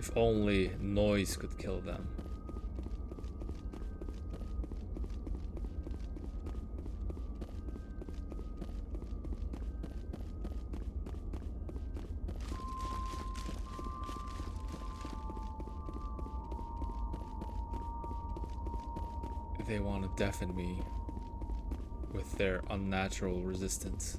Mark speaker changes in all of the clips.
Speaker 1: If only noise could kill them. They want to deafen me with their unnatural resistance.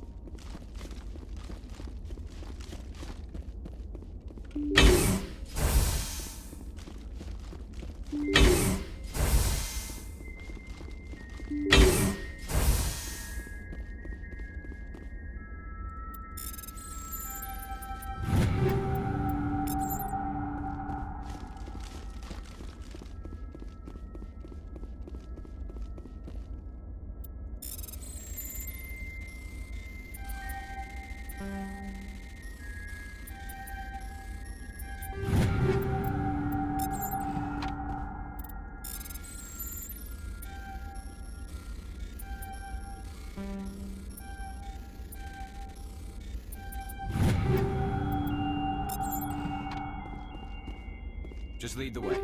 Speaker 2: Just lead the way.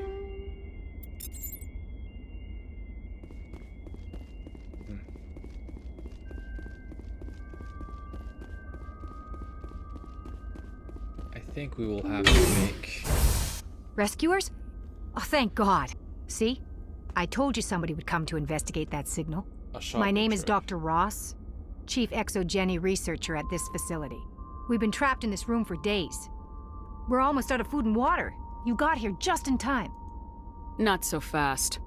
Speaker 1: I think we will have to make...
Speaker 3: Rescuers? Oh, thank God. See? I told you somebody would come to investigate that signal. My name is Dr. Ross, Chief Exogeny Researcher at this facility. We've been trapped in this room for days. We're almost out of food and water. You got here just in time.
Speaker 4: Not so fast.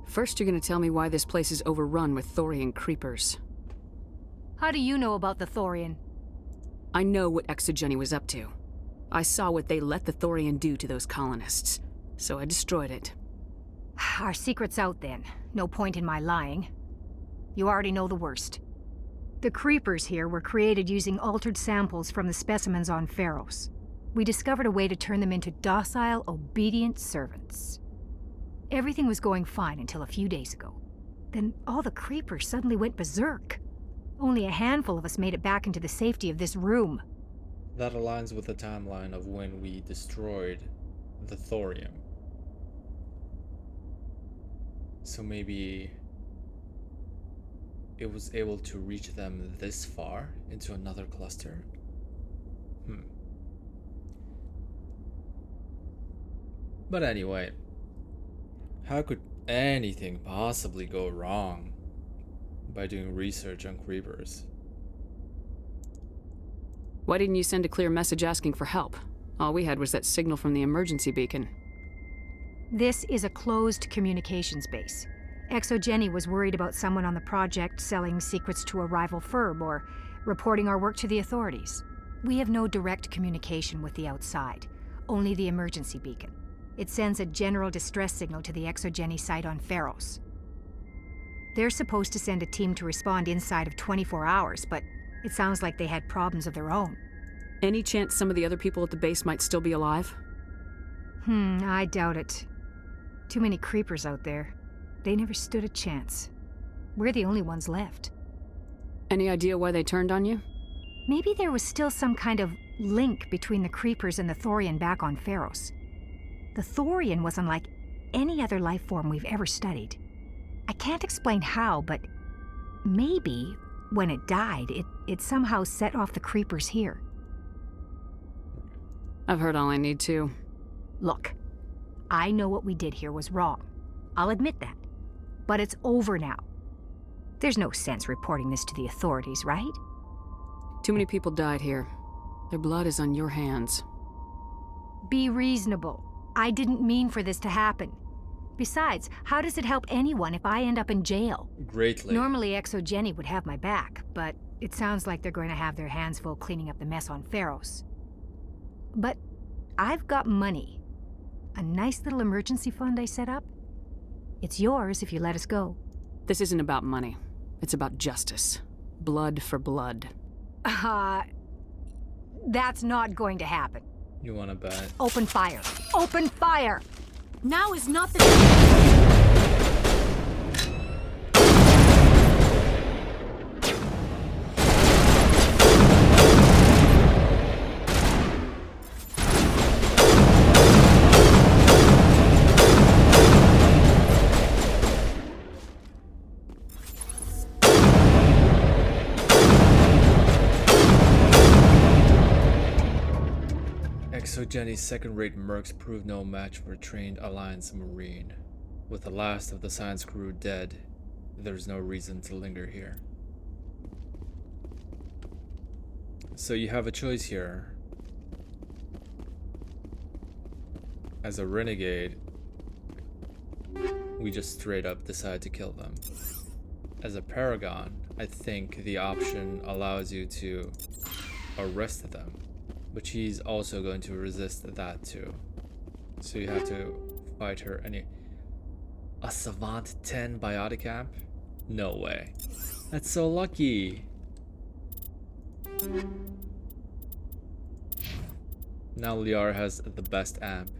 Speaker 4: First, you're gonna tell me why this place is overrun with Thorian creepers.
Speaker 3: How do you know about the Thorian?
Speaker 4: I know what Exogeny was up to. I saw what they let the Thorian do to those colonists, so I destroyed it.
Speaker 3: Our secret's out then. No point in my lying. You already know the worst. The creepers here were created using altered samples from the specimens on Pharos. We discovered a way to turn them into docile, obedient servants. Everything was going fine until a few days ago. Then all the creepers suddenly went berserk. Only a handful of us made it back into the safety of this room.
Speaker 1: That aligns with the timeline of when we destroyed the thorium. So maybe it was able to reach them this far into another cluster? But anyway, how could anything possibly go wrong by doing research on creepers?
Speaker 4: Why didn't you send a clear message asking for help? All we had was that signal from the emergency beacon.
Speaker 3: This is a closed communications base. Exogeny was worried about someone on the project selling secrets to a rival firm or reporting our work to the authorities. We have no direct communication with the outside, only the emergency beacon. It sends a general distress signal to the Exogeny site on Pharos. They're supposed to send a team to respond inside of 24 hours, but it sounds like they had problems of their own.
Speaker 4: Any chance some of the other people at the base might still be alive?
Speaker 3: I doubt it. Too many creepers out there. They never stood a chance. We're the only ones left.
Speaker 4: Any idea why they turned on you?
Speaker 3: Maybe there was still some kind of link between the creepers and the Thorian back on Pharos. The Thorian was unlike any other life form we've ever studied. I can't explain how, but maybe when it died, it somehow set off the creepers here.
Speaker 4: I've heard all I need to.
Speaker 3: Look, I know what we did here was wrong. I'll admit that. But it's over now. There's no sense reporting this to the authorities, right?
Speaker 4: Too many people died here. Their blood is on your hands.
Speaker 3: Be reasonable. I didn't mean for this to happen. Besides, how does it help anyone if I end up in jail?
Speaker 1: Greatly.
Speaker 3: Normally Exogeny would have my back, but it sounds like they're going to have their hands full cleaning up the mess on Pharos. But I've got money. A nice little emergency fund I set up. It's yours if you let us go.
Speaker 4: This isn't about money. It's about justice. Blood for blood.
Speaker 3: That's not going to happen.
Speaker 1: You wanna bet?
Speaker 3: Open fire! Open fire!
Speaker 5: Now is not the time.
Speaker 1: Exogeni's second-rate mercs proved no match for a trained Alliance Marine. With the last of the science crew dead, there's no reason to linger here. So you have a choice here. As a renegade, we just straight up decide to kill them. As a Paragon, I think the option allows you to arrest them, but she's also going to resist that too. So you have to fight her. A Savant 10 biotic amp? No way. That's so lucky. Now Liara has the best amp.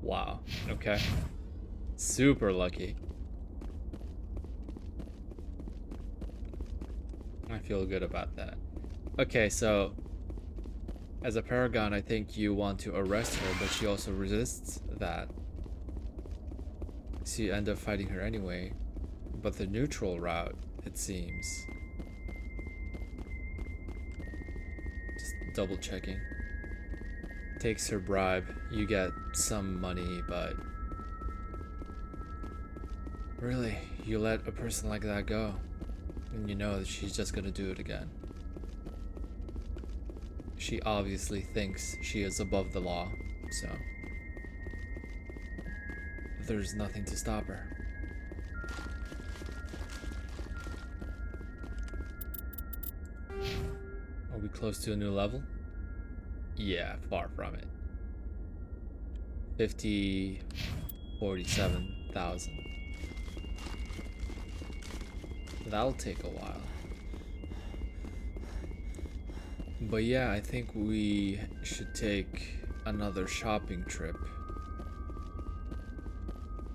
Speaker 1: Wow, okay. Super lucky. I feel good about that. Okay, so as a Paragon, I think you want to arrest her, but she also resists that. So you end up fighting her anyway. But the neutral route, it seems. Just double checking. Takes her bribe, you get some money, but really, you let a person like that go, and you know that she's just gonna do it again. She obviously thinks she is above the law, so there's nothing to stop her. Are we close to a new level? Yeah, far from it. 47,000. That'll take a while. But yeah, I think we should take another shopping trip.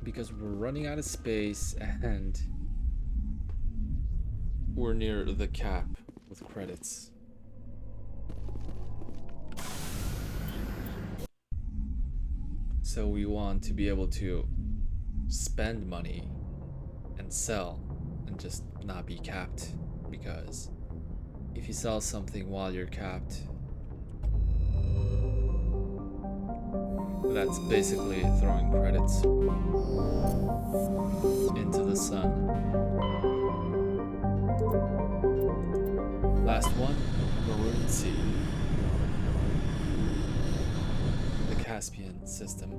Speaker 1: Because we're running out of space and we're near the cap with credits. So we want to be able to spend money and sell and just not be capped, because if you sell something while you're capped, that's basically throwing credits into the sun. Last one, Maroon Sea. The Caspian system.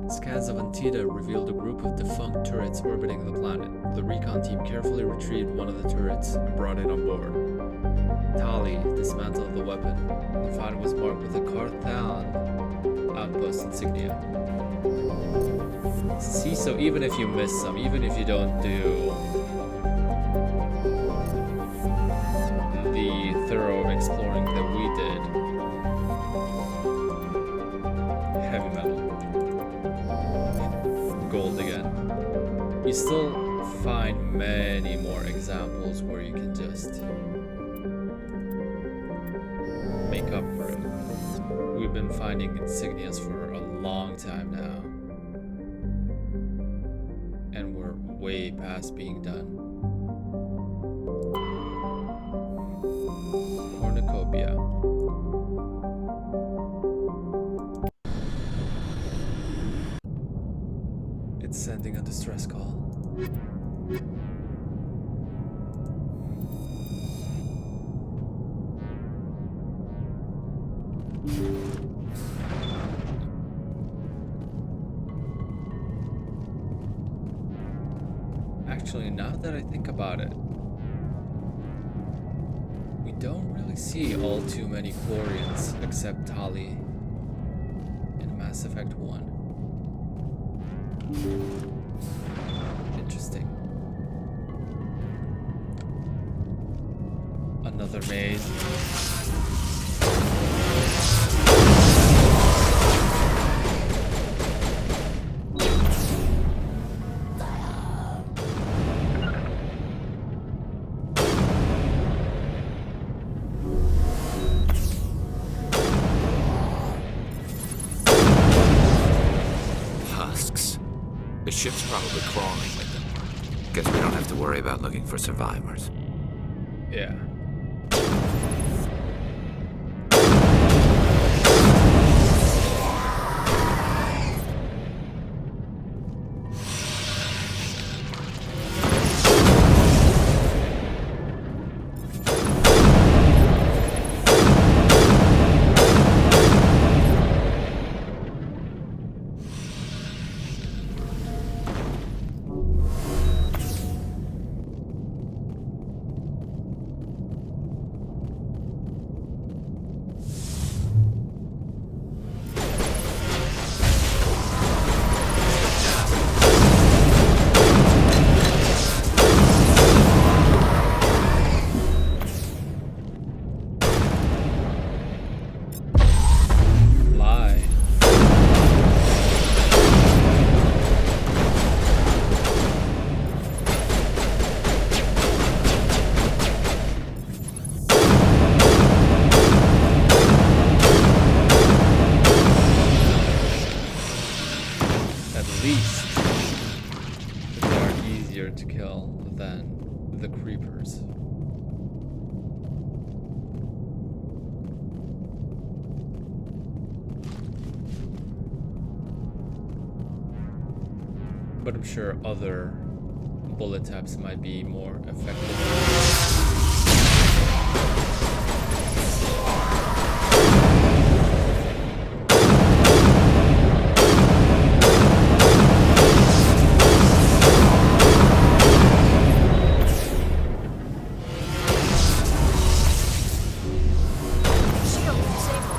Speaker 1: Scans of Antida revealed a group of defunct turrets orbiting the planet. The recon team carefully retrieved one of the turrets and brought it on board. Tali dismantled the weapon and found it was marked with a Carthan outpost insignia. See, so even if you miss some, even if you don't do the thorough exploring that we did, heavy metal, gold again, you still find many more examples where you can just make up for it. We've been finding insignias for a long time now, and we're way past being done. Cornucopia. It's sending a distress call. Actually, now that I think about it, we don't really see all too many Quarians except Tali in Mass Effect 1. Interesting. Another maze.
Speaker 2: Husks. The ship's probably crawling with them. Guess we don't have to worry about looking for survivors.
Speaker 1: Yeah. Lie. At least they are easier to kill than the creepers. But I'm sure other bullet taps might be more effective.
Speaker 5: Shield disabled.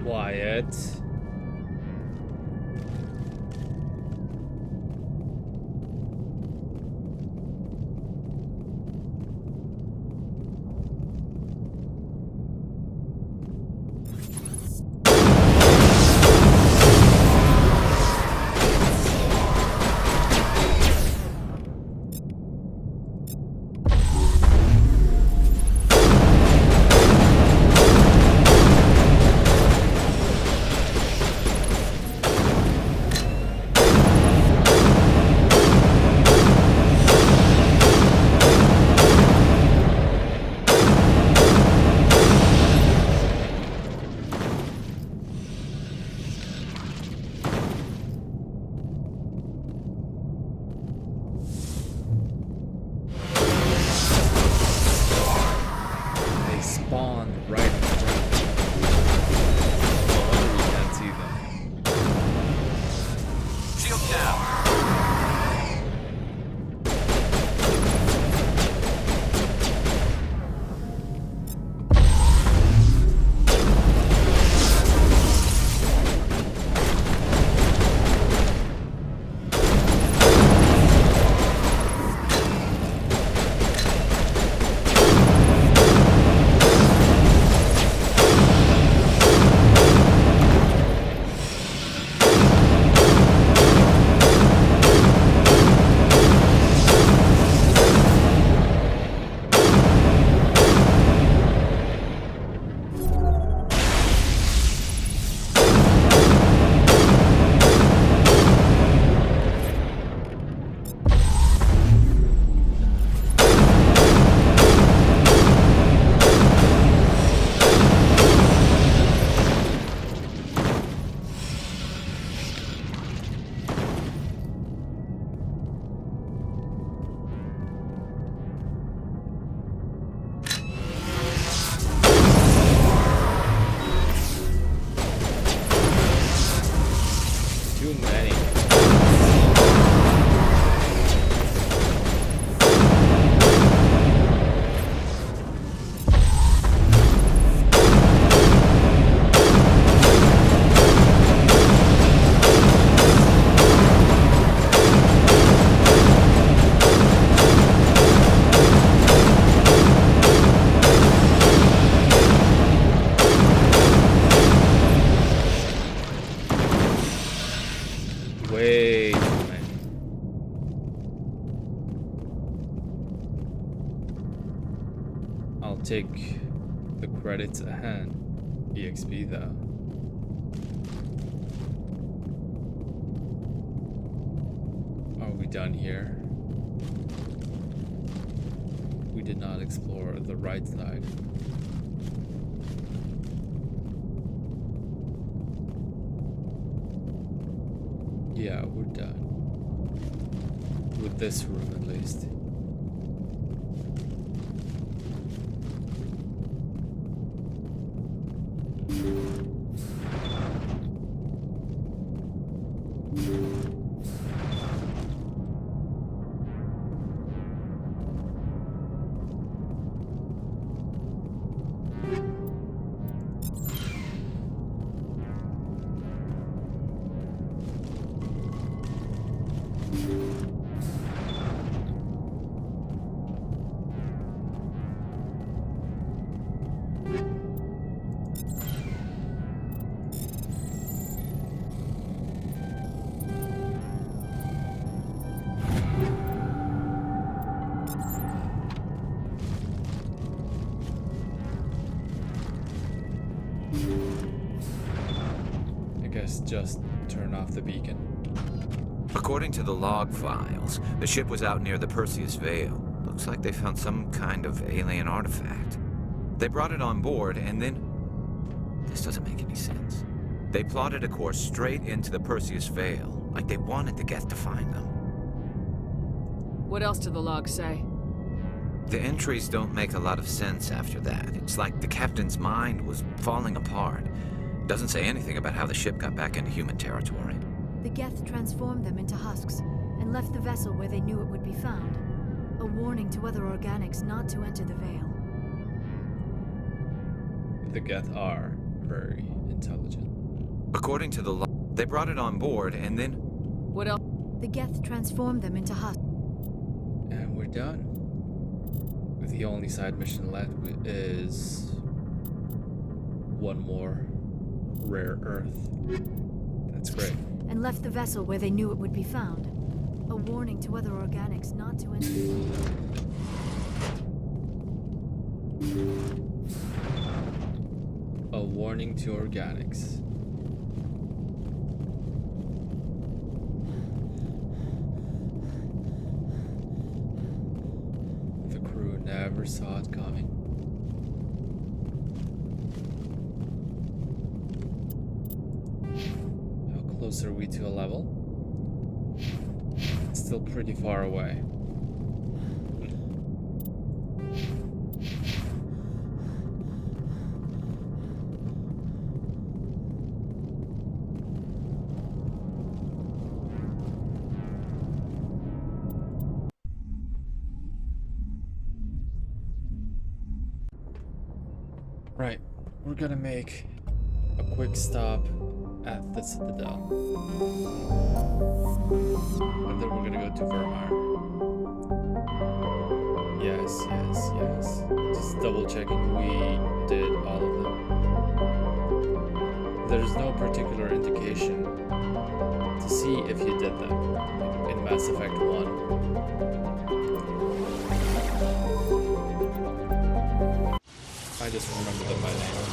Speaker 1: Wyatt. They spawn right in the jungle. No wonder we can't see them.
Speaker 2: Shield down.
Speaker 1: take the credits at hand. EXP though. Are we done here? We did not explore the right side. Yeah, we're done. With this room at least. Just turn off the beacon.
Speaker 2: According to the log files, the ship was out near the Perseus Veil. Looks like they found some kind of alien artifact. They brought it on board and then... This doesn't make any sense. They plotted a course straight into the Perseus Veil, like they wanted the Geth to find them.
Speaker 4: What else do the logs say?
Speaker 2: The entries don't make a lot of sense after that. It's like the captain's mind was falling apart. Doesn't say anything about how the ship got back into human territory.
Speaker 5: The Geth transformed them into husks and left the vessel where they knew it would be found. A warning to other organics not to enter the Veil.
Speaker 1: The Geth are very intelligent.
Speaker 2: According to the they brought it on board and then...
Speaker 4: What else?
Speaker 5: The Geth transformed them into husks.
Speaker 1: And we're done. The only side mission left is one more rare earth. That's great.
Speaker 5: And left the vessel where they knew it would be found. A warning to other organics not to enter.
Speaker 1: A warning to organics. The crew never saw it coming. Close are we to a level? Still pretty far away. Right, we're gonna make a quick stop at the Citadel. And then we're gonna go to Vermeer. Yes. Just double checking we did all of them. There's no particular indication to see if you did them in Mass Effect 1. I just remember them by name.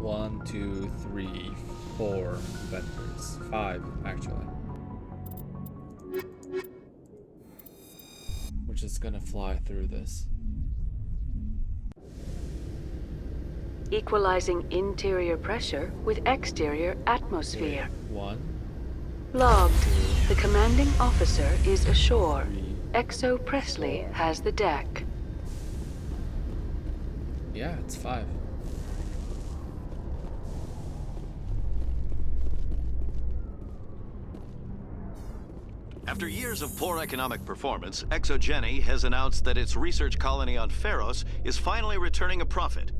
Speaker 1: One, two, three, four vectors. 5, actually. We're just gonna fly through this.
Speaker 6: Equalizing interior pressure with exterior atmosphere.
Speaker 1: 1,
Speaker 6: Logged. The commanding officer is ashore.
Speaker 1: 3,
Speaker 6: Exo Presley has the deck.
Speaker 1: Yeah, it's 5.
Speaker 7: After years of poor economic performance, Exogeny has announced that its research colony on Pharos is finally returning a profit.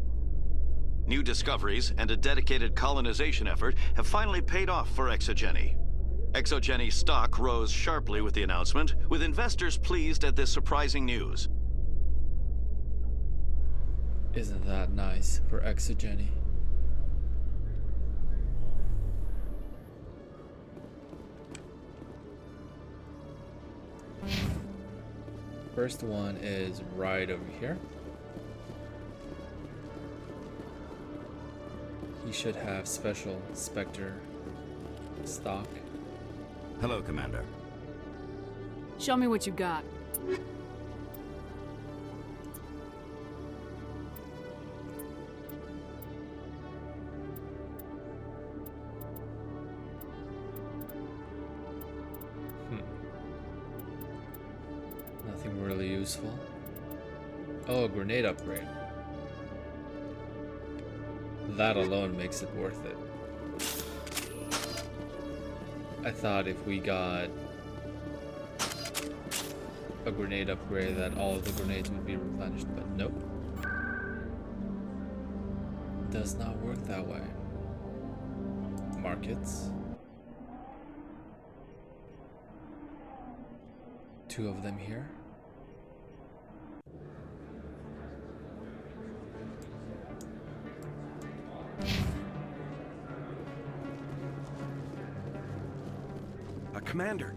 Speaker 7: New discoveries and a dedicated colonization effort have finally paid off for Exogeny. Exogeny stock rose sharply with the announcement, with investors pleased at this surprising news.
Speaker 1: Isn't that nice for Exogeny? First one is right over here. He should have special Spectre stock.
Speaker 8: Hello, Commander.
Speaker 4: Show me what you got.
Speaker 1: Nothing really useful. Oh, a grenade upgrade. That alone makes it worth it. I thought if we got a grenade upgrade that all of the grenades would be replenished, but nope. Does not work that way. Markets. 2 of them here.
Speaker 9: Commander,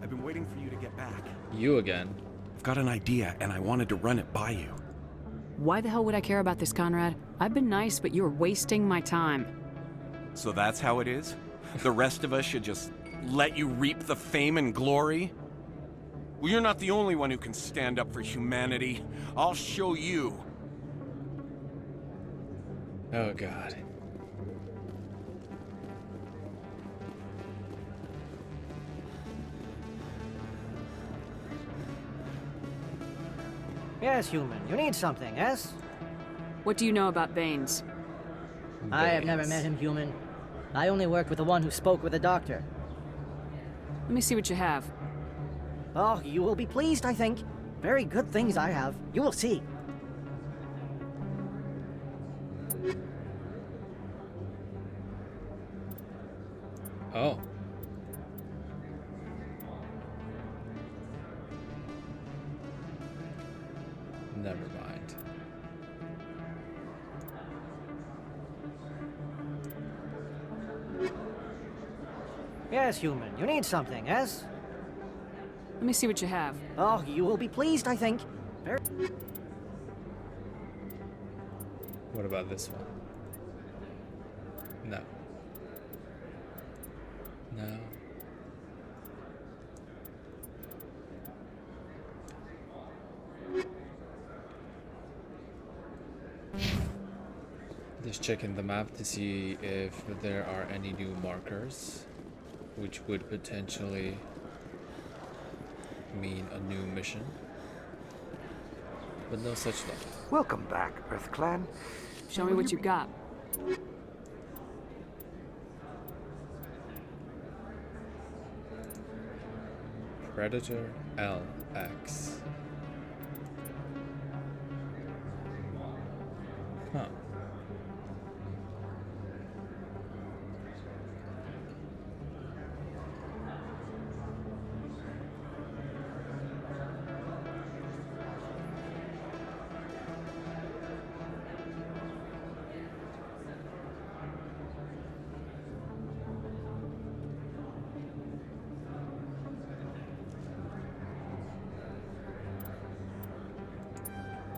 Speaker 9: I've been waiting for you to get back.
Speaker 1: You again.
Speaker 9: I've got an idea, and I wanted to run it by you.
Speaker 4: Why the hell would I care about this, Conrad? I've been nice, but you're wasting my time.
Speaker 9: So that's how it is? The rest of us should just let you reap the fame and glory? Well, you're not the only one who can stand up for humanity. I'll show you.
Speaker 1: Oh god.
Speaker 10: Yes, human. You need something, yes?
Speaker 4: What do you know about Baines?
Speaker 10: I have never met him, human. I only worked with the one who spoke with the doctor.
Speaker 4: Let me see what you have.
Speaker 10: Oh, you will be pleased, I think. Very good things I have. You will see.
Speaker 1: Oh. Never mind.
Speaker 10: Yes, human. You need something, yes?
Speaker 4: Let me see what you have.
Speaker 10: Oh, you will be pleased, I think. Very...
Speaker 1: What about this one? No. No. Just checking the map to see if there are any new markers, which would potentially mean a new mission. But no such luck.
Speaker 11: Welcome back, Earth Clan.
Speaker 4: Show me what you got.
Speaker 1: Predator LX. Huh.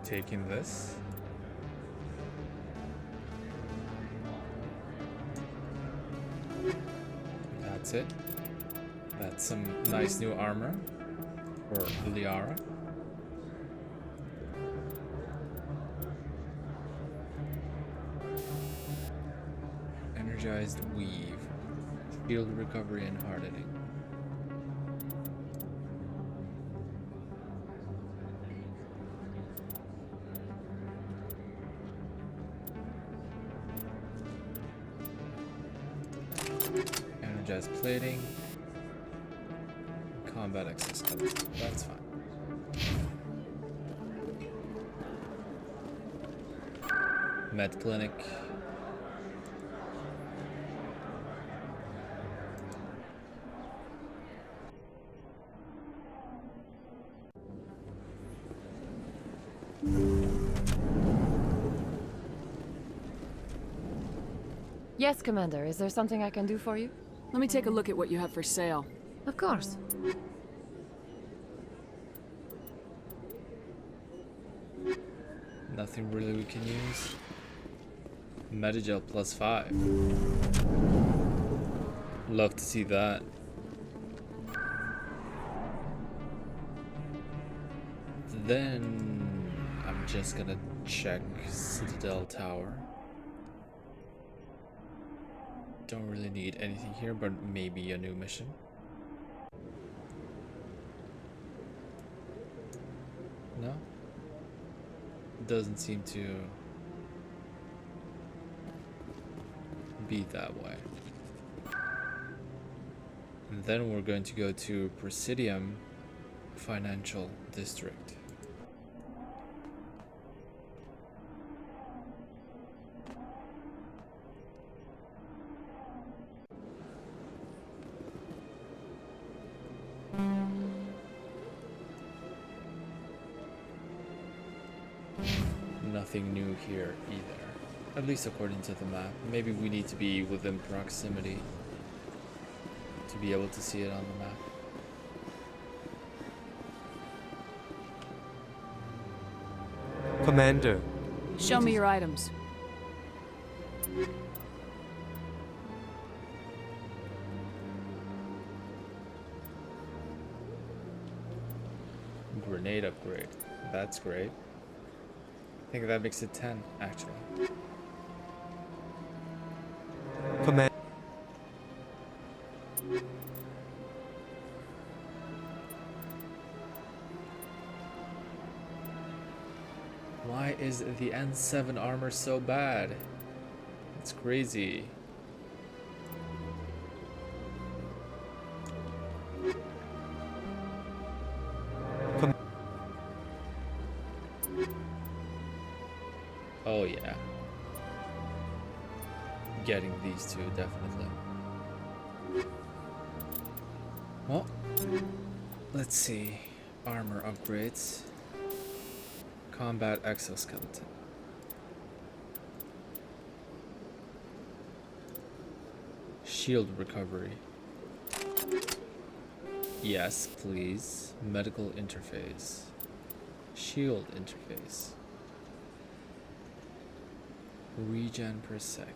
Speaker 1: Taking this. That's it. That's some nice new armor for Liara. Energized weave, shield recovery and hardening. energized plating, combat exoskeleton. That's fine. Med clinic.
Speaker 6: Yes, Commander. Is there something I can do for you?
Speaker 4: Let me take a look at what you have for sale.
Speaker 6: Of course.
Speaker 1: Nothing really we can use. Metagel +5. Love to see that. Then I'm just gonna check Citadel Tower. Don't really need anything here, but maybe a new mission. No? Doesn't seem to be that way. And then we're going to go to Presidium Financial District. Nothing new here either, at least according to the map. Maybe we need to be within proximity to be able to see it on the map.
Speaker 12: Commander.
Speaker 4: Show me your items.
Speaker 1: Grenade upgrade. That's great. I think that makes it 10, actually.
Speaker 12: Command.
Speaker 1: Why is the N7 armor so bad? It's crazy. Oh yeah. Getting these two, definitely. Well, let's see. Armor upgrades. Combat exoskeleton. Shield recovery. Yes, please. Medical interface. Shield interface. Regen per sec.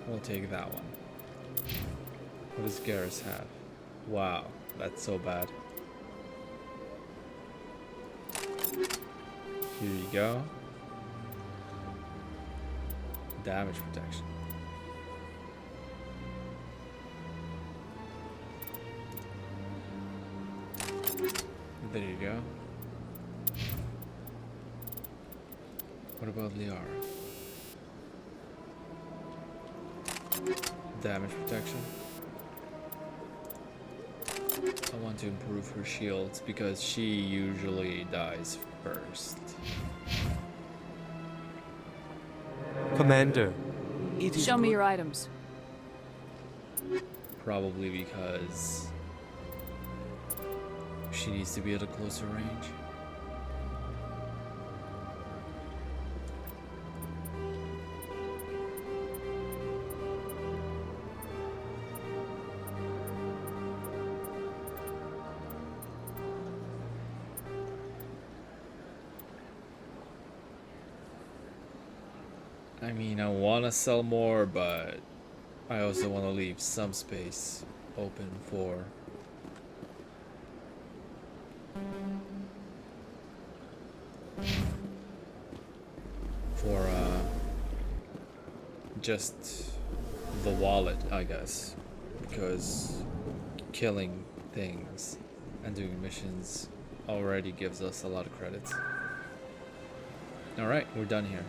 Speaker 1: We'll take that one. What does Garrus have? Wow, that's so bad. Here you go. Damage protection. There you go. What about Liara? Damage protection. I want to improve her shields because she usually dies first.
Speaker 12: Commander.
Speaker 4: Show me your items.
Speaker 1: Probably because she needs to be at a closer range. I mean, I want to sell more, but I also want to leave some space open for just the wallet, I guess, because killing things and doing missions already gives us a lot of credits. Alright, we're done here.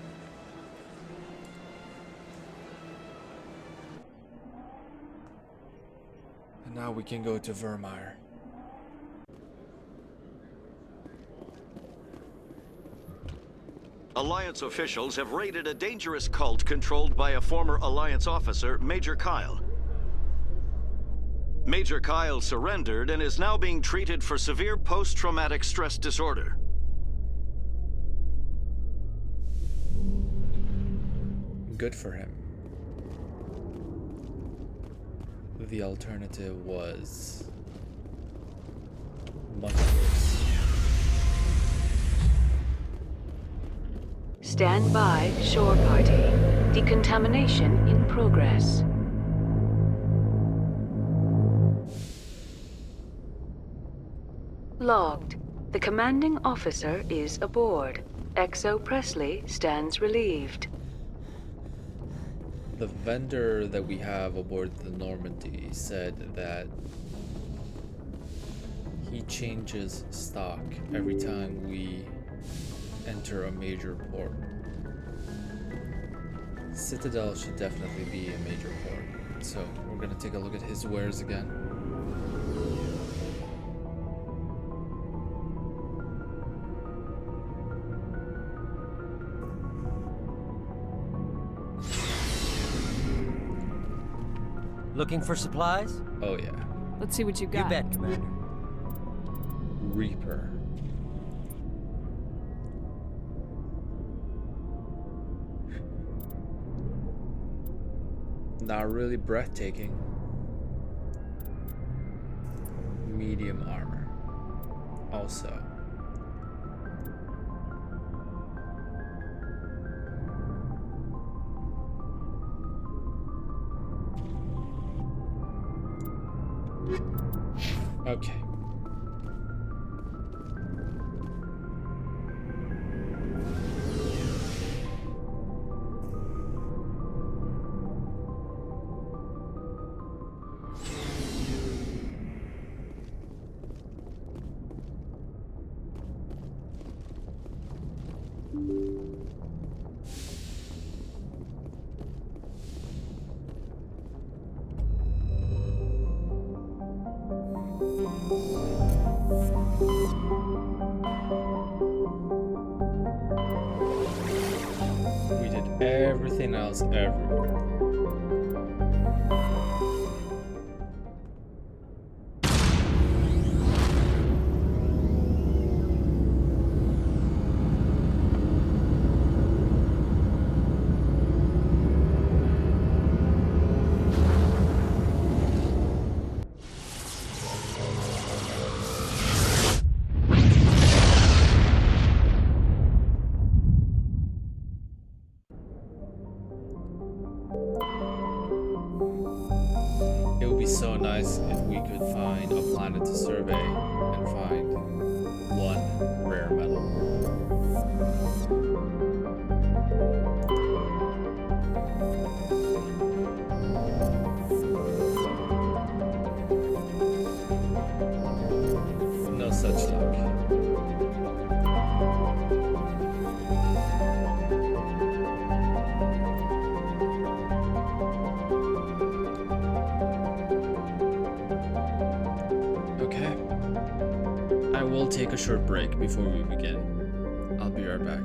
Speaker 1: And now we can go to Vermeer.
Speaker 7: Alliance officials have raided a dangerous cult controlled by a former Alliance officer, Major Kyle. Major Kyle surrendered and is now being treated for severe post-traumatic stress disorder.
Speaker 1: Good for him. The alternative was much worse.
Speaker 6: Stand by, shore party. Decontamination in progress. Logged. The commanding officer is aboard. XO Presley stands relieved.
Speaker 1: The vendor that we have aboard the Normandy said that he changes stock every time we enter a major port. Citadel should definitely be a major port. So we're gonna take a look at his wares again.
Speaker 13: Looking for supplies?
Speaker 1: Oh yeah.
Speaker 4: Let's see what you got.
Speaker 13: You bet, Commander.
Speaker 1: Reaper. Not really breathtaking. Medium armor. Also. Okay. We did everything else everywhere. It would be so nice if we could find a planet to survey and find one rare metal. No such luck. Okay. I will take a short break before we begin. I'll be right back.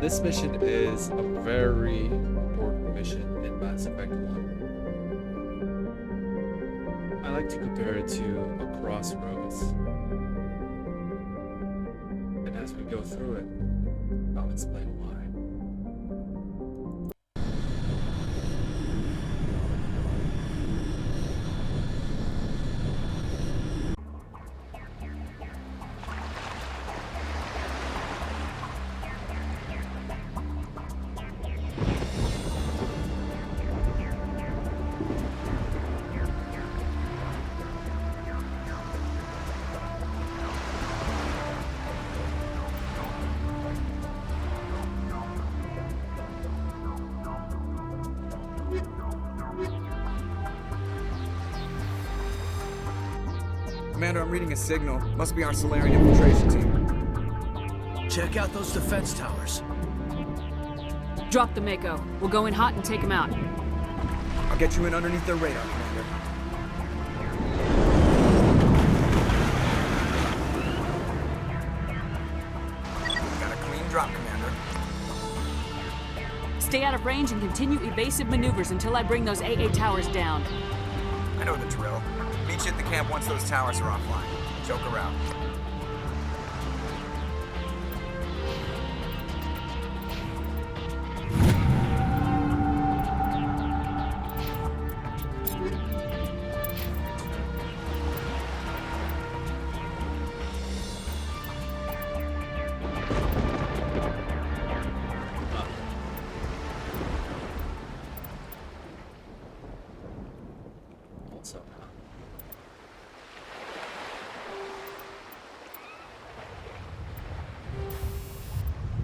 Speaker 1: This mission is a very important mission in Mass Effect 1. I like to compare it to a crossroads. And as we go through it, I'll explain why.
Speaker 14: Commander, I'm reading a signal. Must be our Solarian infiltration team.
Speaker 15: Check out those defense towers.
Speaker 4: Drop the Mako. We'll go in hot and take him out.
Speaker 14: I'll get you in underneath their radar, Commander. Got a clean drop, Commander.
Speaker 4: Stay out of range and continue evasive maneuvers until I bring those AA towers down.
Speaker 14: I know the drill. Meet you at the camp once those towers are offline. Joke around.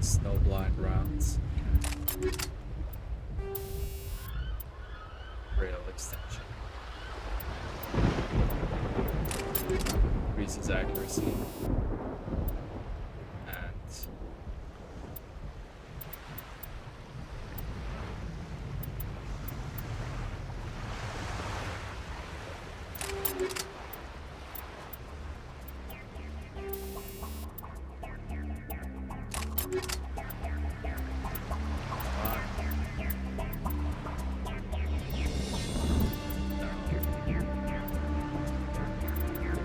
Speaker 1: Snowblind rounds. Rail extension. Increases accuracy. And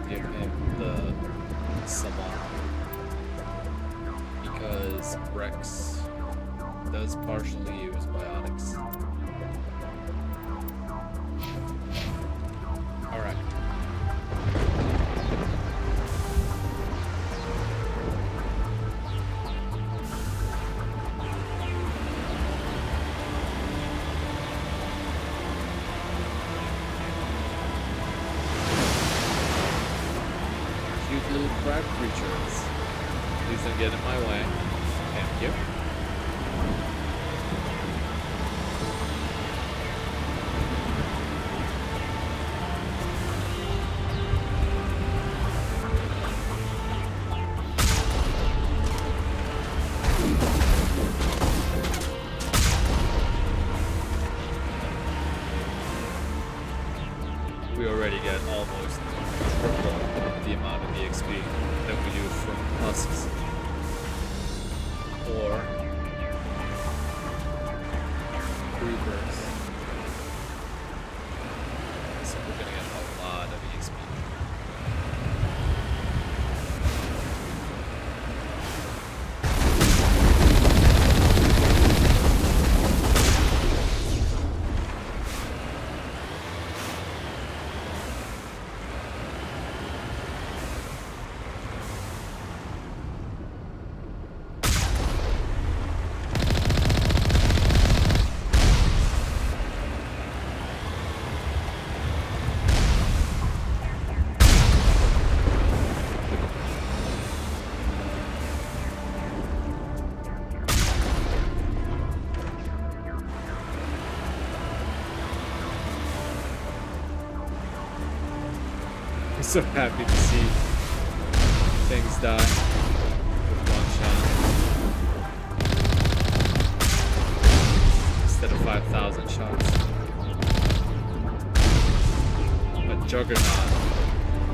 Speaker 1: give him the Salon because Rex does partially use biotics. Alright. Cute little crab creatures. Please don't get in my way. Thank you. We already get almost triple the amount of EXP that we do from husks or creepers. So we're gonna get a lot of EXP. I'm so happy to see things die with one shot instead of 5,000 shots. But Juggernaut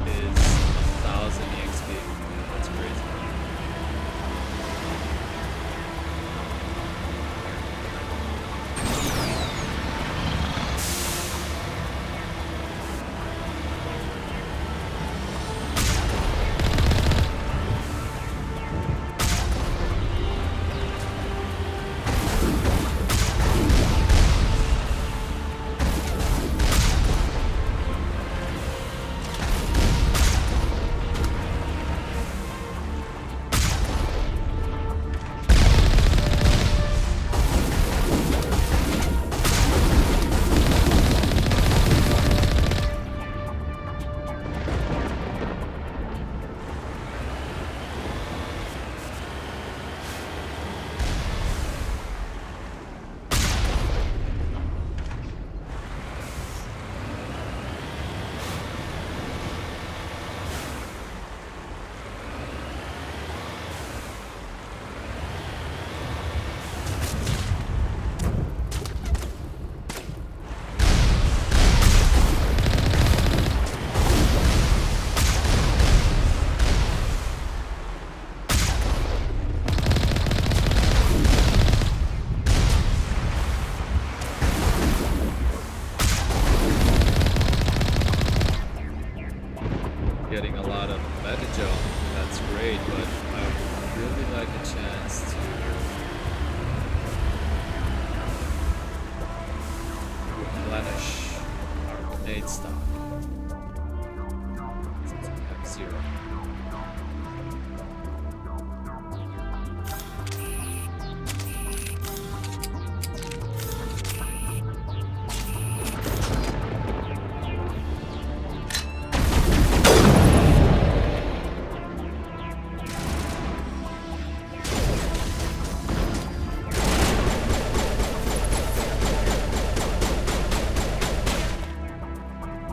Speaker 1: is 1,000 EXP. That's crazy. replenish our grenade stock. Since we have 0.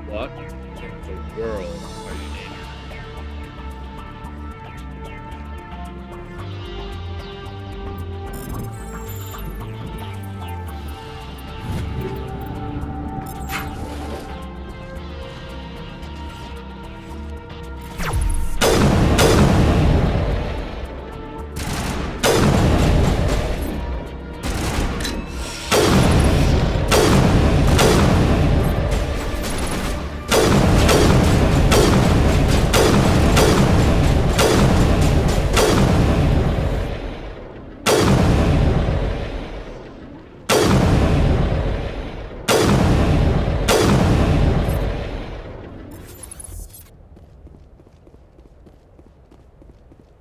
Speaker 1: What in the world are you naming?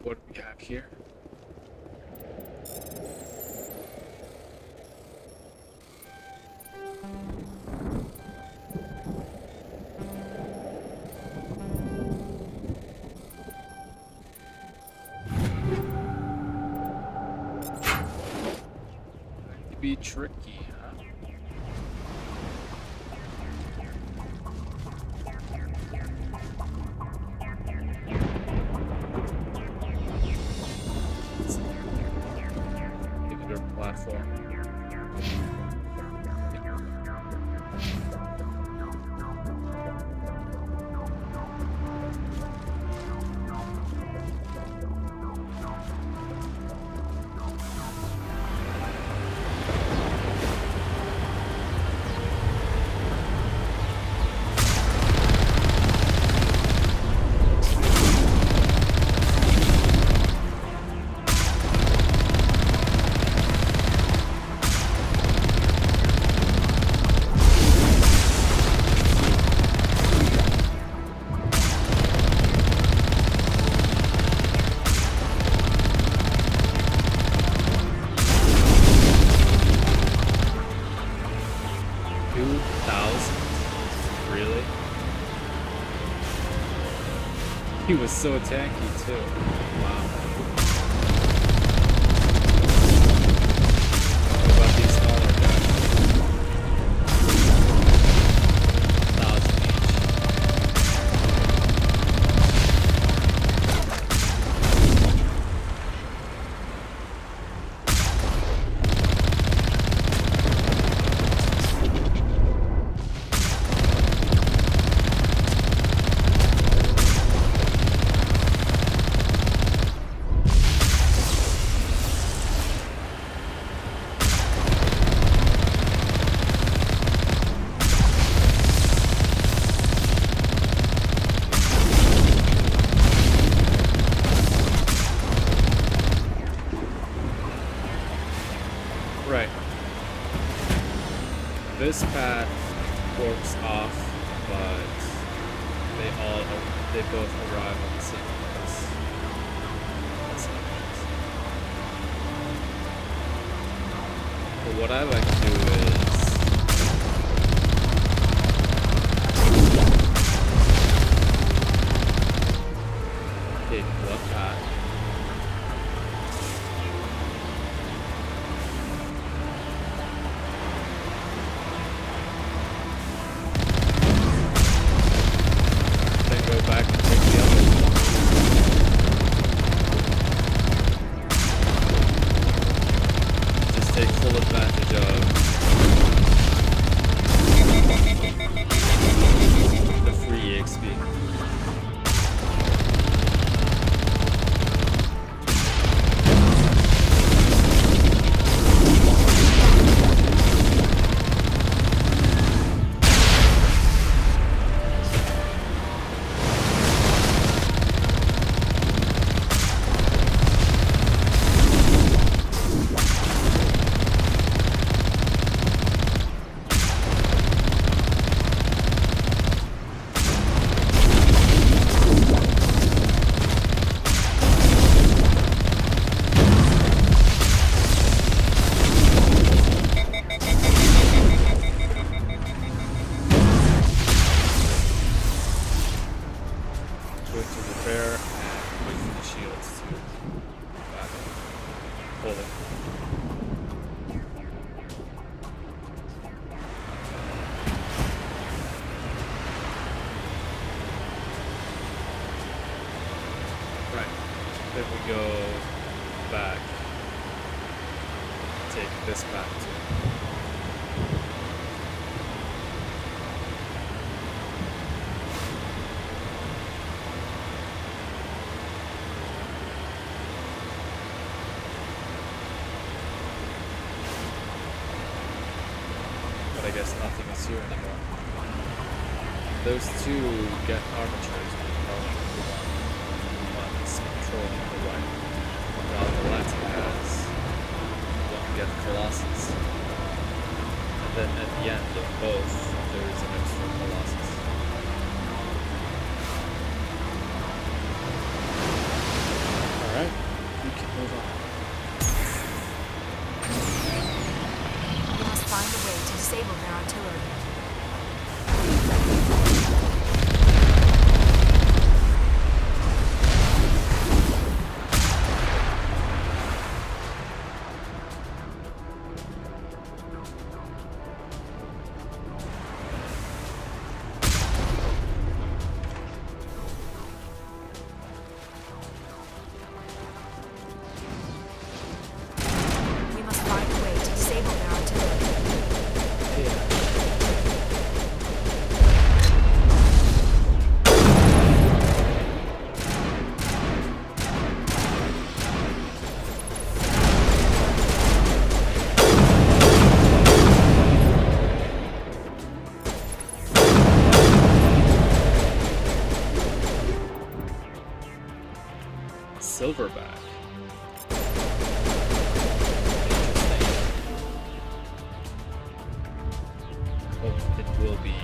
Speaker 1: What do we have here? Going to be tricky, huh? Platform. Really? He was so tanky too. Wow. What about these smaller guys? 1,000 Right. This path forks off, but they both arrive at the same place. That's nice. But what I like to do is take one path. Back and take the other. Just take full advantage of Then we go back. Take this back too. But I guess nothing is here anymore. Those two get armatures with one's controlling the right, while the latter has one get Colossus. And then at the end of both, there is an extra Colossus. Alright, we can move on.
Speaker 5: We must find a way to disable their artillery. We must find a way to disable their artillery.
Speaker 1: Silverback. Oh, it will be.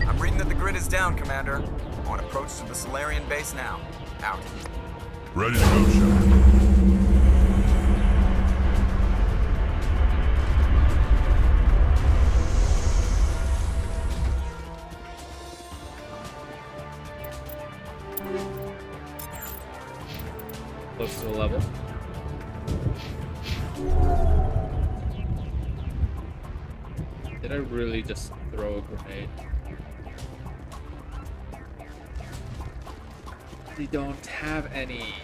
Speaker 14: I'm reading that the grid is down, Commander. On approach to the Solarian base now. Out.
Speaker 16: Ready to go, Shepard.
Speaker 1: Close to a level. Did I really just throw a grenade? They don't have any.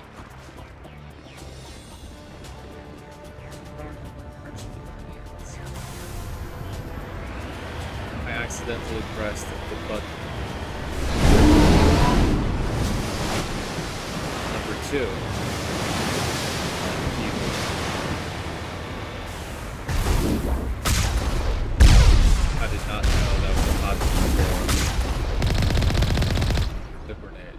Speaker 1: I accidentally pressed the button. Number 2. I did not know that was a button for the grenade.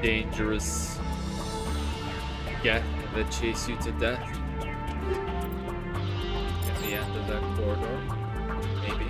Speaker 1: dangerous geth that chase you to death at the end of that corridor? Maybe.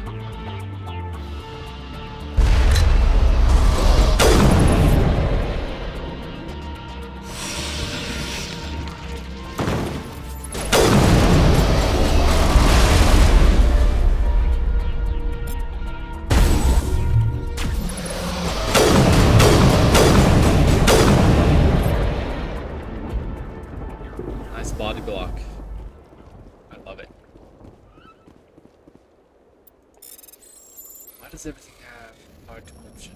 Speaker 1: Body block. I love it. Why does everything have hard corruption?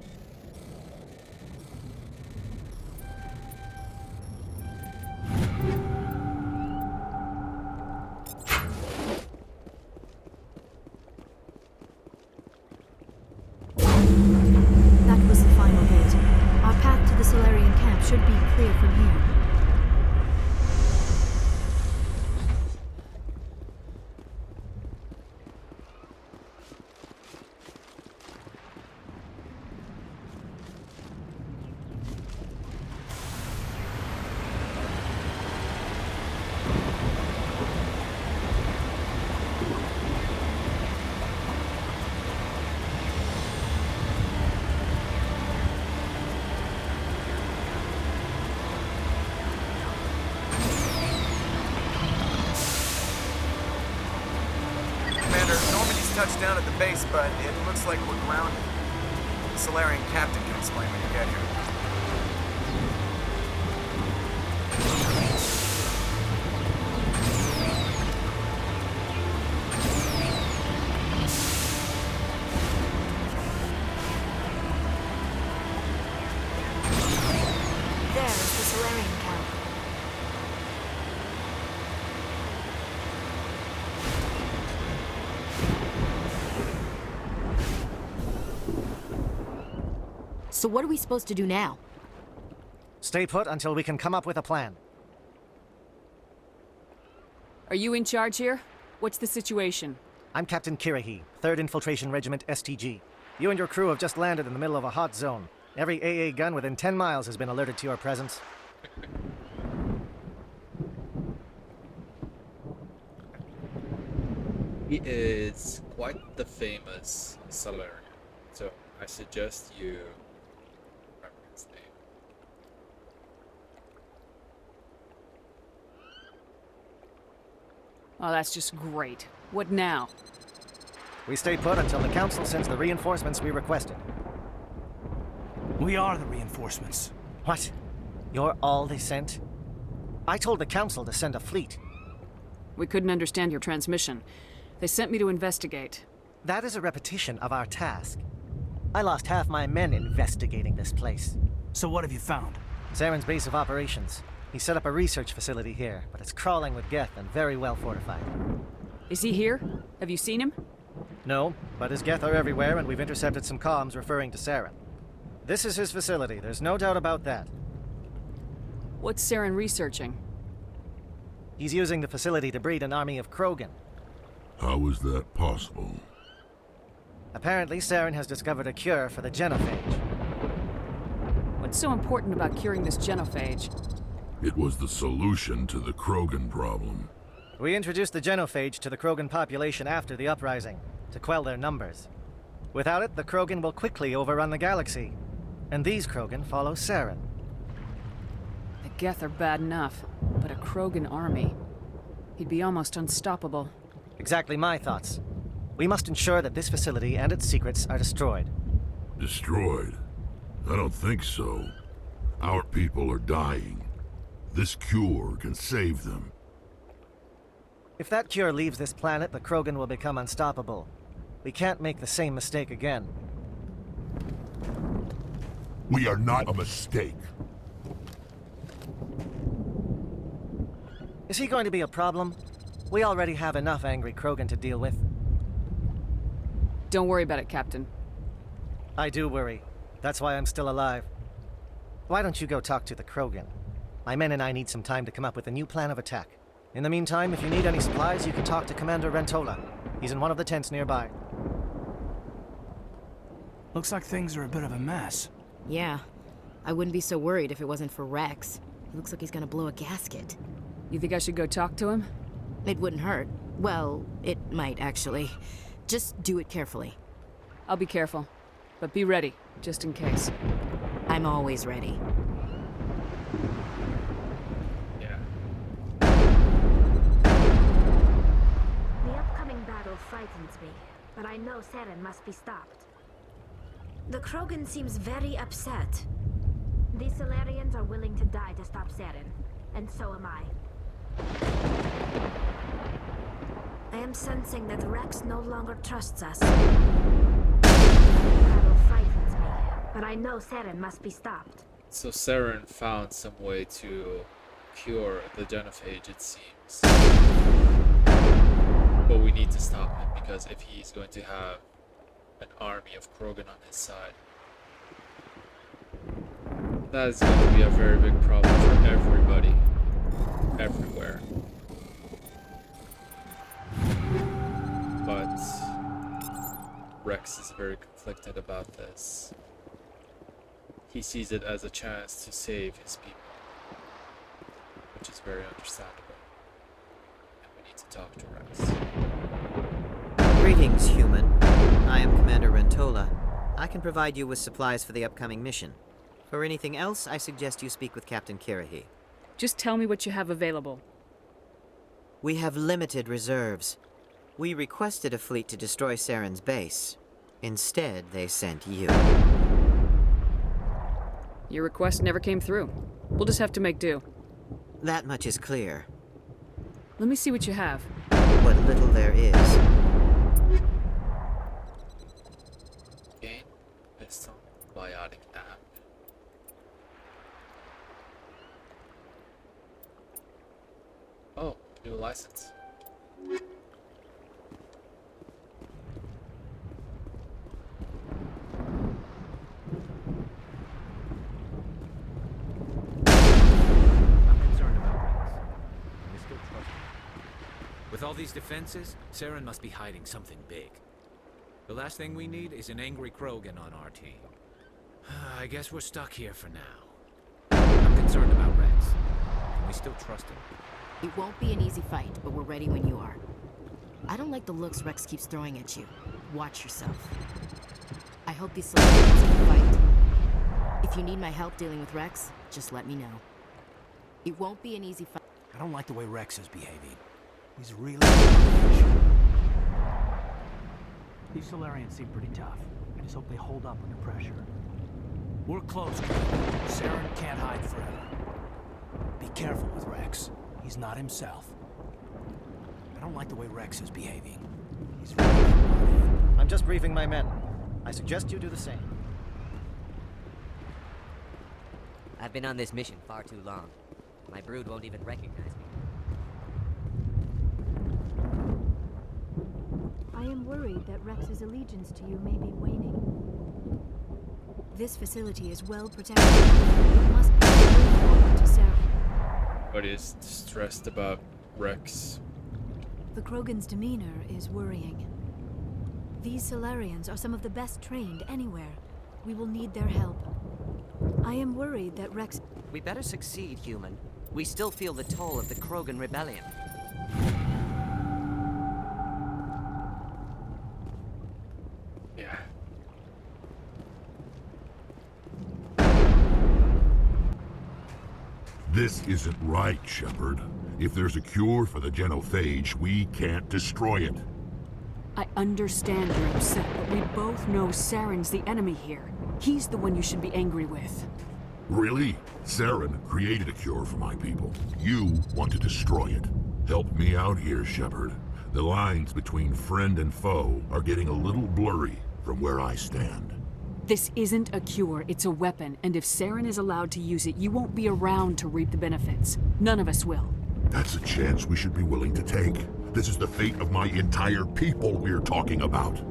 Speaker 5: That was the final gate. Our path to the Solarian camp should be clear from here.
Speaker 14: Touched down at the base, but it looks like we're grounded. The Solarian captain can explain when you get here.
Speaker 5: There is the Solarian camp.
Speaker 17: So what are we supposed to do now?
Speaker 18: Stay put until we can come up with a plan.
Speaker 4: Are you in charge here? What's the situation?
Speaker 18: I'm Captain Kirahi, 3rd Infiltration Regiment STG. You and your crew have just landed in the middle of a hot zone. Every AA gun within 10 miles has been alerted to your presence.
Speaker 1: He is quite the famous Solarian, so I suggest you remember his name.
Speaker 4: Oh, that's just great. What now?
Speaker 18: We stay put until the Council sends the reinforcements we requested.
Speaker 15: We are the reinforcements.
Speaker 18: What? You're all they sent? I told the Council to send a fleet.
Speaker 4: We couldn't understand your transmission. They sent me to investigate.
Speaker 18: That is a repetition of our task. I lost half my men investigating this place.
Speaker 15: So what have you found?
Speaker 18: Saren's base of operations. He set up a research facility here, but it's crawling with Geth and very well fortified.
Speaker 4: Is he here? Have you seen him?
Speaker 18: No, but his Geth are everywhere and we've intercepted some comms referring to Saren. This is his facility, there's no doubt about that.
Speaker 4: What's Saren researching?
Speaker 18: He's using the facility to breed an army of Krogan.
Speaker 16: How is that possible?
Speaker 18: Apparently, Saren has discovered a cure for the genophage.
Speaker 4: What's so important about curing this genophage?
Speaker 16: It was the solution to the Krogan problem.
Speaker 18: We introduced the genophage to the Krogan population after the uprising, to quell their numbers. Without it, the Krogan will quickly overrun the galaxy. And these Krogan follow Saren.
Speaker 4: The Geth are bad enough, but a Krogan army. He'd be almost unstoppable.
Speaker 18: Exactly my thoughts. We must ensure that this facility and its secrets are destroyed.
Speaker 16: Destroyed? I don't think so. Our people are dying. This cure can save them.
Speaker 18: If that cure leaves this planet, the Krogan will become unstoppable. We can't make the same mistake again.
Speaker 16: We are not a mistake.
Speaker 18: Is he going to be a problem? We already have enough angry Krogan to deal with.
Speaker 4: Don't worry about it, Captain.
Speaker 18: I do worry. That's why I'm still alive. Why don't you go talk to the Krogan? My men and I need some time to come up with a new plan of attack. In the meantime, if you need any supplies, you can talk to Commander Rentola. He's in one of the tents nearby.
Speaker 15: Looks like things are a bit of a mess.
Speaker 17: Yeah. I wouldn't be so worried if it wasn't for Rex. He looks like he's gonna blow a gasket.
Speaker 4: You think I should go talk to him?
Speaker 17: It wouldn't hurt. Well, it might, actually. Just do it carefully.
Speaker 4: I'll be careful. But be ready, just in case.
Speaker 17: I'm always ready.
Speaker 1: Yeah.
Speaker 19: The upcoming battle frightens me, but I know Saren must be stopped. The Krogan seems very upset. These Solarians are willing to die to stop Saren, and so am I. I am sensing that Rex no longer trusts us. The battle frightens me, but I know Saren must be stopped.
Speaker 1: So Saren found some way to cure the genophage, it seems. But we need to stop him, because if he's going to have an army of Krogan on his side, that is going to be a very big problem for everybody, everywhere. But Rex is very conflicted about this. He sees it as a chance to save his people, which is very understandable. And we need to talk to Rex.
Speaker 20: Greetings, human. I am Commander Rentola. I can provide you with supplies for the upcoming mission. For anything else, I suggest you speak with Captain Kirahi.
Speaker 4: Just tell me what you have available.
Speaker 20: We have limited reserves. We requested a fleet to destroy Saren's base. Instead, they sent you.
Speaker 4: Your request never came through. We'll just have to make do.
Speaker 20: That much is clear.
Speaker 4: Let me see what you have.
Speaker 20: What little there is.
Speaker 1: Gain pistol, biotic app. Oh, new license.
Speaker 2: With all these defenses, Saren must be hiding something big. The last thing we need is an angry Krogan on our team. I guess we're stuck here for now. I'm concerned about Rex. Can we still trust him?
Speaker 17: It won't be an easy fight, but we're ready when you are. I don't like the looks Rex keeps throwing at you. Watch yourself. I hope these Solarians can fight. If you need my help dealing with Rex, just let me know. It won't be an easy fight.
Speaker 15: I don't like the way Rex is behaving. He's really... These Solarians seem pretty tough. I just hope they hold up under pressure. We're close, Commander. Saren can't hide forever. Be careful with Rex. He's not himself. I don't like the way Rex is behaving. He's really...
Speaker 18: I'm just briefing my men. I suggest you do the same.
Speaker 13: I've been on this mission far too long. My brood won't even recognize me.
Speaker 5: I am worried that Rex's allegiance to you may be waning. This facility is well protected. It must be very important to Saren.
Speaker 1: But is stressed about Rex.
Speaker 5: The Krogan's demeanor is worrying. These Solarians are some of the best trained anywhere. We will need their help. I am worried that Rex...
Speaker 20: We better succeed, human. We still feel the toll of the Krogan rebellion.
Speaker 1: Yeah.
Speaker 16: This isn't right, Shepard. If there's a cure for the genophage, we can't destroy it.
Speaker 4: I understand you're upset, but we both know Saren's the enemy here. He's the one you should be angry with.
Speaker 16: Really? Saren created a cure for my people. You want to destroy it. Help me out here, Shepard. The lines between friend and foe are getting a little blurry from where I stand.
Speaker 4: This isn't a cure, it's a weapon, and if Saren is allowed to use it, you won't be around to reap the benefits. None of us will.
Speaker 16: That's a chance we should be willing to take. This is the fate of my entire people we're talking about.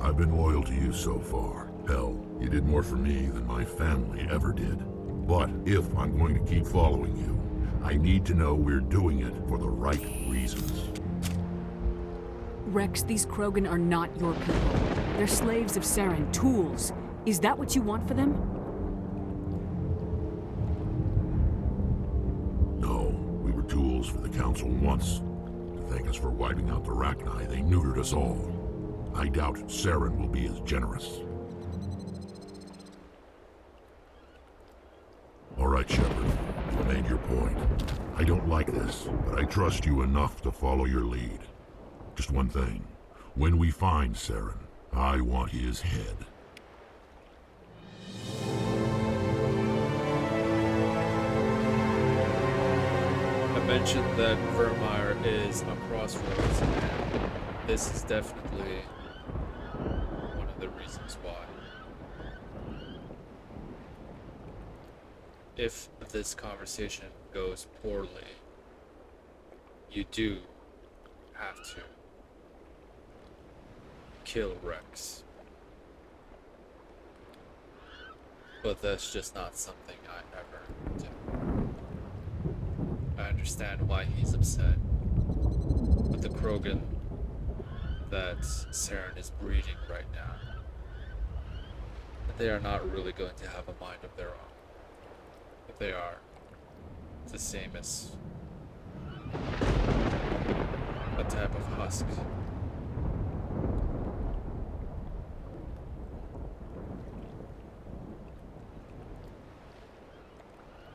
Speaker 16: I've been loyal to you so far. Hell, you did more for me than my family ever did. But if I'm going to keep following you, I need to know we're doing it for the right reasons.
Speaker 4: Rex, these Krogan are not your people. They're slaves of Saren, tools. Is that what you want for them?
Speaker 16: files for the Council once. To thank us for wiping out the Rachni, they neutered us all. I doubt Saren will be as generous. All right, Shepard. You made your point. I don't like this, but I trust you enough to follow your lead. Just one thing. When we find Saren, I want his head.
Speaker 1: I mentioned that Vermeer is a crossroads, and this is definitely one of the reasons why. If this conversation goes poorly, you do have to kill Rex. But that's just not something I ever do. I understand why he's upset. But the Krogan that Saren is breeding right now, they are not really going to have a mind of their own. If they are, it's the same as a type of husk.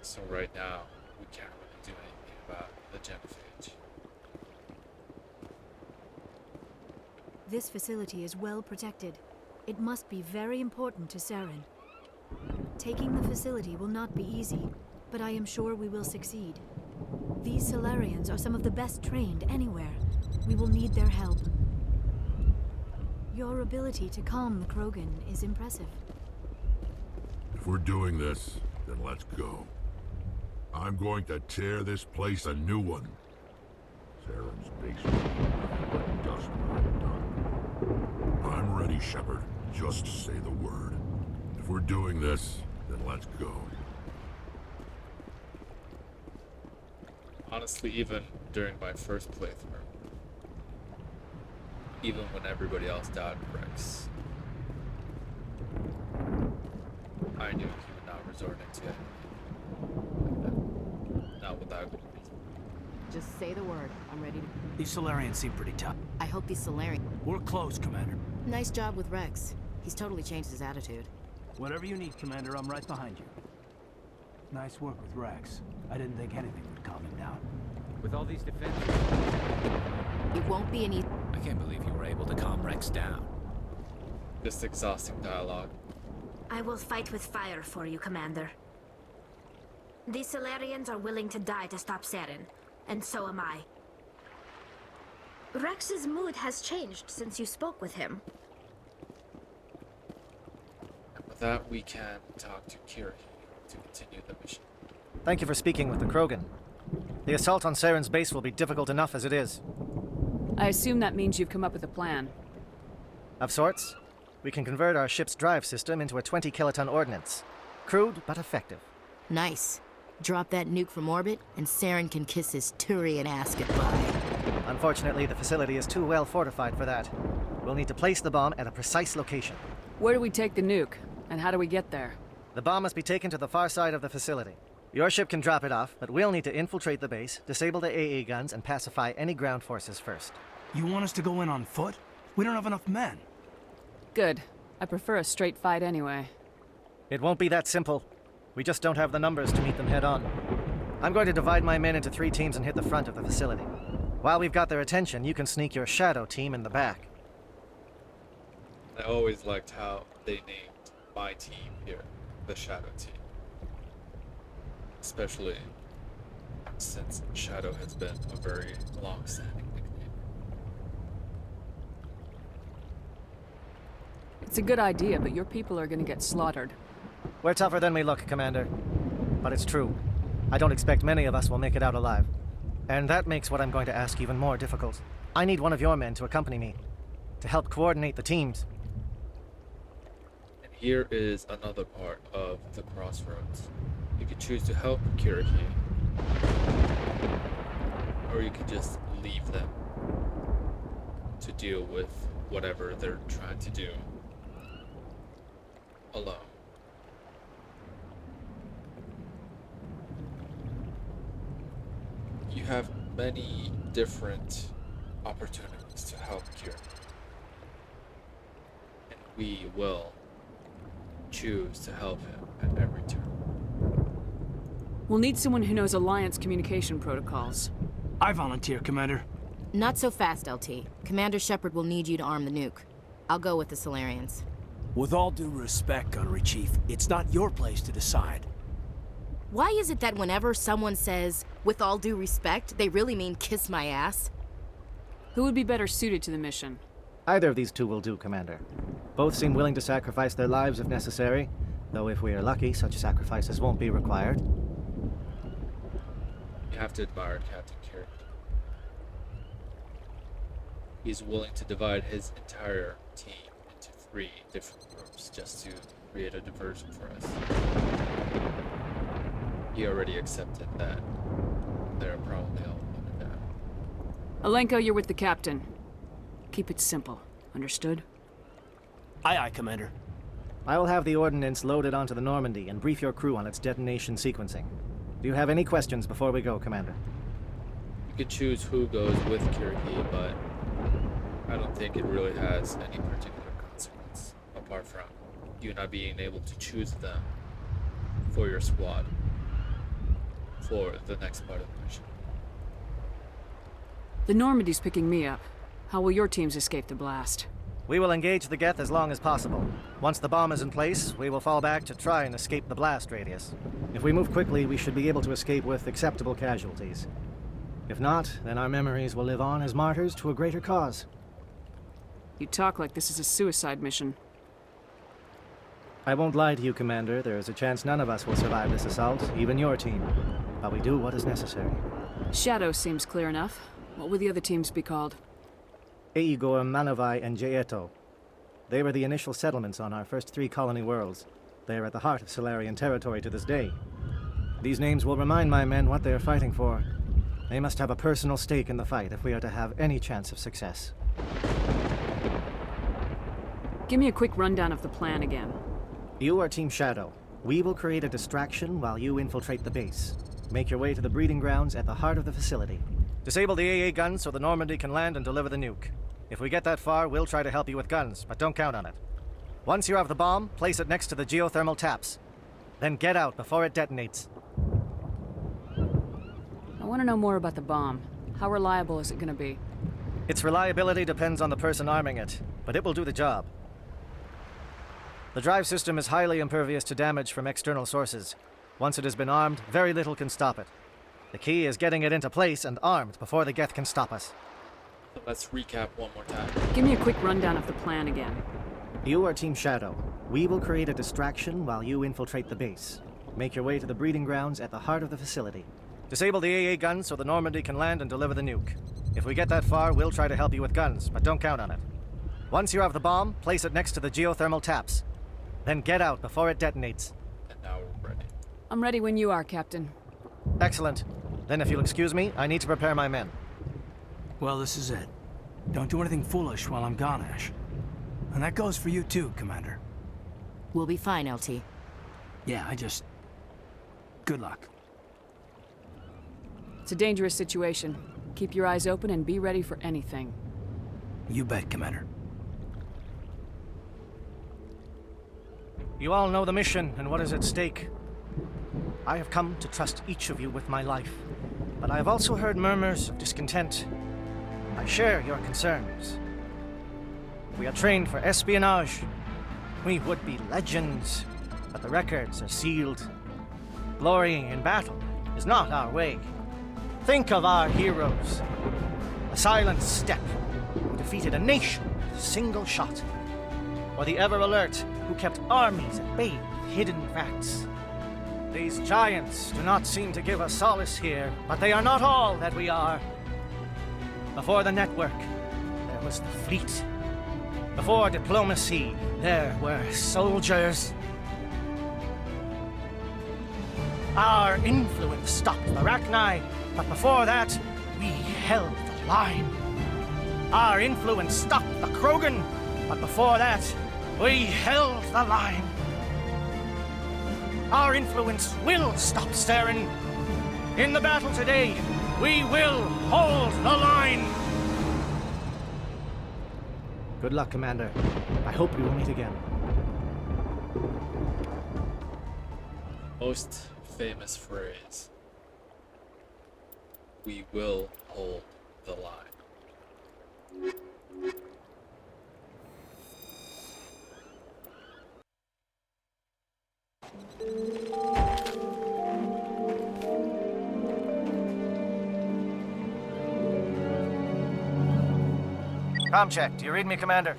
Speaker 1: So right now, we can't really do anything about the genophage.
Speaker 5: This facility is well protected. It must be very important to Saren. Taking the facility will not be easy, but I am sure we will succeed. These Solarians are some of the best trained anywhere. We will need their help. Your ability to calm the Krogan is impressive.
Speaker 16: If we're doing this, then let's go. I'm going to tear this place a new one. Saren's basement will be nothing but dust when I'm done. I'm ready, Shepard. Just say the word. If we're doing this, then let's go.
Speaker 1: Honestly, even during my first playthrough, even when everybody else doubted Rex, I knew he would not resort into it. Not without good reason.
Speaker 17: Just say the word. I'm ready to...
Speaker 15: These Solarians seem pretty tough.
Speaker 17: I hope these Solarians...
Speaker 15: We're close, Commander.
Speaker 17: Nice job with Rex. He's totally changed his attitude.
Speaker 15: Whatever you need, Commander, I'm right behind you. Nice work with Rex. I didn't think anything would calm him down.
Speaker 2: With all these defenses...
Speaker 17: It won't be an easy...
Speaker 2: I can't believe you were able to calm Rex down.
Speaker 1: Just exhausting dialogue.
Speaker 19: I will fight with fire for you, Commander. These Solarians are willing to die to stop Saren, and so am I. Rex's mood has changed since you spoke with him.
Speaker 1: And with that, we can talk to Kira to continue the mission.
Speaker 18: Thank you for speaking with the Krogan. The assault on Saren's base will be difficult enough as it is.
Speaker 4: I assume that means you've come up with a plan.
Speaker 18: Of sorts. We can convert our ship's drive system into a 20-kiloton ordnance. Crude, but effective.
Speaker 17: Nice. Drop that nuke from orbit, and Saren can kiss his Turian ass goodbye.
Speaker 18: Unfortunately, the facility is too well fortified for that. We'll need to place the bomb at a precise location.
Speaker 4: Where do we take the nuke? And how do we get there?
Speaker 18: The bomb must be taken to the far side of the facility. Your ship can drop it off, but we'll need to infiltrate the base, disable the AA guns, and pacify any ground forces first.
Speaker 15: You want us to go in on foot? We don't have enough men.
Speaker 4: Good. I prefer a straight fight anyway.
Speaker 18: It won't be that simple. We just don't have the numbers to meet them head-on. I'm going to divide my men into 3 teams and hit the front of the facility. While we've got their attention, you can sneak your shadow team in the back.
Speaker 1: I always liked how they named my team here the Shadow Team. Especially since Shadow has been a very long-standing nickname.
Speaker 4: It's a good idea, but your people are gonna get slaughtered.
Speaker 18: We're tougher than we look, Commander. But it's true. I don't expect many of us will make it out alive. And that makes what I'm going to ask even more difficult. I need one of your men to accompany me, to help coordinate the teams.
Speaker 1: And here is another part of the crossroads. You could choose to help Kiriki, or you could just leave them to deal with whatever they're trying to do alone. You have many different opportunities to help Kira. And we will choose to help him at every turn.
Speaker 4: We'll need someone who knows Alliance communication protocols.
Speaker 15: I volunteer, Commander.
Speaker 17: Not so fast, LT. Commander Shepard will need you to arm the nuke. I'll go with the Solarians.
Speaker 15: With all due respect, Gunnery Chief, it's not your place to decide.
Speaker 17: Why is it that whenever someone says, with all due respect, they really mean kiss my ass?
Speaker 4: Who would be better suited to the mission?
Speaker 18: Either of these two will do, Commander. Both seem willing to sacrifice their lives if necessary, though if we are lucky, such sacrifices won't be required.
Speaker 1: You have to admire Captain Kirk. He's willing to divide his entire team into 3 different groups just to create a diversion for us. He already accepted that they're probably all going to die.
Speaker 4: Alenko, you're with the captain. Keep it simple. Understood?
Speaker 15: Aye, aye, Commander.
Speaker 18: I will have the ordnance loaded onto the Normandy and brief your crew on its detonation sequencing. Do you have any questions before we go, Commander?
Speaker 1: You can choose who goes with Kiriki, but I don't think it really has any particular consequence, apart from you not being able to choose them for your squad for the next part of the mission.
Speaker 4: The Normandy's picking me up. How will your teams escape the blast?
Speaker 18: We will engage the Geth as long as possible. Once the bomb is in place, we will fall back to try and escape the blast radius. If we move quickly, we should be able to escape with acceptable casualties. If not, then our memories will live on as martyrs to a greater cause.
Speaker 4: You talk like this is a suicide mission.
Speaker 18: I won't lie to you, Commander. There is a chance none of us will survive this assault, even your team. But we do what is necessary.
Speaker 4: Shadow seems clear enough. What will the other teams be called?
Speaker 18: Eigor, Manovai, and Jaeto. They were the initial settlements on our first 3 colony worlds. They are at the heart of Solarian territory to this day. These names will remind my men what they are fighting for. They must have a personal stake in the fight if we are to have any chance of success.
Speaker 4: Give me a quick rundown of the plan again.
Speaker 18: You are Team Shadow. We will create a distraction while you infiltrate the base. Make your way to the breeding grounds at the heart of the facility. Disable the AA guns so the Normandy can land and deliver the nuke. If we get that far, we'll try to help you with guns, but don't count on it. Once you have the bomb, place it next to the geothermal taps. Then get out before it detonates.
Speaker 4: I want to know more about the bomb. How reliable is it going to be?
Speaker 18: Its reliability depends on the person arming it, but it will do the job. The drive system is highly impervious to damage from external sources. Once it has been armed, very little can stop it. The key is getting it into place and armed before the Geth can stop us.
Speaker 1: So let's recap one more time.
Speaker 4: Give me a quick rundown of the plan again.
Speaker 18: You are Team Shadow. We will create a distraction while you infiltrate the base. Make your way to the breeding grounds at the heart of the facility. Disable the AA guns so the Normandy can land and deliver the nuke. If we get that far, we'll try to help you with guns, but don't count on it. Once you have the bomb, place it next to the geothermal taps. Then get out before it detonates.
Speaker 1: And now we're ready.
Speaker 4: I'm ready when you are, Captain.
Speaker 18: Excellent. Then if you'll excuse me, I need to prepare my men.
Speaker 15: Well, this is it. Don't do anything foolish while I'm gone, Ash. And that goes for you too, Commander.
Speaker 17: We'll be fine, LT.
Speaker 15: Yeah, good luck.
Speaker 4: It's a dangerous situation. Keep your eyes open and be ready for anything.
Speaker 15: You bet, Commander.
Speaker 18: You all know the mission and what is at stake. I have come to trust each of you with my life, but I have also heard murmurs of discontent. I share your concerns. We are trained for espionage. We would be legends, but the records are sealed. Glorying in battle is not our way. Think of our heroes. A silent step who defeated a nation with a single shot. Or the ever-alert who kept armies at bay with hidden facts. These giants do not seem to give us solace here, but they are not all that we are. Before the network, there was the fleet. Before diplomacy, there were soldiers. Our influence stopped the Arachni, but before that, we held the line. Our influence stopped the Krogan, but before that, we held the line. Our influence will stop Saren. In the battle today,
Speaker 15: We will hold the line!
Speaker 18: Good luck, Commander. I hope we will meet again.
Speaker 1: Most famous phrase. We will hold the line.
Speaker 18: Comm check. Do you read me, Commander?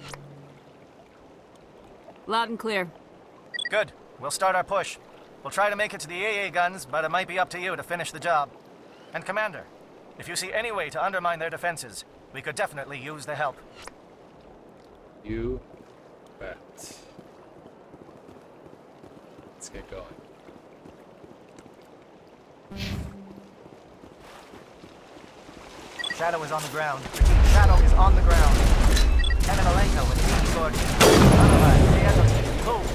Speaker 4: Loud and clear.
Speaker 18: Good. We'll start our push. We'll try to make it to the AA guns, but it might be up to you to finish the job. And Commander, if you see any way to undermine their defenses, we could definitely use the help.
Speaker 1: You bet. Let's get going.
Speaker 18: Shadow is on the ground. Repeat, Shadow is on the ground. Eminolenko with the sword. Otherwise, the end. Move.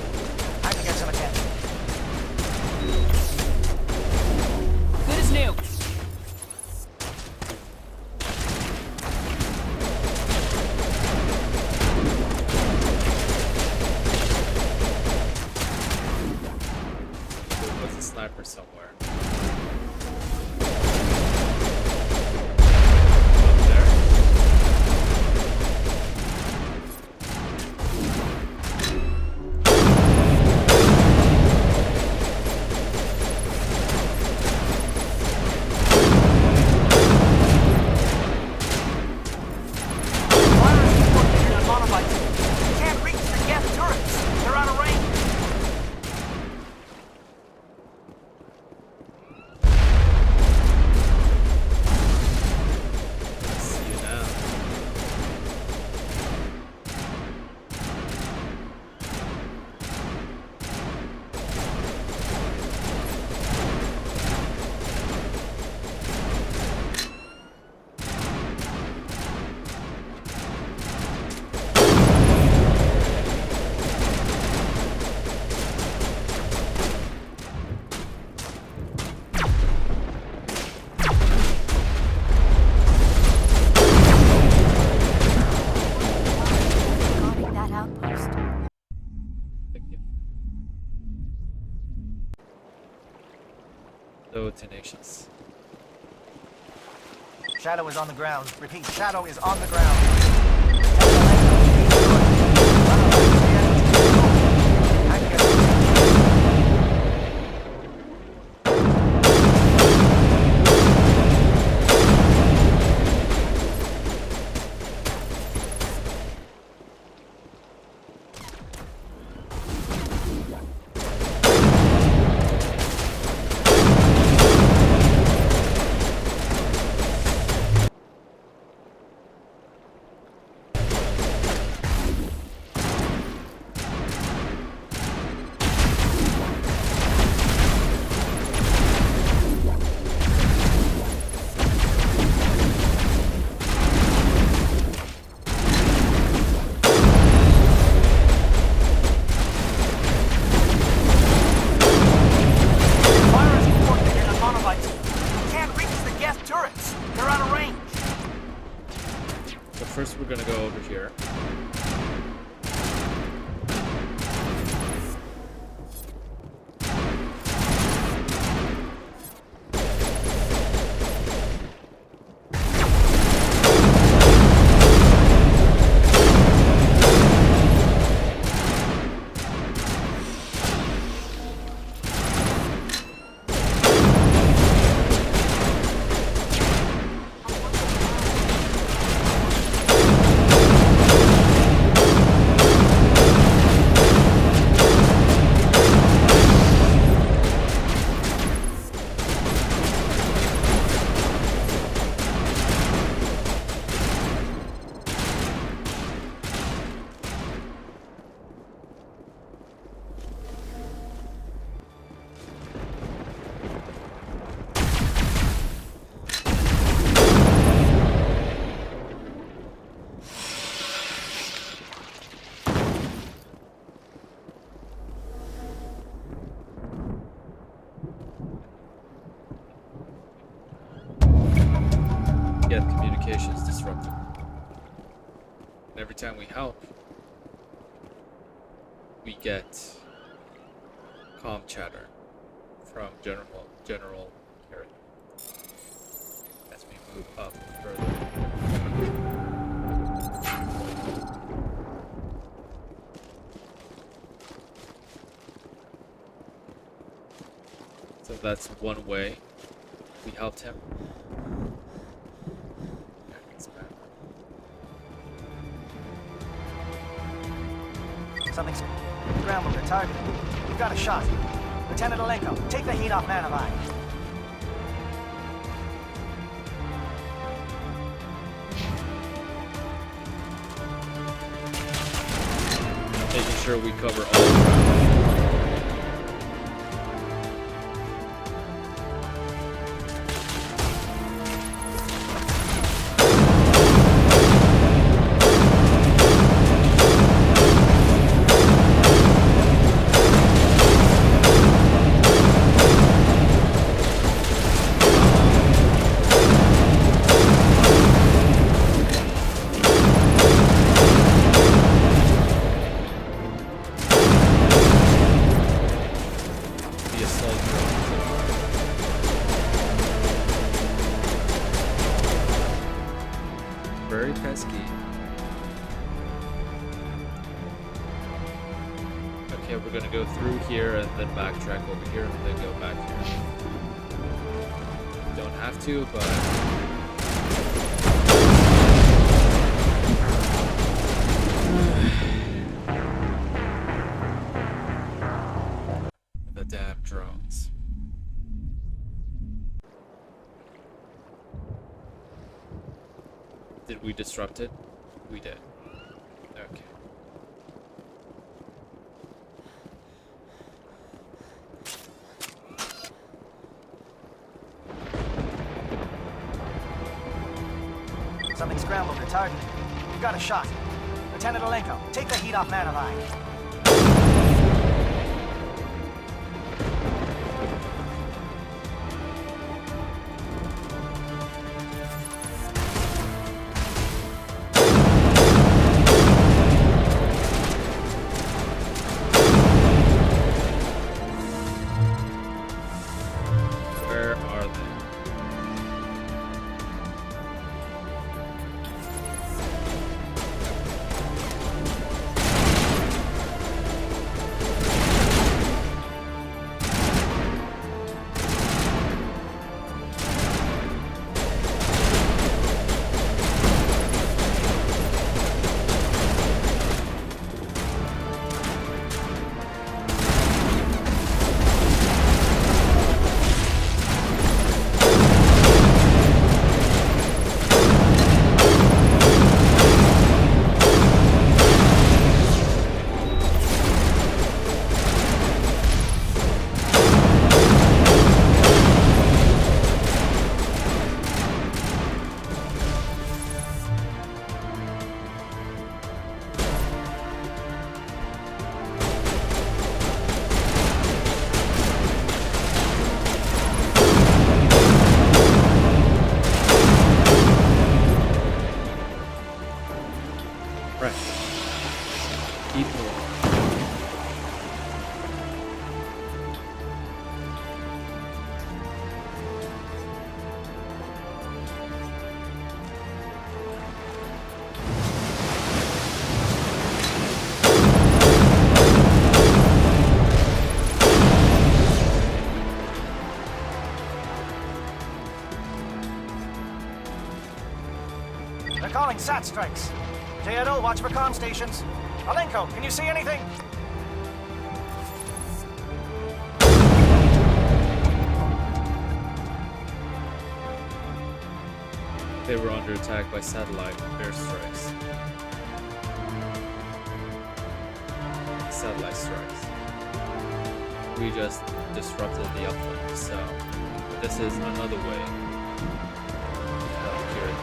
Speaker 18: I can get some attention.
Speaker 4: Good as new.
Speaker 1: There's a sniper somewhere. So tenacious.
Speaker 18: Shadow is on the ground. Repeat, Shadow is on the ground.
Speaker 1: communications disrupted. And every time we help, we get comm chatter from General Harry as we move up further. So that's one way we helped him.
Speaker 18: Something's scrambled their target. We've got a shot. Lieutenant Alenko, take the heat off Man of Iron.
Speaker 1: Making sure we cover all the ground. Very pesky. Okay, we're gonna go through here and then backtrack over here and then go back here. Don't have to, but the damn drones. Did we disrupt it? We did. Okay.
Speaker 18: Something scrambled their target. We've got a shot. Lieutenant Alenko, take the heat off Man of Iron.
Speaker 1: Where are they? Right. Keep moving.
Speaker 18: They're calling SAT strikes. JNO, watch for comm stations. Alenko, can you see anything?
Speaker 1: They were under attack by satellite airstrikes. Satellite strikes. We just disrupted the uplink, so this is another way to help cure it.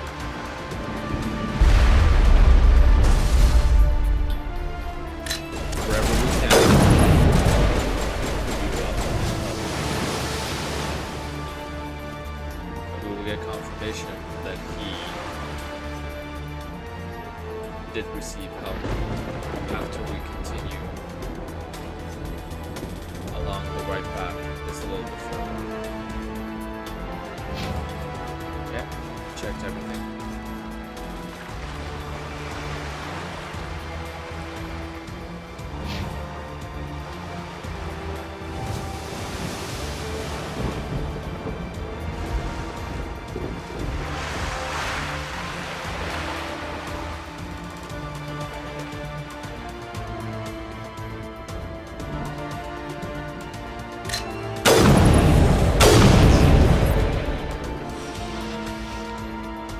Speaker 1: Wherever we can, we will. And we will get confirmation that he did receive help after we continue along the right path just a little bit further. Okay, checked everything.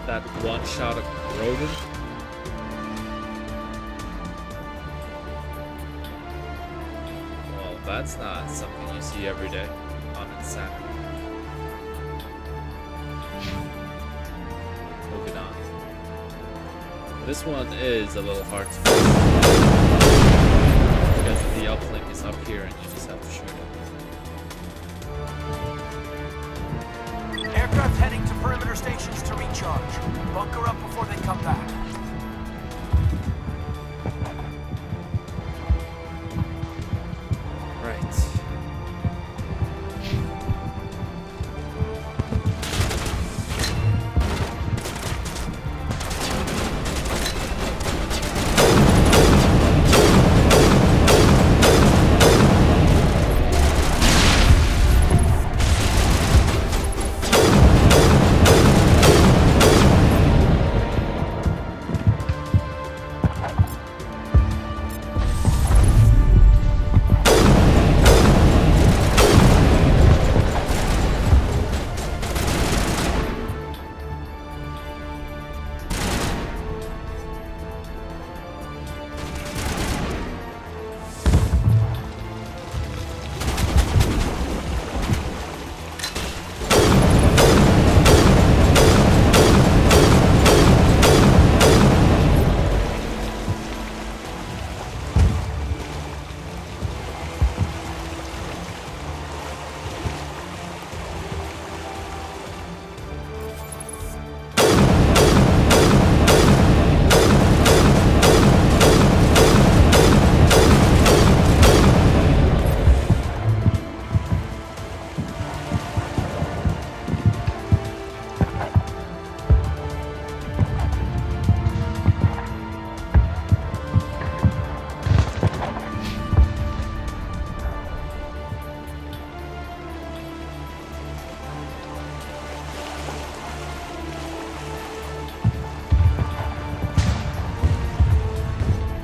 Speaker 1: That one shot of Paragon. Well, that's not something you see every day on Insanity. Moving on. This one is a little hard to miss because the uplink is up here and you just have to shoot it.
Speaker 15: Aircraft heading to perimeter stations to recharge. Bunker up before they come back.
Speaker 1: Right.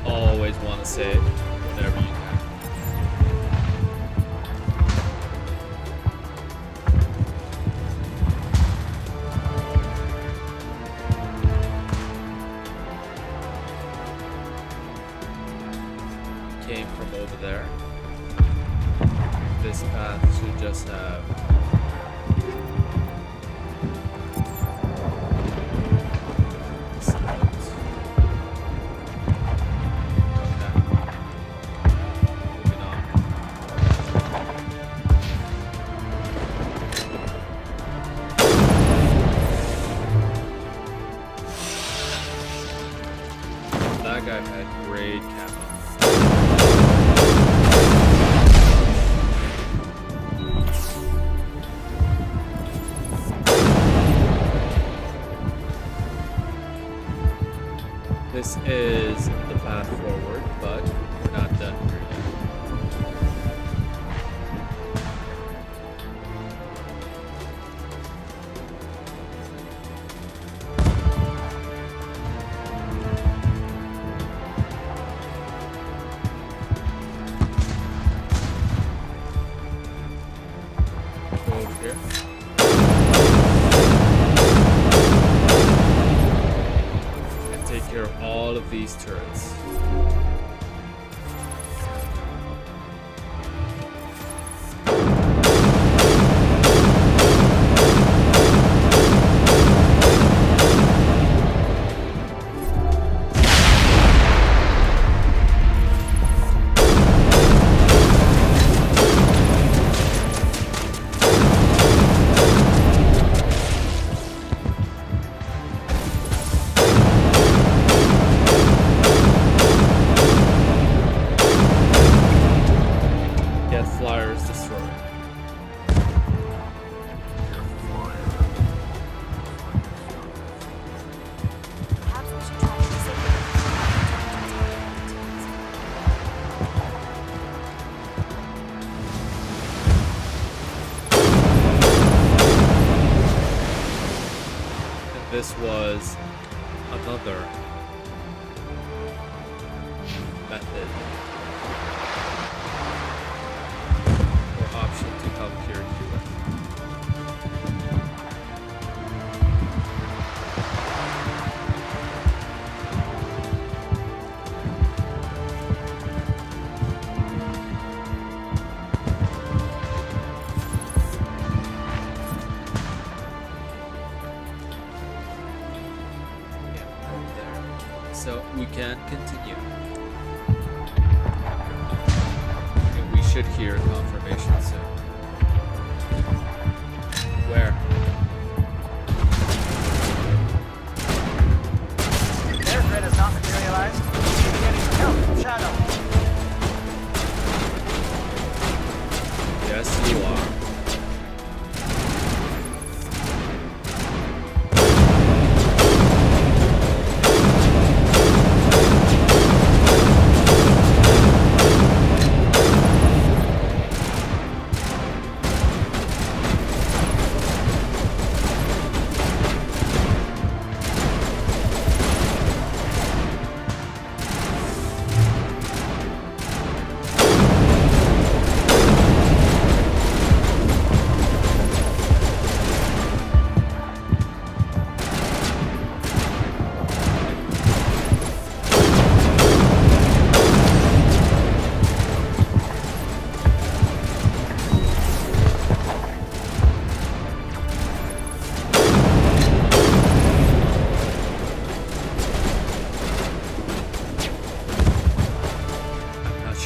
Speaker 1: Always want to save whenever you can. Came from over there. This path should just have that guy had great camo. This is the path forward, but we're not done here yet. Go over here. And take care of all of these turrets. this was another method or option to help cure Cuba. So we can continue. And we should hear confirmation soon. Where?
Speaker 14: Their threat has not materialized. We're getting some help from Shadow.
Speaker 1: Yes, you are.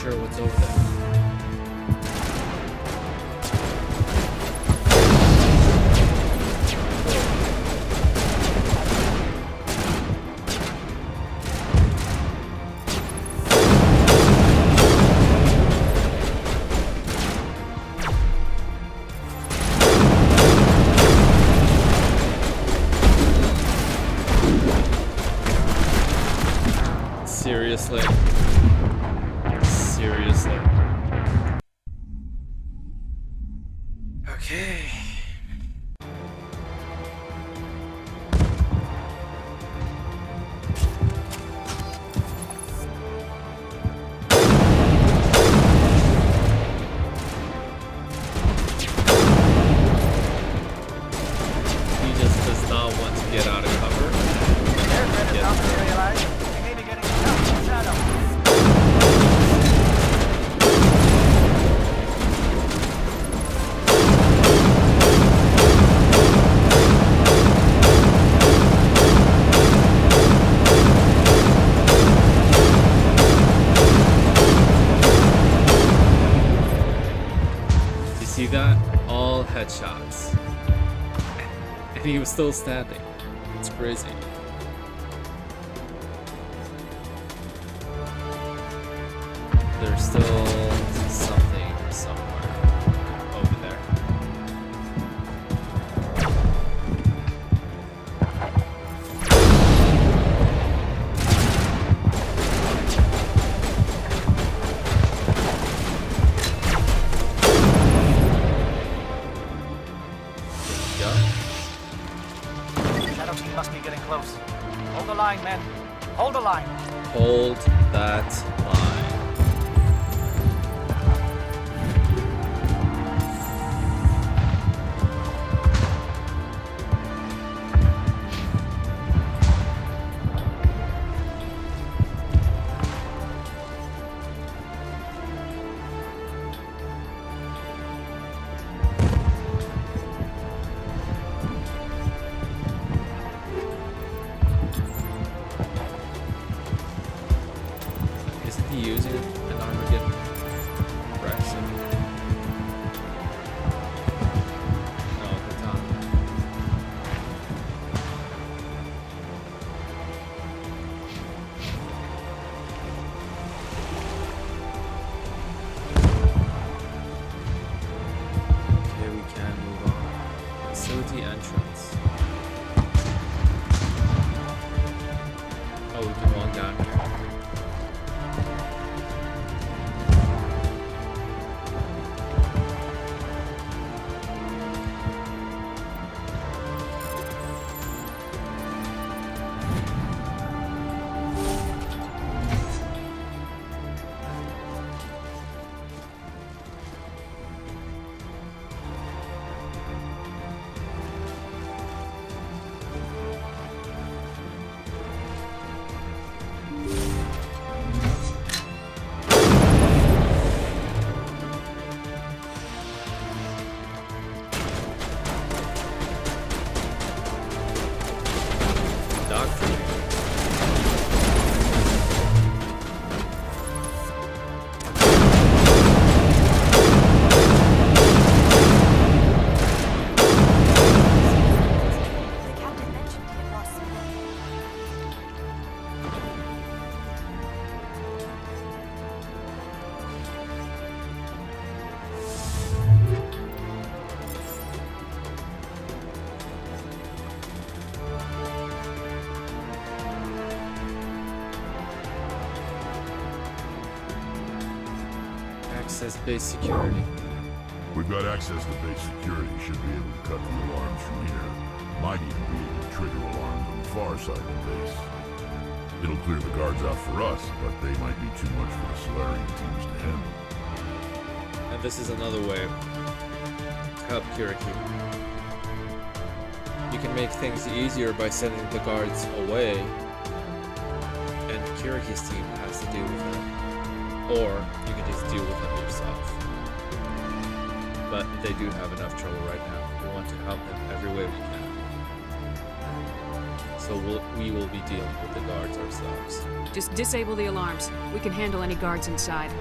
Speaker 1: What's over there? Seriously? Seriously?
Speaker 14: Okay.
Speaker 1: He just does not want to get out of cover.
Speaker 14: Their threat is not materialized. We may be getting some help from Shadow.
Speaker 1: You see that? All headshots. And he was still standing. It's crazy. There's still something somewhere over there.
Speaker 14: Shadow team must be getting close. Hold the line, men. Hold the line.
Speaker 1: Hold that line. Isn't he using an Armageddon Rex? No, the time. Okay, we can move on. Facility entrance. Oh, we can walk down here. access base security.
Speaker 16: We've got access to base security. Should be able to cut the alarms from here. Might even be able to trigger alarms on the far side of the base. It'll clear the guards out for us, but they might be too much for the Solarian teams to handle.
Speaker 1: And this is another way to help Kiriki. You can make things easier by sending the guards away, and Kiriki's team has to deal with them. Or you can just deal with them yourself. But they do have enough trouble right now. We want to help them every way we can. So we will be dealing with the guards ourselves.
Speaker 4: Just disable the alarms. We can handle any guards inside.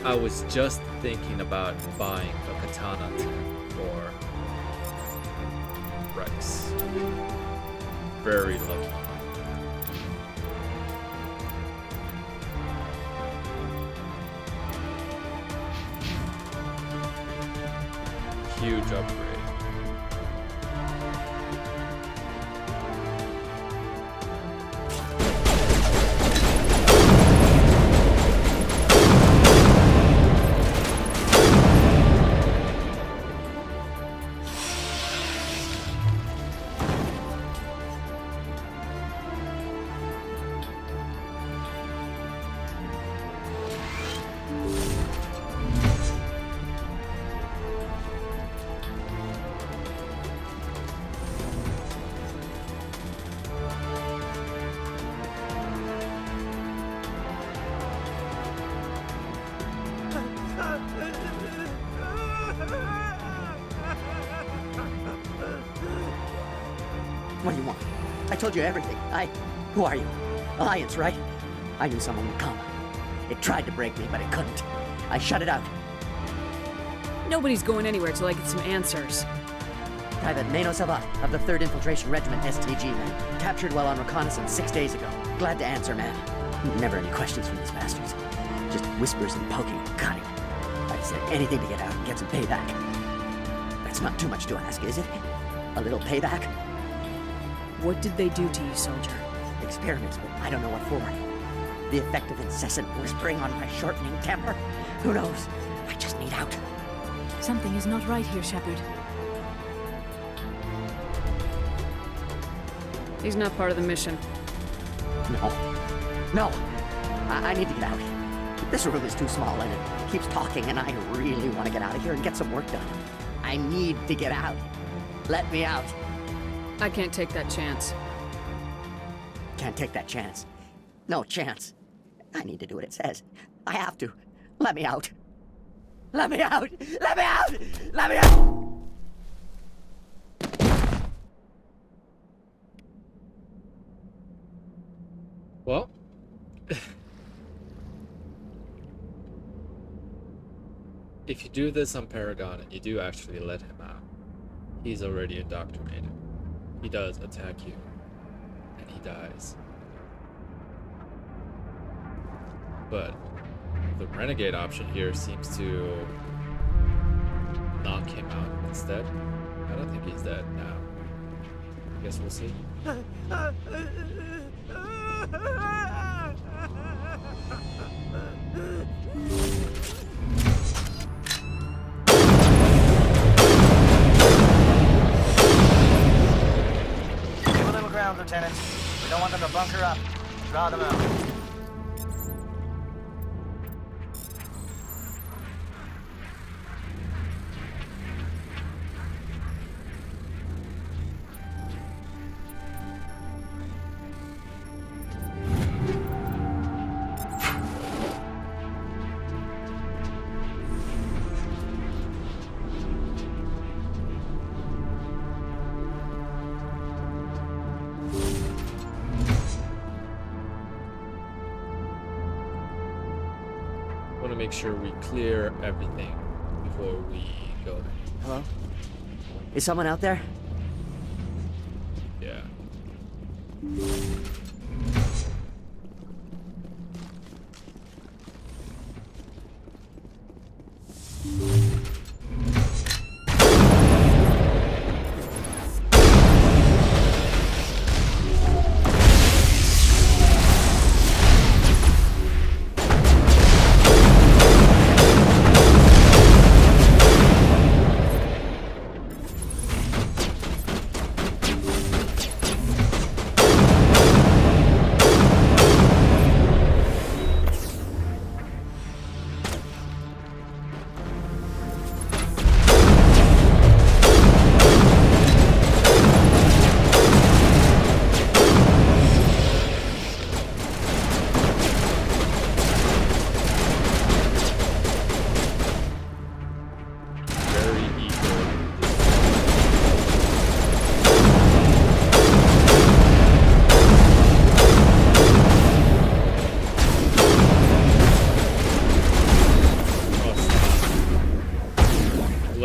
Speaker 1: I was just thinking about buying a katana for Rex. Very lucky. Huge upgrade.
Speaker 21: What do you want? I told you everything. Who are you? Alliance, right? I knew someone would come. It tried to break me, but it couldn't. I shut it out.
Speaker 4: Nobody's going anywhere till I get some answers.
Speaker 21: Private Mano Sava of the 3rd Infiltration Regiment STG, man. Captured while on reconnaissance 6 days ago. Glad to answer, man. Never any questions from these bastards. Just whispers and poking and cutting. I said anything to get out and get some payback. That's not too much to ask, is it? A little payback?
Speaker 4: What did they do to you, soldier?
Speaker 21: Experiments, but I don't know what for. The effect of incessant whispering on my shortening temper? Who knows? I just need out.
Speaker 5: Something is not right here, Shepard.
Speaker 4: He's not part of the mission.
Speaker 21: No. I need to get out. This room is too small and it keeps talking and I really want to get out of here and get some work done. I need to get out. Let me out.
Speaker 4: I can't take that chance.
Speaker 21: Can't take that chance. No chance. I need to do what it says. I have to. Let me out. Let me out! Let me out! Let me out!
Speaker 1: Well, if you do this on Paragon and you do actually let him out, he's already indoctrinated. He does attack you, and he dies. But the Renegade option here seems to knock him out instead. I don't think he's dead now. I guess we'll see.
Speaker 18: Give a little ground, Lieutenant. We don't want them to bunker up. Draw them out.
Speaker 1: Make sure we clear everything before we go.
Speaker 21: Hello? Is someone out there?
Speaker 1: Yeah.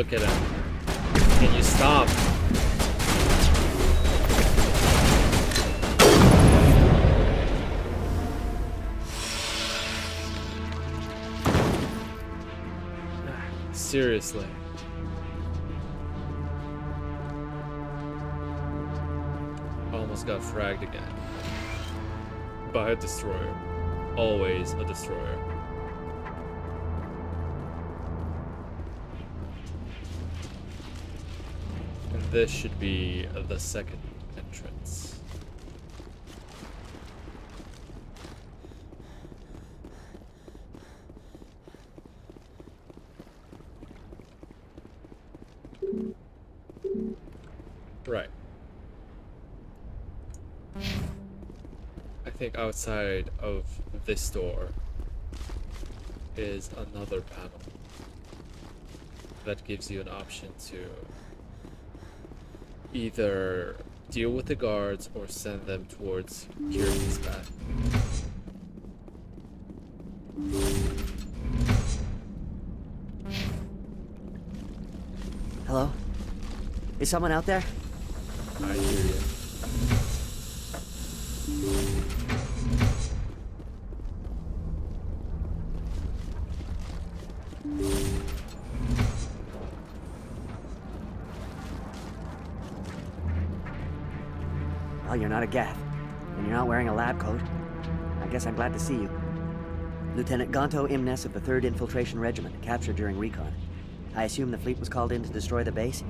Speaker 1: Look at him. Can you stop? Seriously. Almost got fragged again. By a destroyer. Always a destroyer. And this should be the second entrance. Right. I think outside of this door is another panel that gives you an option to either deal with the guards or send them towards Kieran's back.
Speaker 21: Hello? Is someone out there?
Speaker 1: I hear you.
Speaker 21: Well, you're not a Gath, and you're not wearing a lab coat. I guess I'm glad to see you. Lieutenant Gonto Imnes of the 3rd Infiltration Regiment, captured during recon. I assume the fleet was called in to destroy the base?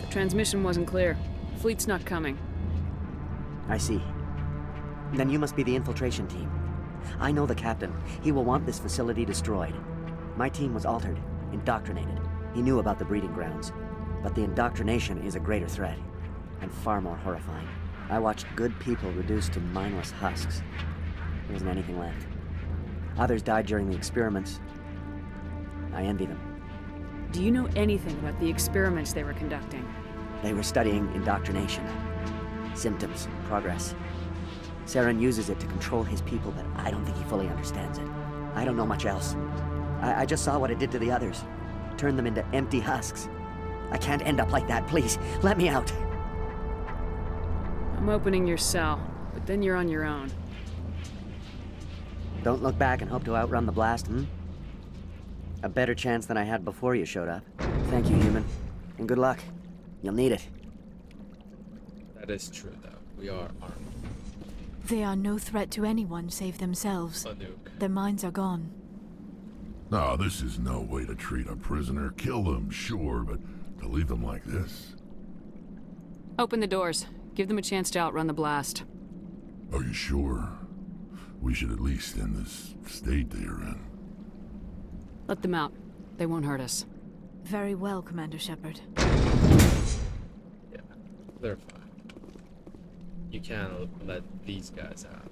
Speaker 4: The transmission wasn't clear. Fleet's not coming.
Speaker 21: I see. Then you must be the infiltration team. I know the captain. He will want this facility destroyed. My team was altered, indoctrinated. He knew about the breeding grounds. But the indoctrination is a greater threat, and far more horrifying. I watched good people reduced to mindless husks. There wasn't anything left. Others died during the experiments. I envy them.
Speaker 4: Do you know anything about the experiments they were conducting?
Speaker 21: They were studying indoctrination. Symptoms, progress. Saren uses it to control his people, but I don't think he fully understands it. I don't know much else. I just saw what it did to the others. Turned them into empty husks. I can't end up like that, please. Let me out.
Speaker 4: I'm opening your cell, but then you're on your own.
Speaker 21: Don't look back and hope to outrun the blast, hmm? A better chance than I had before you showed up. Thank you, human. And good luck. You'll need it.
Speaker 1: That is true, though. We are armed.
Speaker 5: They are no threat to anyone save themselves.
Speaker 1: A nuke.
Speaker 5: Their minds are gone.
Speaker 16: No, this is no way to treat a prisoner. Kill them, sure, but to leave them like this?
Speaker 4: Open the doors. Give them a chance to outrun the blast.
Speaker 16: Are you sure? We should at least end this state they are in.
Speaker 4: Let them out. They won't hurt us.
Speaker 5: Very well, Commander Shepard.
Speaker 1: Yeah, they're fine. You can't let these guys out.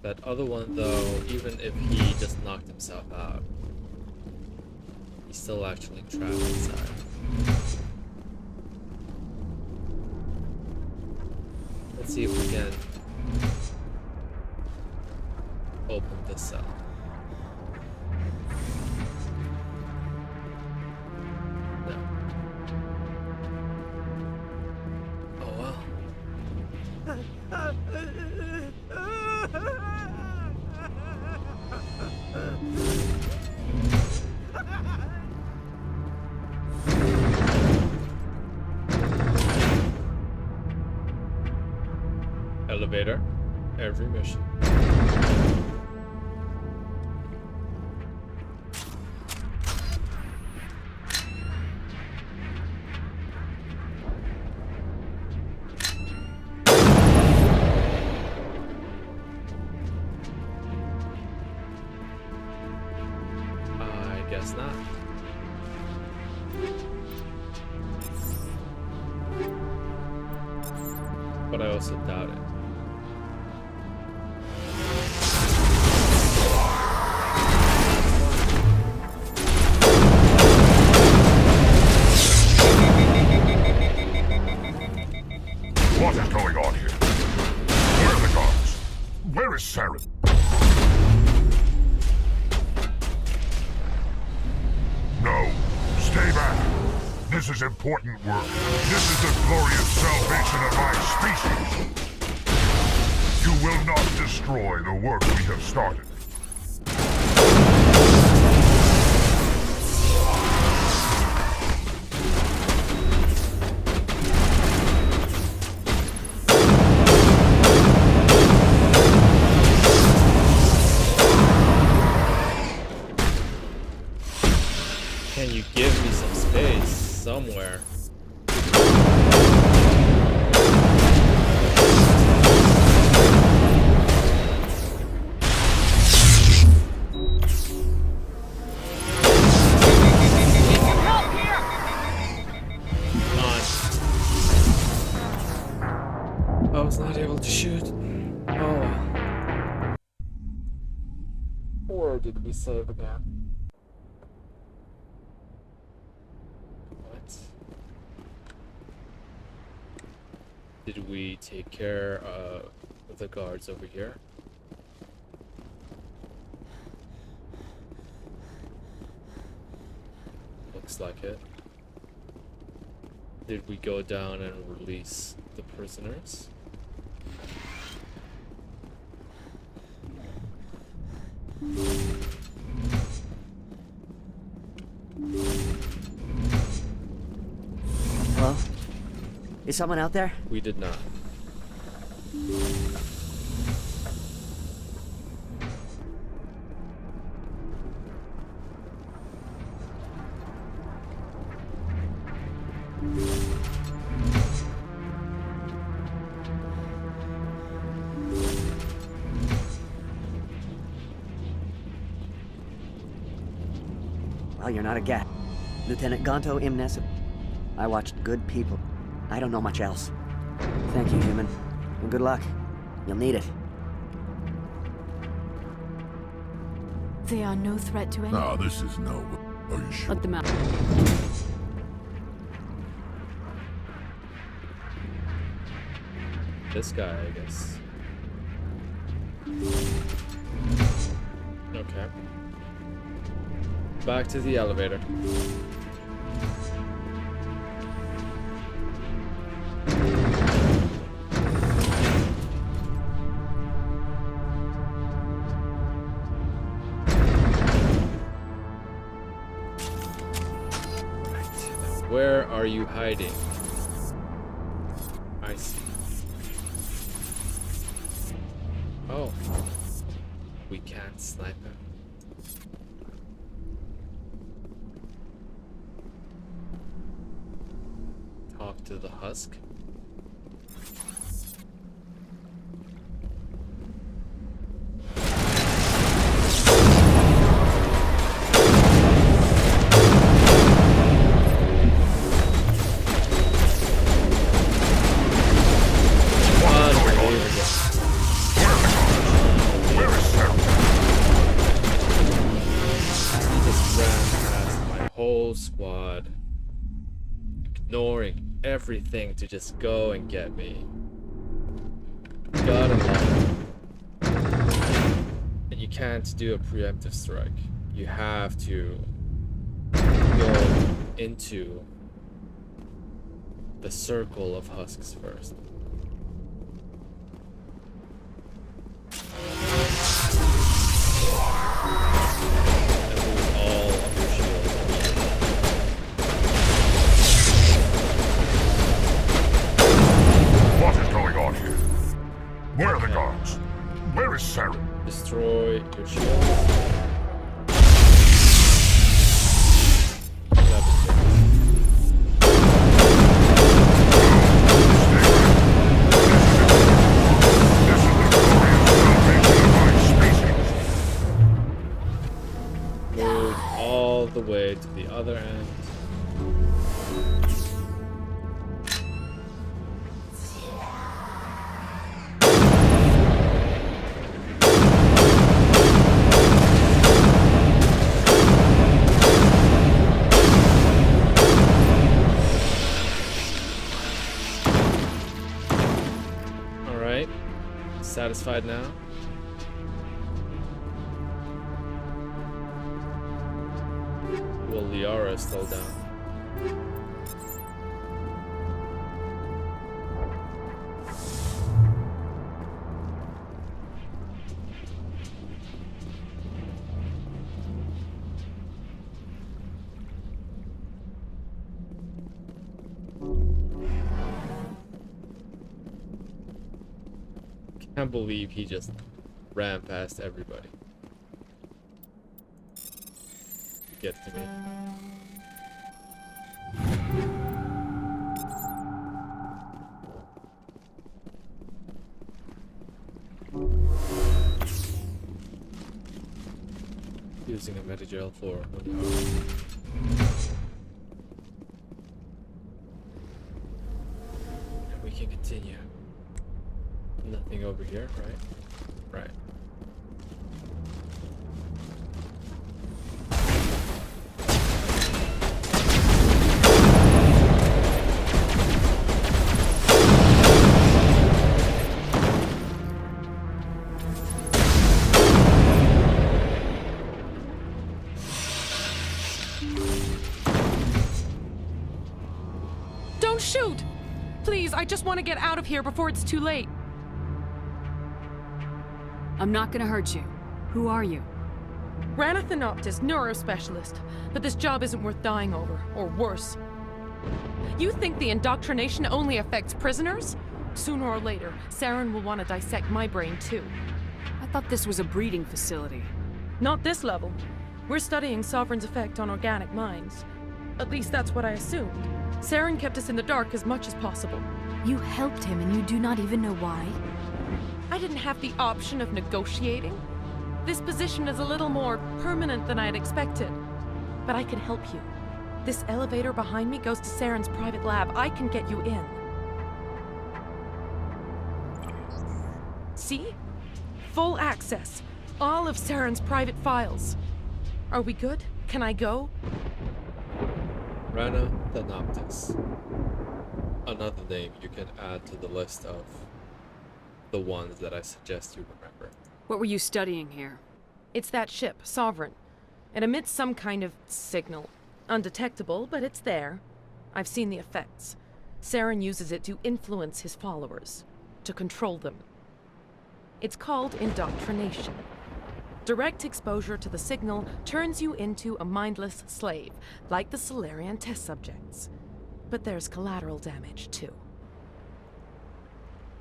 Speaker 1: That other one, though, even if he just knocked himself out, he's still actually trapped inside. Let's see if we can open this cell. No. Oh well. Elevator, every mission. I guess not. But I also doubt it.
Speaker 16: What is going on here? Where are the guards? Where is Saren? No, stay back. This is important work. This is the glorious salvation of my species. You will not destroy the work we have started.
Speaker 1: Can you give me some space somewhere? I was not able to shoot. Oh. Or did we save again? What? Did we take care of the guards over here? Looks like it. Did we go down and release the prisoners?
Speaker 21: Hello? Is someone out there?
Speaker 1: We did not.
Speaker 21: Well, you're not a gat. Lieutenant Gonto Imnes. I watched good people. I don't know much else. Thank you, human. And good luck. You'll need it.
Speaker 5: They are no threat to anyone.
Speaker 16: No, this is no... Are you sure?
Speaker 4: Let them out.
Speaker 1: This guy, I guess. Okay. Back to the elevator. Where are you hiding? I see. Oh. We can't snipe him. Talk to the husk. Squad, ignoring everything to just go and get me. Gotta love it. And you can't do a preemptive strike. You have to go into the circle of husks first.
Speaker 16: Where are the guards? Where is Saren?
Speaker 1: Destroy your shield. Move all the way to the other end. Satisfied now? Well, Liara is still down. Can't believe he just ran past everybody to get to me. Using a metagel for and we can continue. Nothing over here, right? Right.
Speaker 3: Don't shoot! Please, I just want to get out of here before it's too late.
Speaker 4: I'm not gonna hurt you. Who are you?
Speaker 3: Ranathanoptis, neurospecialist. But this job isn't worth dying over, or worse. You think the indoctrination only affects prisoners? Sooner or later, Saren will want to dissect my brain too.
Speaker 4: I thought this was a breeding facility.
Speaker 3: Not this level. We're studying Sovereign's effect on organic minds. At least that's what I assumed. Saren kept us in the dark as much as possible.
Speaker 5: You helped him and you do not even know why?
Speaker 3: I didn't have the option of negotiating. This position is a little more permanent than I had expected. But I can help you. This elevator behind me goes to Saren's private lab. I can get you in. See? Full access. All of Saren's private files. Are we good? Can I go?
Speaker 1: Ranathanoptis. Another name you can add to the list of the ones that I suggest you remember.
Speaker 4: What were you studying here?
Speaker 3: It's that ship, Sovereign. It emits some kind of signal. Undetectable, but it's there. I've seen the effects. Saren uses it to influence his followers, to control them. It's called indoctrination. Direct exposure to the signal turns you into a mindless slave, like the Solarian test subjects. But there's collateral damage, too.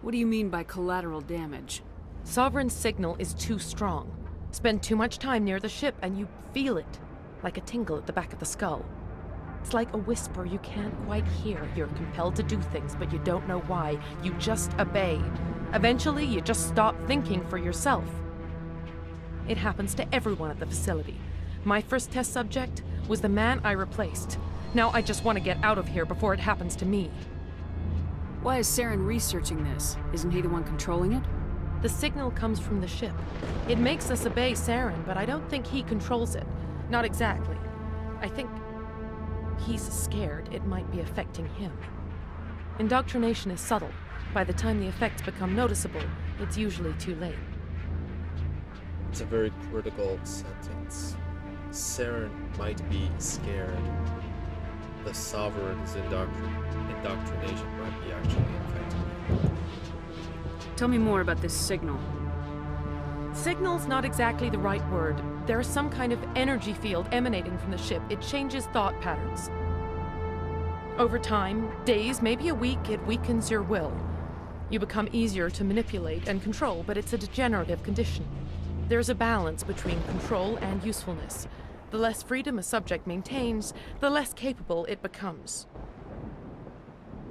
Speaker 4: What do you mean by collateral damage?
Speaker 3: Sovereign's signal is too strong. Spend too much time near the ship and you feel it, like a tingle at the back of the skull. It's like a whisper you can't quite hear. You're compelled to do things, but you don't know why. You just obey. Eventually, you just stop thinking for yourself. It happens to everyone at the facility. My first test subject was the man I replaced. Now I just want to get out of here before it happens to me.
Speaker 4: Why is Saren researching this? Isn't he the one controlling it?
Speaker 3: The signal comes from the ship. It makes us obey Saren, but I don't think he controls it. Not exactly. I think he's scared it might be affecting him. Indoctrination is subtle. By the time the effects become noticeable, it's usually too late.
Speaker 1: It's a very critical sentence. Saren might be scared. The Sovereign's indoctrination might be actually infected.
Speaker 4: Tell me more about this signal.
Speaker 3: Signal's not exactly the right word. There's some kind of energy field emanating from the ship. It changes thought patterns. Over time, days, maybe a week, it weakens your will. You become easier to manipulate and control, but it's a degenerative condition. There's a balance between control and usefulness. The less freedom a subject maintains, the less capable it becomes.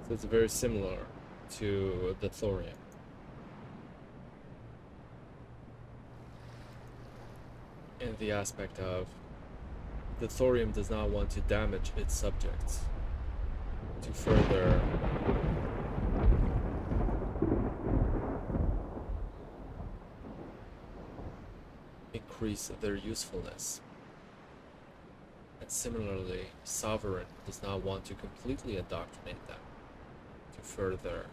Speaker 1: So it's very similar to the thorium. In the aspect of the thorium does not want to damage its subjects to further increase their usefulness. And similarly, Sovereign does not want to completely indoctrinate them to further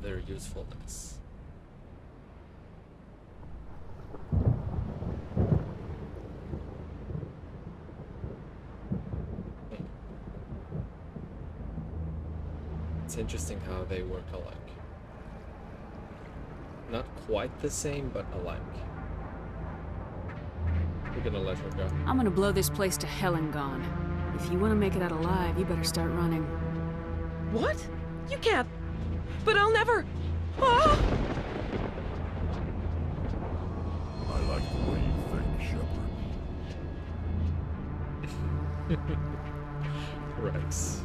Speaker 1: their usefulness. It's interesting how they work alike. Not quite the same, but alike. We're gonna let her go.
Speaker 4: I'm gonna blow this place to hell and gone. If you want to make it out alive, you better start running.
Speaker 3: What? You can't. But I'll never. Ah!
Speaker 16: I like the way you think, Shepard.
Speaker 1: Rex.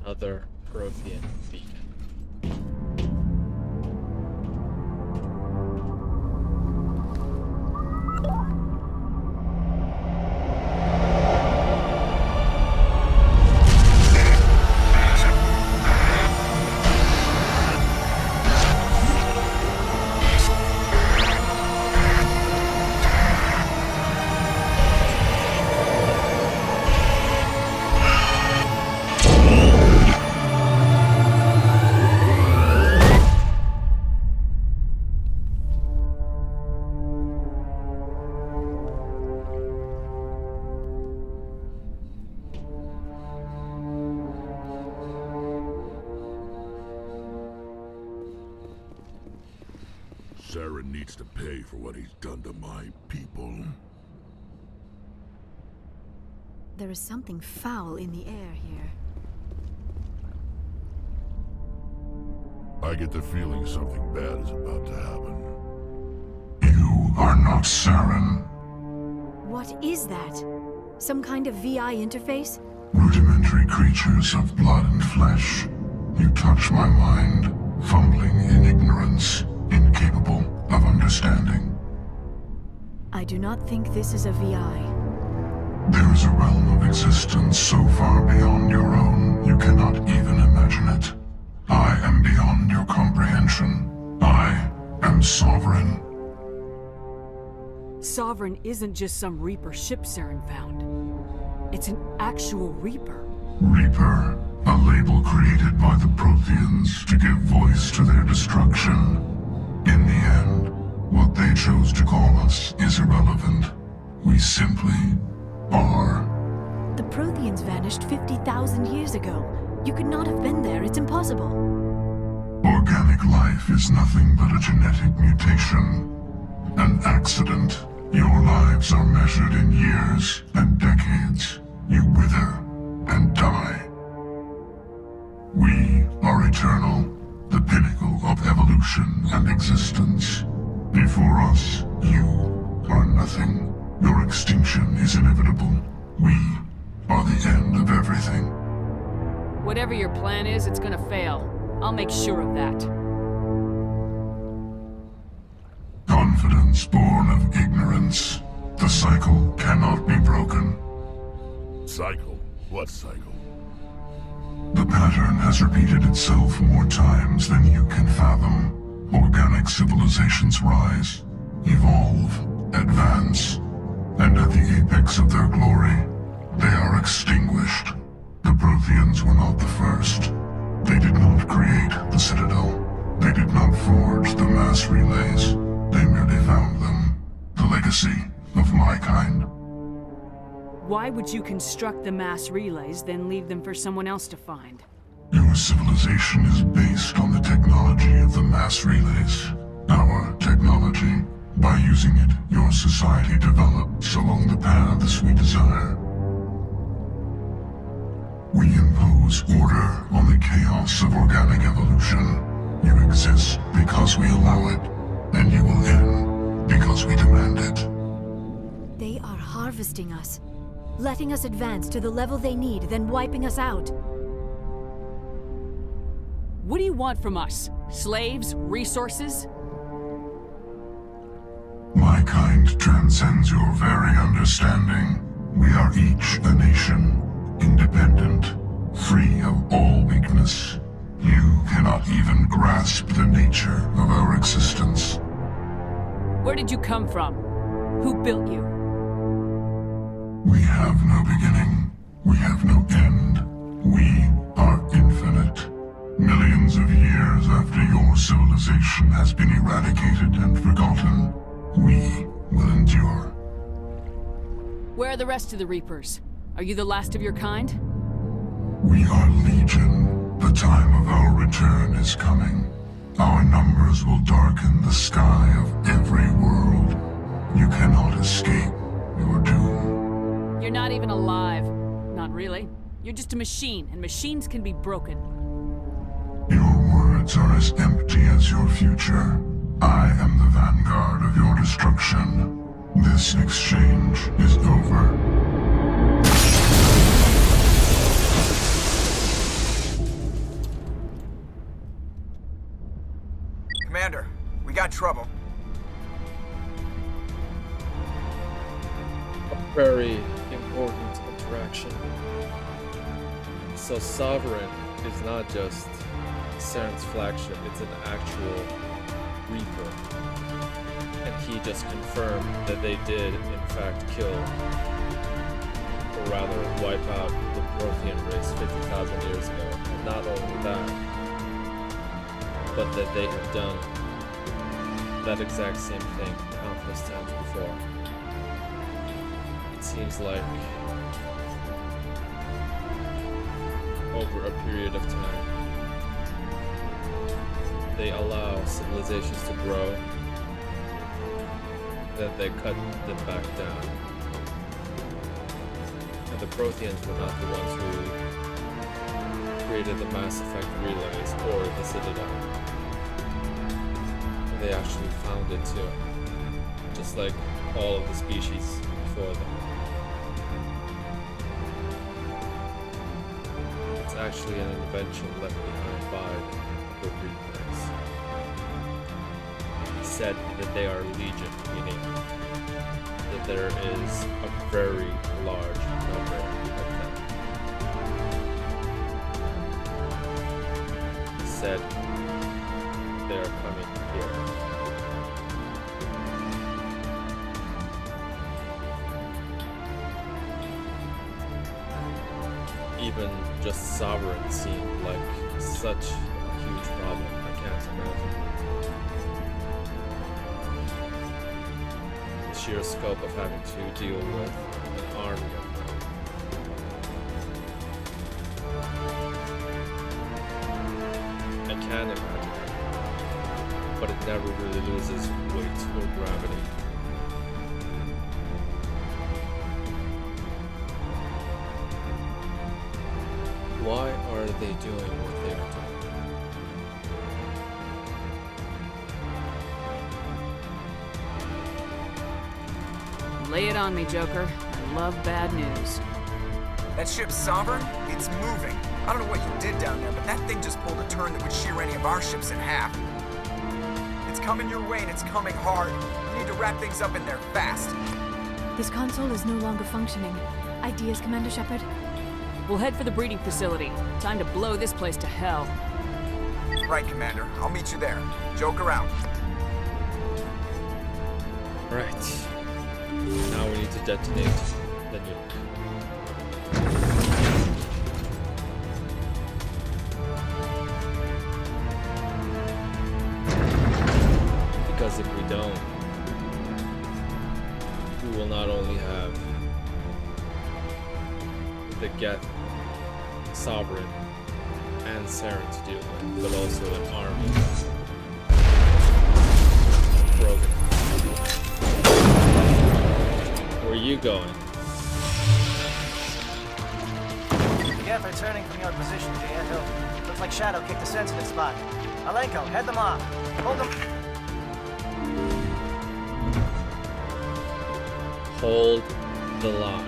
Speaker 1: Another Prothean beacon.
Speaker 16: Saren needs to pay for what he's done to my people.
Speaker 5: There is something foul in the air here.
Speaker 16: I get the feeling something bad is about to happen.
Speaker 8: You are not Saren.
Speaker 5: What is that? Some kind of VI interface?
Speaker 8: Rudimentary creatures of blood and flesh. You touch my mind, fumbling in ignorance, incapable of understanding.
Speaker 5: I do not think this is a VI.
Speaker 8: There is a realm of existence so far beyond your own, you cannot even imagine it. I am beyond your comprehension. I am sovereign.
Speaker 4: Sovereign isn't just some Reaper ship Saren found. It's an actual Reaper.
Speaker 8: Reaper, a label created by the Protheans to give voice to their destruction. In the end, what they chose to call us is irrelevant. We simply are.
Speaker 5: The Protheans vanished 50,000 years ago. You could not have been there. It's impossible.
Speaker 8: Organic life is nothing but a genetic mutation. An accident. Your lives are measured in years and decades. You wither and die. We are eternal, the pinnacle of evolution and existence. Before us, you are nothing. Your extinction is inevitable. We are the end of everything.
Speaker 4: Whatever your plan is, it's gonna fail. I'll make sure of that.
Speaker 8: Confidence born of ignorance. The cycle cannot be broken.
Speaker 16: Cycle? What cycle?
Speaker 8: The pattern has repeated itself more times than you can fathom. Organic civilizations rise, evolve, advance, and at the apex of their glory, they are extinguished. The Protheans were not the first. They did not create the Citadel. They did not forge the mass relays. They merely found them. The legacy of my kind.
Speaker 4: Why would you construct the mass relays, then leave them for someone else to find?
Speaker 8: Your civilization is based on the technology of the mass relays. Our technology. By using it, your society develops along the paths we desire. We impose order on the chaos of organic evolution. You exist because we allow it, and you will end because we demand it.
Speaker 5: They are harvesting us, letting us advance to the level they need, then wiping us out.
Speaker 9: What do you want from us? Slaves? Resources?
Speaker 8: My kind transcends your very understanding. We are each a nation, independent, free of all weakness. You cannot even grasp the nature of our existence.
Speaker 9: Where did you come from? Who built you?
Speaker 8: We have no beginning. We have no end. We are infinite. Millions of years after your civilization has been eradicated and forgotten, we will endure.
Speaker 9: Where are the rest of the Reapers? Are you the last of your kind?
Speaker 8: We are Legion. The time of our return is coming. Our numbers will darken the sky of every world. You cannot escape your doom.
Speaker 9: You're not even alive. Not really. You're just a machine, and machines can be broken.
Speaker 8: Your words are as empty as your future. I am the vanguard of your destruction. This exchange is over.
Speaker 14: Commander, we got trouble.
Speaker 1: A very important interaction. So Sovereign is not just Saren's flagship, it's an actual Reaper. And he just confirmed that they did, in fact, kill, or rather, wipe out the Prothean race 50,000 years ago. And not only that, but that they have done that exact same thing countless times before. It seems like over a period of time, they allow civilizations to grow, then they cut them back down. And the Protheans were not the ones who created the Mass Effect relays or the Citadel. They actually found it too, just like all of the species before them. It's actually an invention left behind by the Reapers. He said that they are legion, meaning that there is a very large number of them. He said they are coming here. Even just Sovereign seemed like such a huge problem, I can't imagine. The sheer scope of having to deal with an army of them. I can imagine it, but it never really loses weight or gravity. Why are they doing what they are
Speaker 9: doing? Lay it on me, Joker. I love bad news.
Speaker 14: That ship's Sovereign? It's moving. I don't know what you did down there, but that thing just pulled a turn that would shear any of our ships in half. It's coming your way and it's coming hard. You need to wrap things up in there fast.
Speaker 5: This console is no longer functioning. Ideas, Commander Shepard?
Speaker 9: We'll head for the breeding facility. Time to blow this place to hell.
Speaker 14: Right, Commander. I'll meet you there. Joker out.
Speaker 1: Right. Now we need to detonate the nuke. Because if we don't, we will not only have the Geth, Sovereign, and Saren to deal with, but also an army broken. Where are you going?
Speaker 18: The Geth are turning from your position, J.N. Looks like Shadow kicked a sensitive spot. Alenko, head them off. Hold them.
Speaker 1: Hold the line.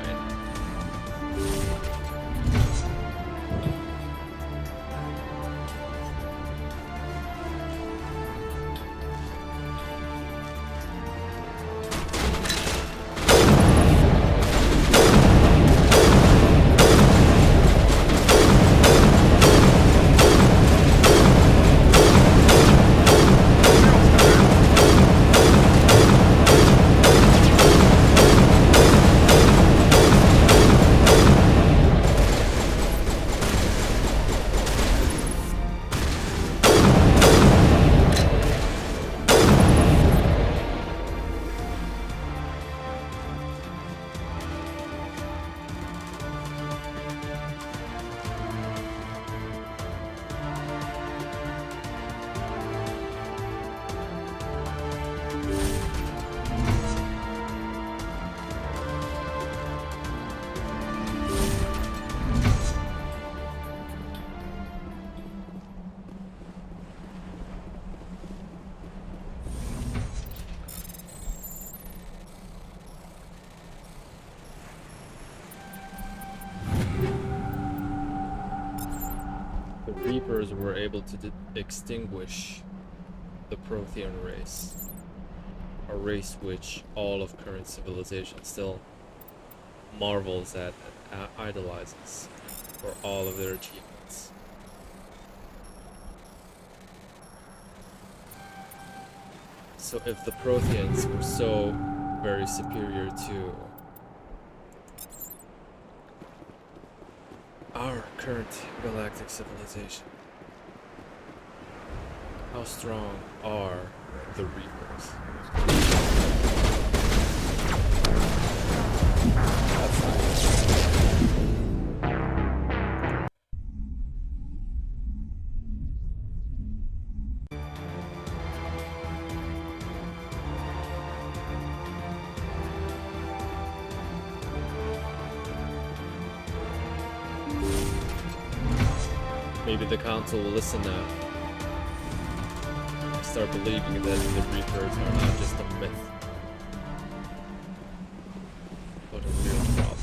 Speaker 1: Reapers were able to extinguish the Prothean race, a race which all of current civilization still marvels at and idolizes for all of their achievements. So if the Protheans were so very superior to our current galactic civilization, how strong are the Reapers? That's nice. Maybe the council will listen now. Start believing that the Reapers are not just a myth, but a real problem.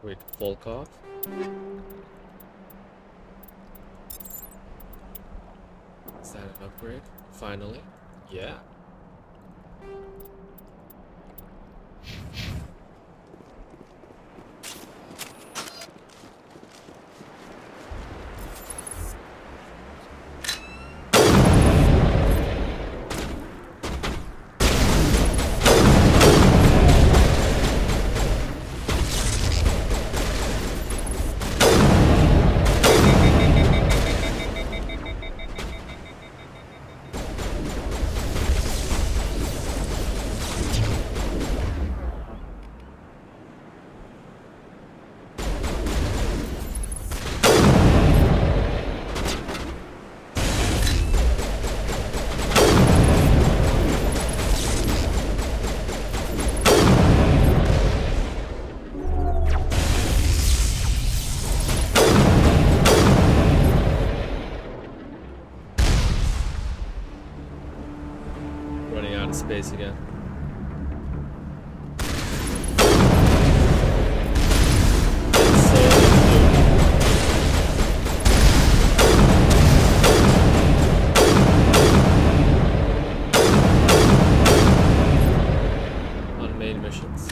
Speaker 1: Wait, Volkov? Is that an upgrade? Finally? Yeah. Running out of space again. On main missions.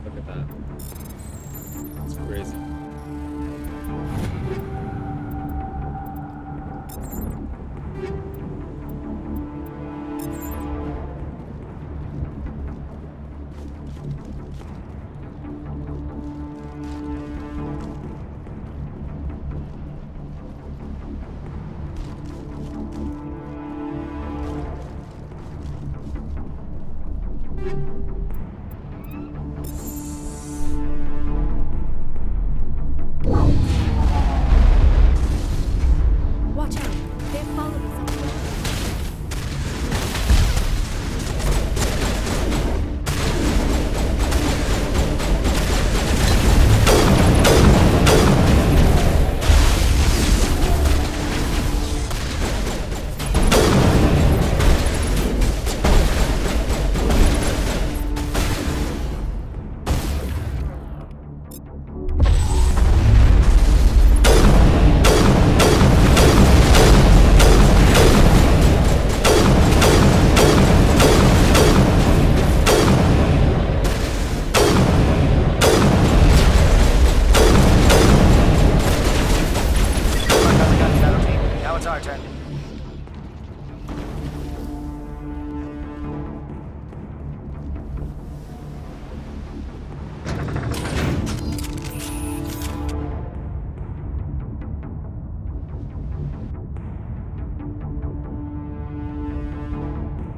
Speaker 1: Look at that. It's crazy.
Speaker 5: colonies up there.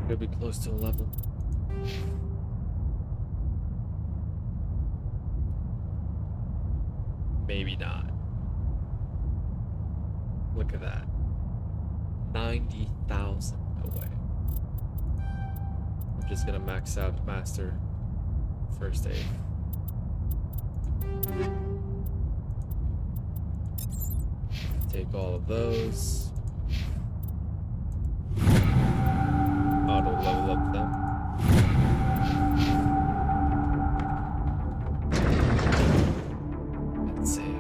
Speaker 1: It'll be close to 11. Maybe not. Look at that. 90,000 away. I'm just gonna max out Master First Aid. Take all of those. Auto level up them. Let's see.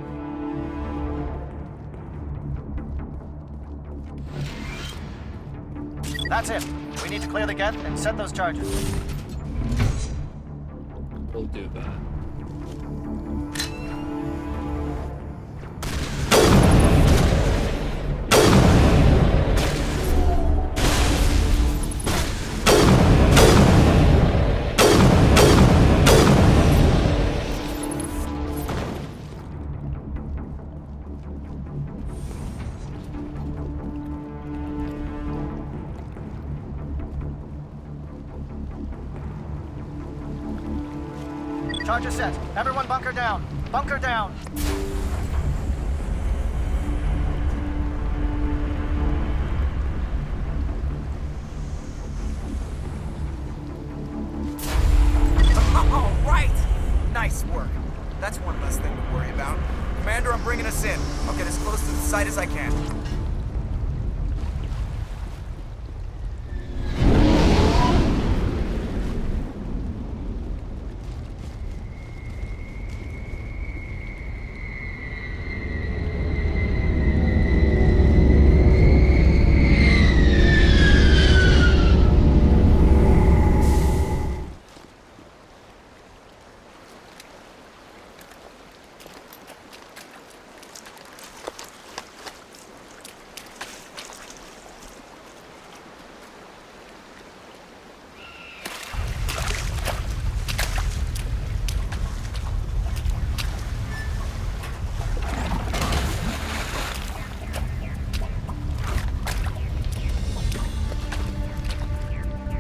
Speaker 18: That's it. We need to clear the gate and set those charges.
Speaker 1: We'll do that.
Speaker 18: Charges set. Everyone bunker down. Bunker down.
Speaker 14: All right! Nice work. That's one less thing to worry about. Commander, I'm bringing us in. I'll get as close to the site as I can.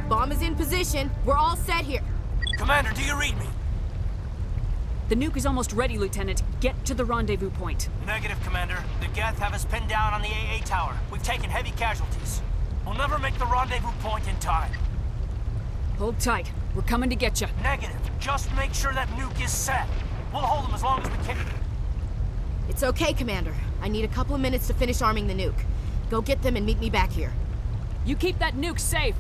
Speaker 17: Bomb is in position. We're all set here.
Speaker 15: Commander, do you read me?
Speaker 9: The nuke is almost ready, Lieutenant. Get to the rendezvous point.
Speaker 15: Negative, Commander. The Geth have us pinned down on the AA tower. We've taken heavy casualties. We'll never make the rendezvous point in time.
Speaker 9: Hold tight. We're coming to get you.
Speaker 15: Negative. Just make sure that nuke is set. We'll hold them as long as we can.
Speaker 17: It's okay, Commander. I need a couple of minutes to finish arming the nuke. Go get them and meet me back here.
Speaker 9: You keep that nuke safe.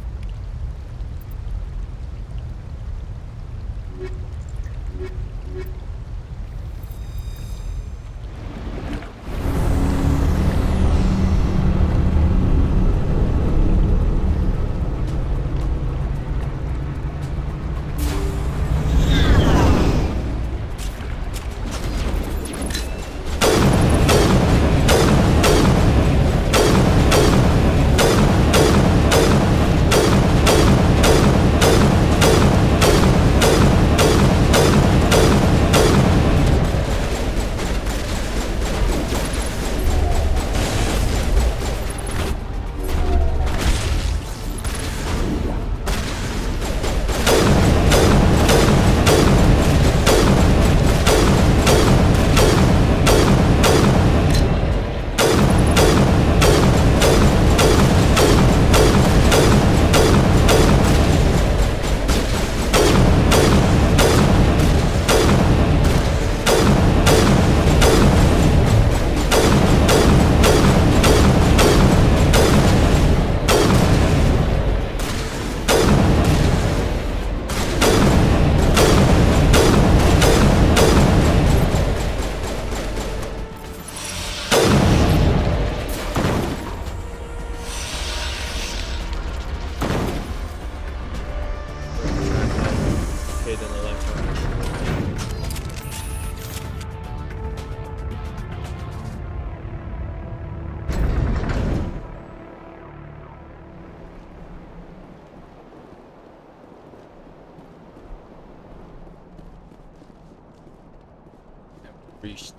Speaker 1: reached.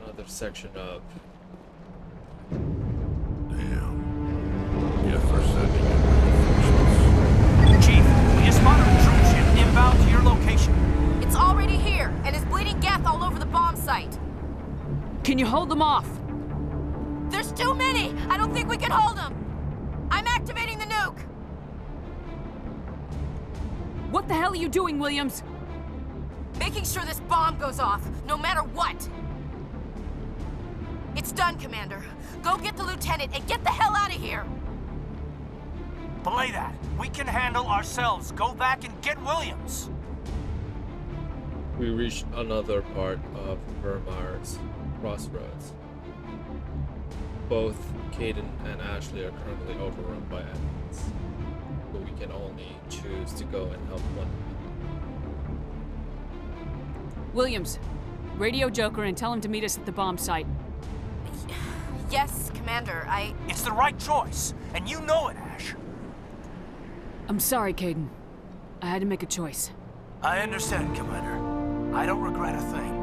Speaker 1: Another section up.
Speaker 16: Damn. Yes, they're sending in
Speaker 15: Chief, we just spotted a troop ship inbound to your location.
Speaker 10: It's already here, and is bleeding gas all over the bomb site.
Speaker 9: Can you hold them off?
Speaker 10: There's too many! I don't think we can hold them! I'm activating the nuke!
Speaker 9: What the hell are you doing, Williams?
Speaker 10: Making sure this bomb goes off, no matter what! It's done, Commander. Go get the lieutenant and get the hell out of here!
Speaker 15: Belay that. We can handle ourselves. Go back and get Williams.
Speaker 1: We reached another part of Vermeer's crossroads. Both Caden and Ashley are currently overrun by enemies, but we can only choose to go and help one.
Speaker 9: Williams, radio Joker and tell him to meet us at the bomb site.
Speaker 10: Yes, Commander,
Speaker 15: It's the right choice, and you know it, Ash.
Speaker 9: I'm sorry, Caden. I had to make a choice.
Speaker 15: I understand, Commander. I don't regret a thing.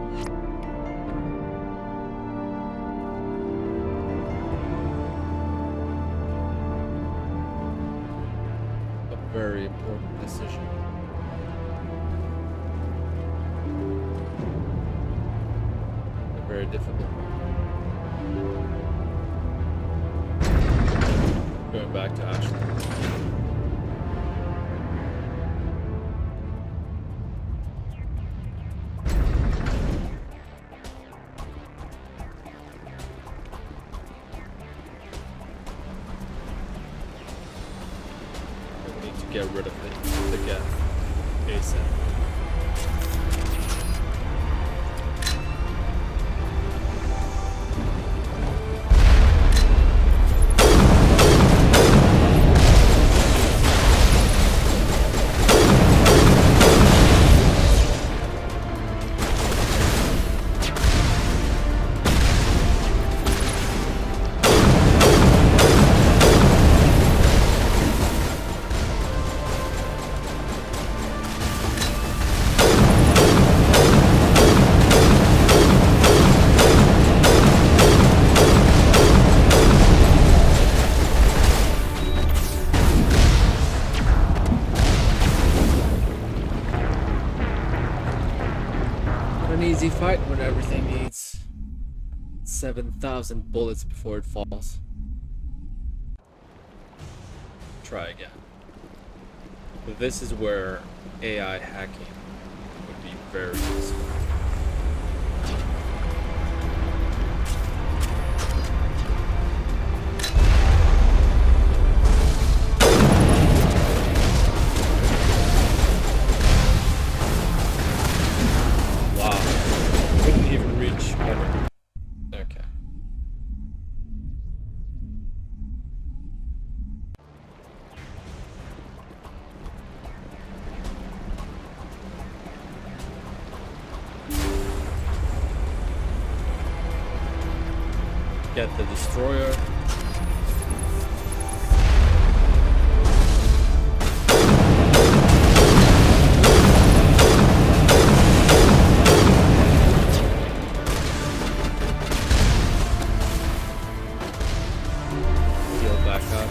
Speaker 1: A very important decision. A very difficult one. Going back to Ashley. Get rid of the gap ASAP. Easy fight when everything needs 7,000 bullets before it falls. Try again. This is where AI hacking would be very useful. Get the destroyer. Heal back up.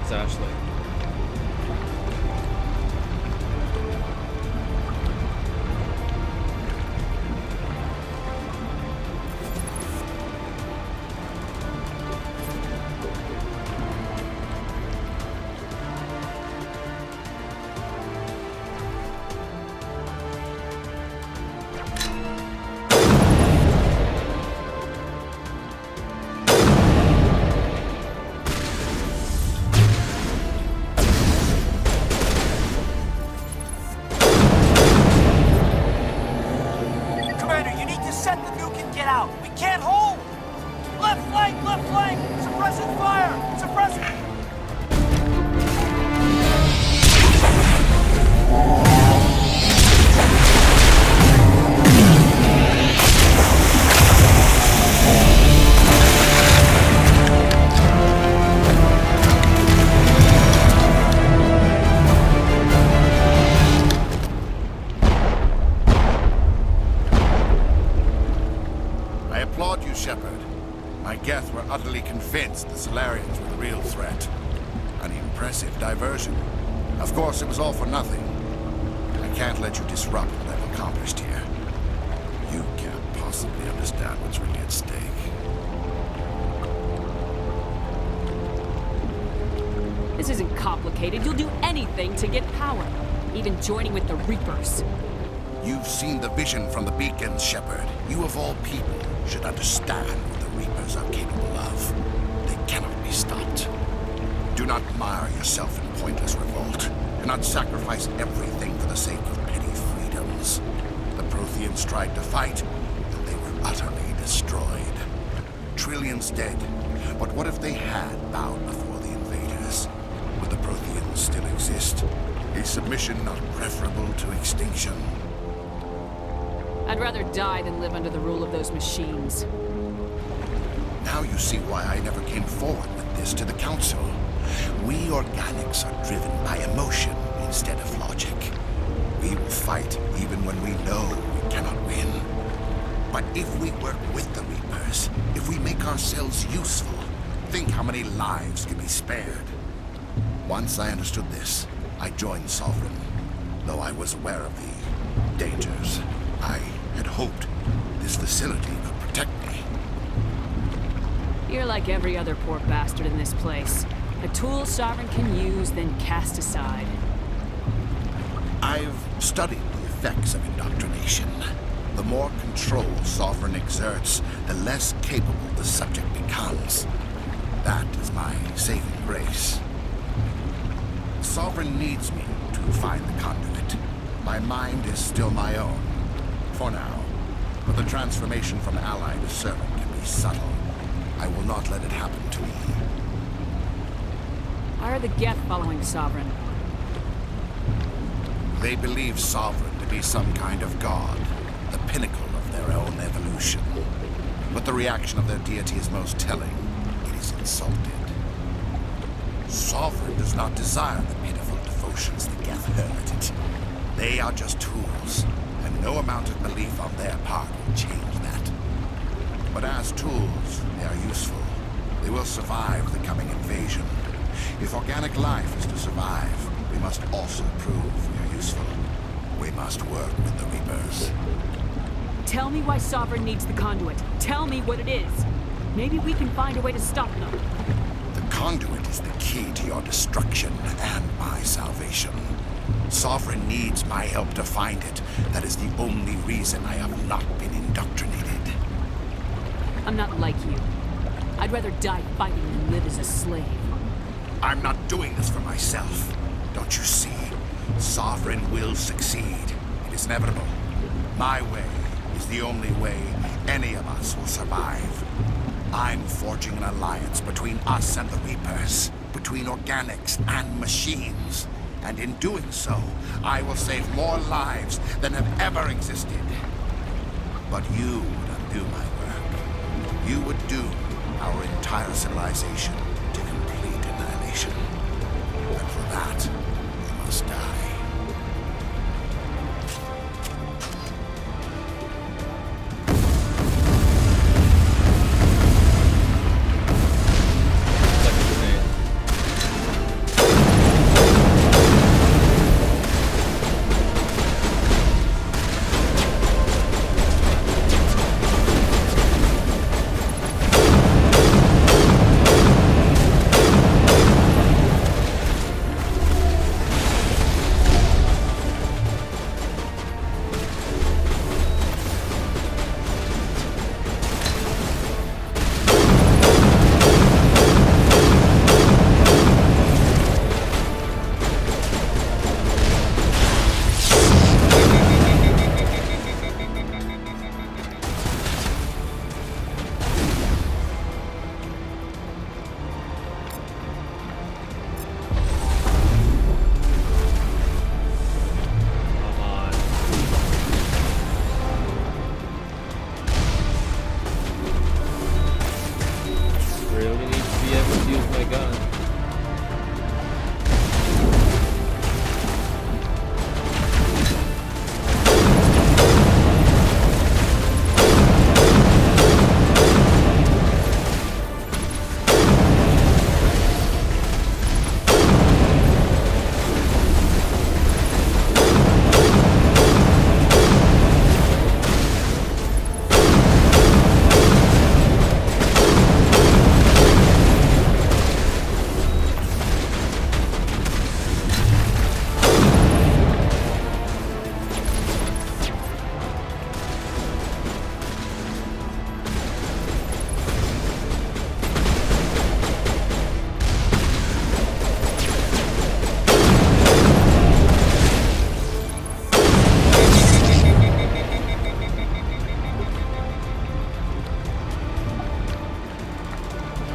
Speaker 1: Ashley.
Speaker 15: left flank! Suppressing fire! Suppressing...
Speaker 11: I applaud you, Shepard. My Geth were utterly convinced the Solarians were the real threat. An impressive diversion. Of course, it was all for nothing. I can't let you disrupt what I've accomplished here. You can't possibly understand what's really at stake.
Speaker 9: This isn't complicated. You'll do anything to get power. Even joining with the Reapers.
Speaker 11: You've seen the vision from the beacons, Shepard. You of all people should understand what the Reapers are capable of. They cannot be stopped. Do not mire yourself in pointless revolt. Do not sacrifice everything for the sake of petty freedoms. The Protheans tried to fight, and they were utterly destroyed. Trillions dead. But what if they had bowed before the invaders? Would the Protheans still exist? Is submission not preferable to extinction?
Speaker 9: I'd rather die than live under the rule of those machines.
Speaker 11: Now you see why I never came forward with this to the Council. We organics are driven by emotion instead of logic. We will fight even when we know we cannot win. But if we work with the Reapers, if we make ourselves useful, think how many lives can be spared. Once I understood this, I joined Sovereign, though I was aware of the dangers. I had hoped this facility could protect me.
Speaker 9: You're like every other poor bastard in this place. A tool Sovereign can use, then cast aside.
Speaker 11: I've studied the effects of indoctrination. The more control Sovereign exerts, the less capable the subject becomes. That is my saving grace. Sovereign needs me to find the conduit. My mind is still my own. For now. But the transformation from ally to servant can be subtle. I will not let it happen to me.
Speaker 9: Why are the Geth following Sovereign?
Speaker 11: They believe Sovereign to be some kind of god, the pinnacle of their own evolution. But the reaction of their deity is most telling. It is insulted. Sovereign does not desire the pitiful devotions the Geth hurl at it. They are just tools, and no amount of belief on their part will change that. But as tools, they are useful. They will survive the coming invasion. If organic life is to survive, we must also prove we are useful. We must work with the Reapers.
Speaker 9: Tell me why Sovereign needs the conduit. Tell me what it is. Maybe we can find a way to stop them.
Speaker 11: The conduit is the key to your destruction and my salvation. Sovereign needs my help to find it. That is the only reason I have not been indoctrinated.
Speaker 9: I'm not like you. I'd rather die fighting than live as a slave.
Speaker 11: I'm not doing this for myself. Don't you see? Sovereign will succeed. It is inevitable. My way is the only way any of us will survive. I'm forging an alliance between us and the Reapers, between organics and machines. And in doing so, I will save more lives than have ever existed. But you would undo my work. You would doom our entire civilization to complete annihilation. And for that, we must die.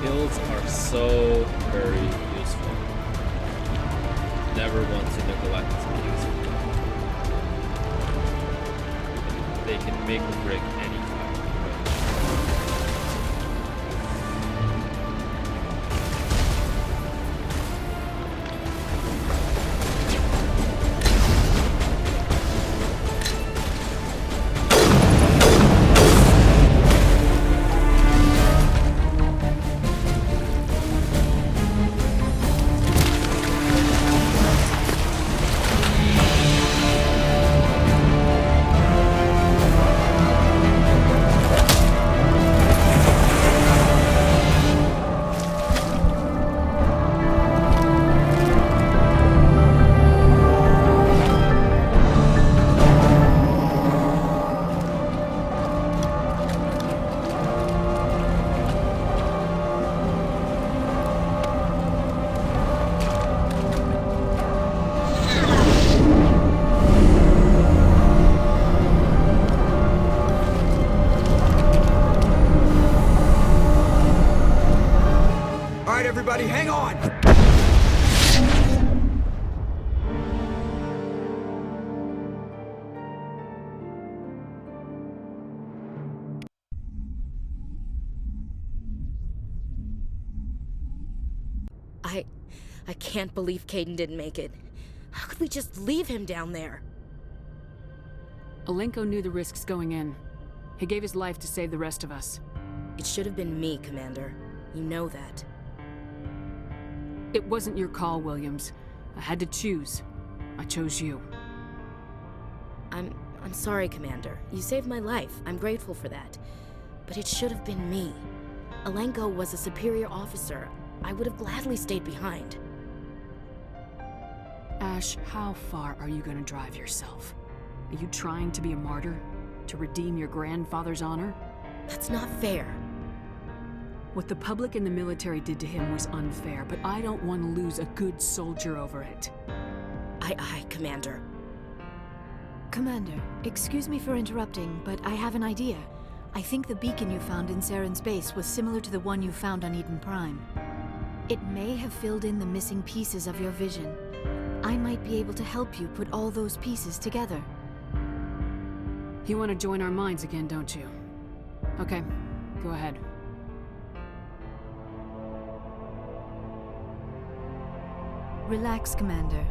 Speaker 1: Guilds are so very useful. Never want to neglect these. They can make or break any fight.
Speaker 14: Everybody, hang on!
Speaker 17: I can't believe Caden didn't make it. How could we just leave him down there?
Speaker 9: Alenko knew the risks going in. He gave his life to save the rest of us.
Speaker 17: It should have been me, Commander. You know that.
Speaker 9: It wasn't your call, Williams. I had to choose. I chose you.
Speaker 17: I'm sorry, Commander. You saved my life. I'm grateful for that. But it should have been me. Alenko was a superior officer. I would have gladly stayed behind.
Speaker 9: Ash, how far are you gonna drive yourself? Are you trying to be a martyr? To redeem your grandfather's honor?
Speaker 17: That's not fair.
Speaker 9: What the public and the military did to him was unfair, but I don't want to lose a good soldier over it.
Speaker 17: Aye, Commander.
Speaker 5: Commander, excuse me for interrupting, but I have an idea. I think the beacon you found in Saren's base was similar to the one you found on Eden Prime. It may have filled in the missing pieces of your vision. I might be able to help you put all those pieces together.
Speaker 9: You want to join our minds again, don't you? Okay, go ahead.
Speaker 5: Relax, Commander.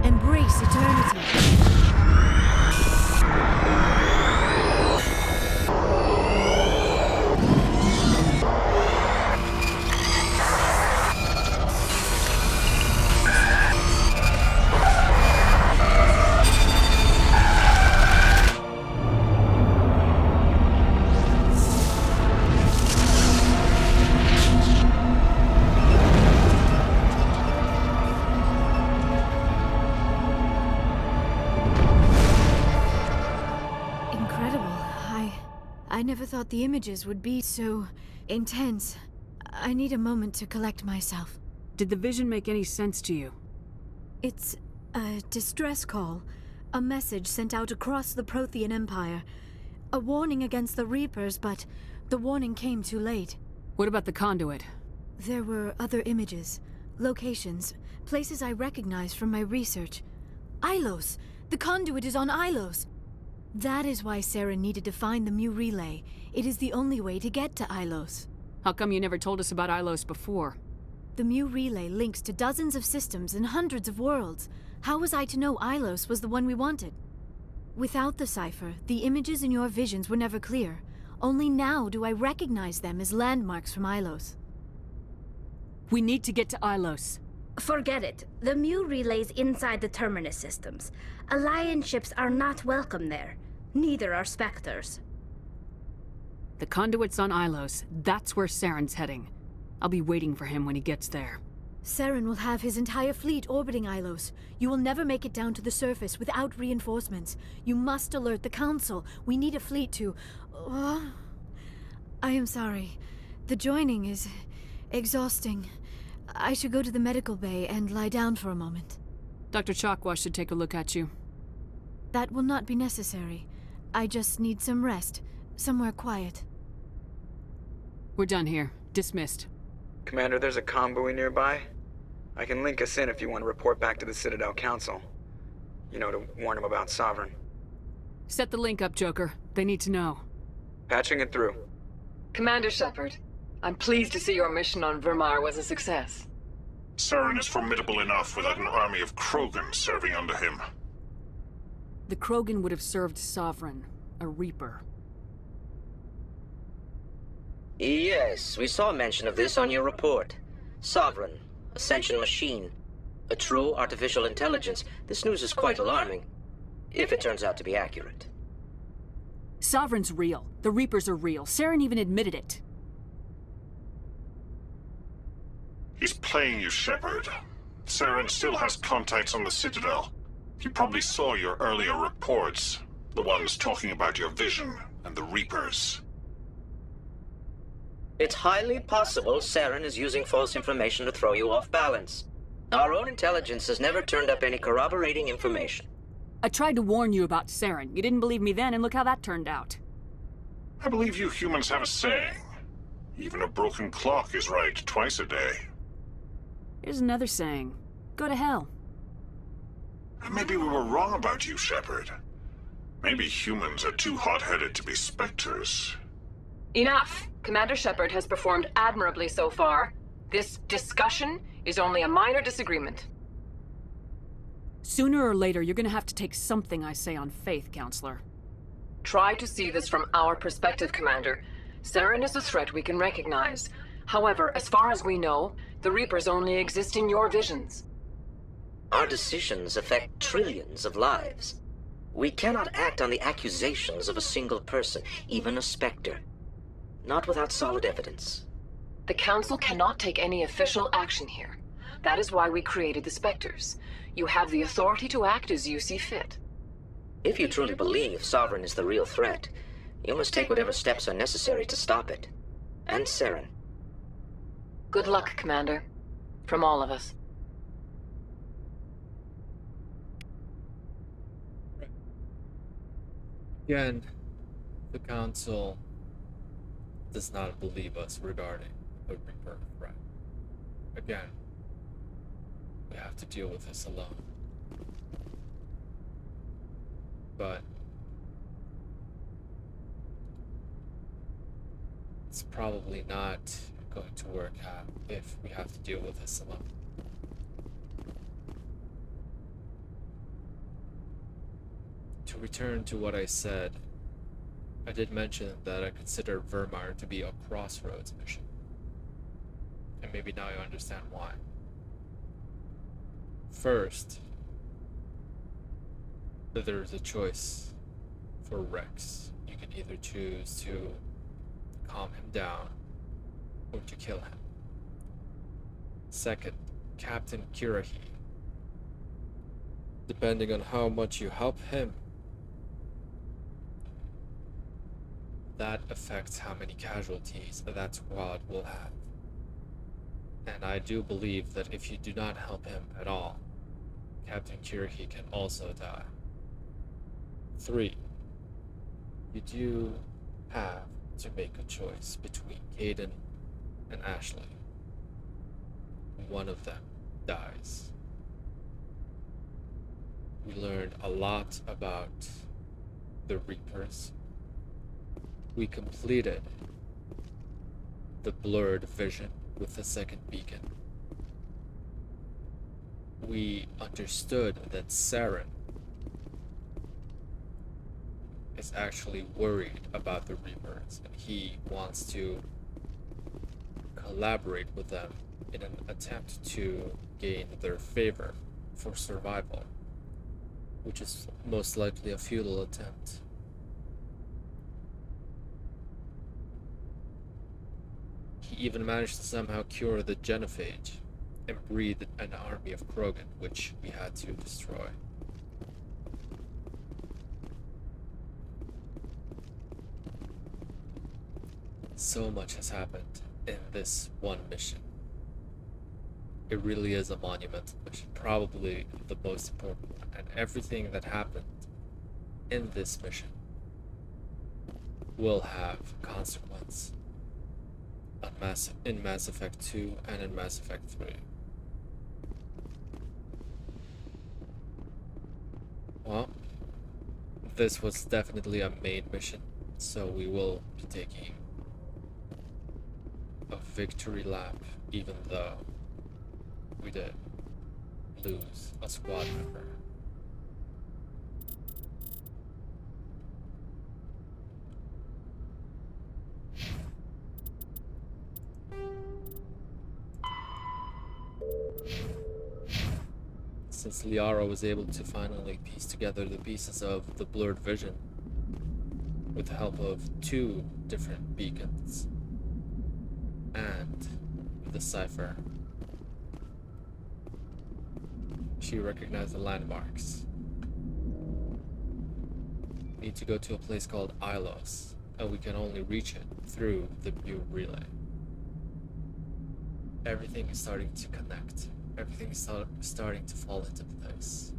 Speaker 5: Embrace eternity. I never thought the images would be so intense. I need a moment to collect myself.
Speaker 9: Did the vision make any sense to you?
Speaker 5: It's a distress call. A message sent out across the Prothean Empire. A warning against the Reapers, but the warning came too late.
Speaker 9: What about the conduit?
Speaker 5: There were other images, locations, places I recognized from my research. Ilos! The conduit is on Ilos! That is why Saren needed to find the Mu relay. It is the only way to get to Ilos.
Speaker 9: How come you never told us about Ilos before?
Speaker 5: The Mu relay links to dozens of systems and hundreds of worlds. How was I to know Ilos was the one we wanted? Without the cipher, the images in your visions were never clear. Only now do I recognize them as landmarks from Ilos.
Speaker 9: We need to get to Ilos.
Speaker 19: Forget it. The Mu relay's inside the Terminus systems. Alliance ships are not welcome there. Neither are Spectres.
Speaker 9: The conduit's on Ilos. That's where Saren's heading. I'll be waiting for him when he gets there.
Speaker 5: Saren will have his entire fleet orbiting Ilos. You will never make it down to the surface without reinforcements. You must alert the Council. We need a fleet to... I am sorry. The joining is exhausting. I should go to the medical bay and lie down for a moment.
Speaker 9: Dr. Chakwa should take a look at you.
Speaker 5: That will not be necessary. I just need some rest. Somewhere quiet.
Speaker 9: We're done here. Dismissed.
Speaker 14: Commander, there's a convoy nearby. I can link us in if you want to report back to the Citadel Council. You know, to warn them about Sovereign.
Speaker 9: Set the link up, Joker. They need to know.
Speaker 14: Patching it through.
Speaker 12: Commander Shepard, I'm pleased to see your mission on Vermar was a success.
Speaker 8: Saren is formidable enough without an army of Krogan serving under him.
Speaker 9: The Krogan would have served Sovereign, a Reaper.
Speaker 21: Yes, we saw mention of this on your report. Sovereign, Ascension machine, a true artificial intelligence. This news is quite alarming, if it turns out to be accurate.
Speaker 9: Sovereign's real. The Reapers are real. Saren even admitted it.
Speaker 8: He's playing you, Shepard. Saren still has contacts on the Citadel. He probably saw your earlier reports, the ones talking about your vision and the Reapers.
Speaker 21: It's highly possible Saren is using false information to throw you off balance. Our own intelligence has never turned up any corroborating information.
Speaker 9: I tried to warn you about Saren. You didn't believe me then, and look how that turned out.
Speaker 8: I believe you humans have a saying. Even a broken clock is right twice a day.
Speaker 9: Here's another saying. Go to hell.
Speaker 8: Maybe we were wrong about you, Shepard. Maybe humans are too hot-headed to be specters.
Speaker 12: Enough! Commander Shepard has performed admirably so far. This discussion is only a minor disagreement.
Speaker 9: Sooner or later, you're gonna have to take something I say on faith, Counselor.
Speaker 12: Try to see this from our perspective, Commander. Saren is a threat we can recognize. However, as far as we know, the Reapers only exist in your visions.
Speaker 21: Our decisions affect trillions of lives. We cannot act on the accusations of a single person, even a Spectre. Not without solid evidence.
Speaker 12: The Council cannot take any official action here. That is why we created the Spectres. You have the authority to act as you see fit.
Speaker 21: If you truly believe Sovereign is the real threat, you must take whatever steps are necessary to stop it. And Saren.
Speaker 12: Good luck, Commander. From all of us.
Speaker 1: Again, the Council does not believe us regarding the Reaper threat. Again, we have to deal with this alone. But it's probably not going to work out if we have to deal with this alone. To return to what I said, I did mention that I consider Vermar to be a crossroads mission. And maybe now you understand why. First, there's a choice for Rex. You can either choose to calm him down or to kill him. Second, Captain Kirahi. Depending on how much you help him, that affects how many casualties that squad will have. And I do believe that if you do not help him at all, Captain Kirahi can also die. 3. You do have to make a choice between Caden and Ashley. One of them dies. We learned a lot about the Reapers. We completed the blurred vision with the second beacon. We understood that Saren is actually worried about the Reapers, and he wants to collaborate with them in an attempt to gain their favor for survival, which is most likely a futile attempt. He even managed to somehow cure the genophage and breed an army of Krogan, which we had to destroy. So much has happened in this one mission. It really is a monumental mission, probably the most important one, and everything that happened in this mission will have consequence. in Mass Effect 2 and in Mass Effect 3. Well, this was definitely a main mission, so we will be taking a victory lap, even though we did lose a squad member. Since Liara was able to finally piece together the pieces of the blurred vision with the help of 2 different beacons and the cipher, she recognized the landmarks. We need to go to a place called Ilos, and we can only reach it through the View Relay. Everything is starting to connect. Everything is starting to fall into place.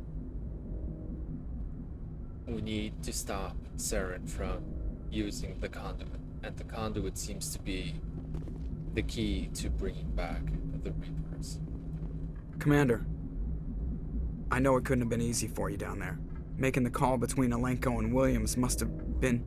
Speaker 1: We need to stop Saren from using the conduit, and the conduit seems to be the key to bringing back the Reapers.
Speaker 14: Commander, I know it couldn't have been easy for you down there. Making the call between Alenko and Williams must have been...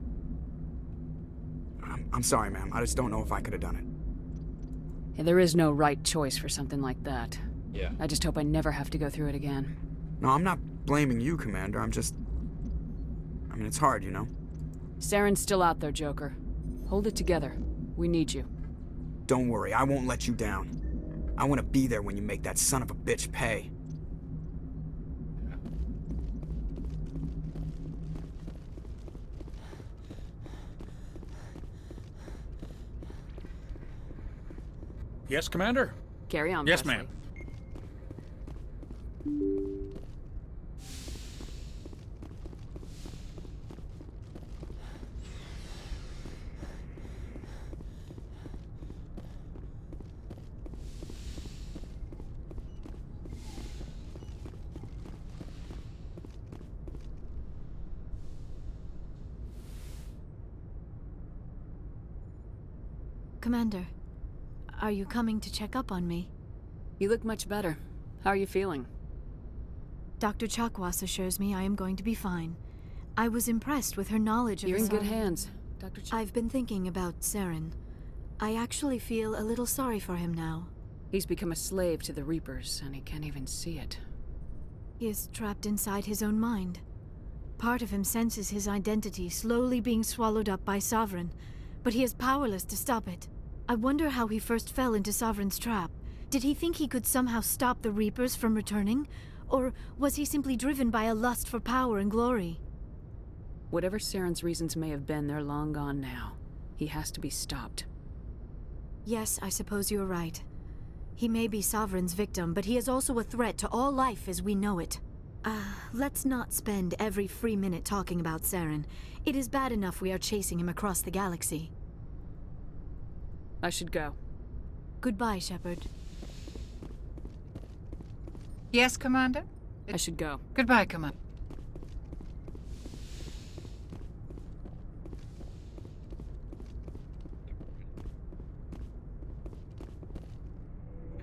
Speaker 14: I'm sorry, ma'am. I just don't know if I could have done it.
Speaker 4: Yeah, there is no right choice for something like that.
Speaker 1: Yeah.
Speaker 4: I just hope I never have to go through it again.
Speaker 14: No, I'm not blaming you, Commander. I mean, it's hard, you know?
Speaker 4: Saren's still out there, Joker. Hold it together. We need you.
Speaker 14: Don't worry, I won't let you down. I want to be there when you make that son of a bitch pay.
Speaker 7: Yes, Commander?
Speaker 4: Carry on,
Speaker 7: Yes,
Speaker 4: Presley.
Speaker 7: ma'am.
Speaker 5: Commander, are you coming to check up on me?
Speaker 4: You look much better. How are you feeling?
Speaker 5: Dr. Chakwas assures me I am going to be fine. I was impressed with her knowledge of
Speaker 4: You're in good
Speaker 5: Saren.
Speaker 4: hands, Dr.
Speaker 5: I've been thinking about Saren. I actually feel a little sorry for him now.
Speaker 4: He's become a slave to the Reapers, and he can't even see it.
Speaker 5: He is trapped inside his own mind. Part of him senses his identity slowly being swallowed up by Sovereign, but he is powerless to stop it. I wonder how he first fell into Sovereign's trap. Did he think he could somehow stop the Reapers from returning? Or was he simply driven by a lust for power and glory?
Speaker 4: Whatever Saren's reasons may have been, they're long gone now. He has to be stopped.
Speaker 5: Yes, I suppose you're right. He may be Sovereign's victim, but he is also a threat to all life as we know it. Let's not spend every free minute talking about Saren. It is bad enough we are chasing him across the galaxy.
Speaker 4: I should go.
Speaker 5: Goodbye, Shepard.
Speaker 22: Yes, Commander?
Speaker 4: I should go.
Speaker 22: Goodbye, Commander.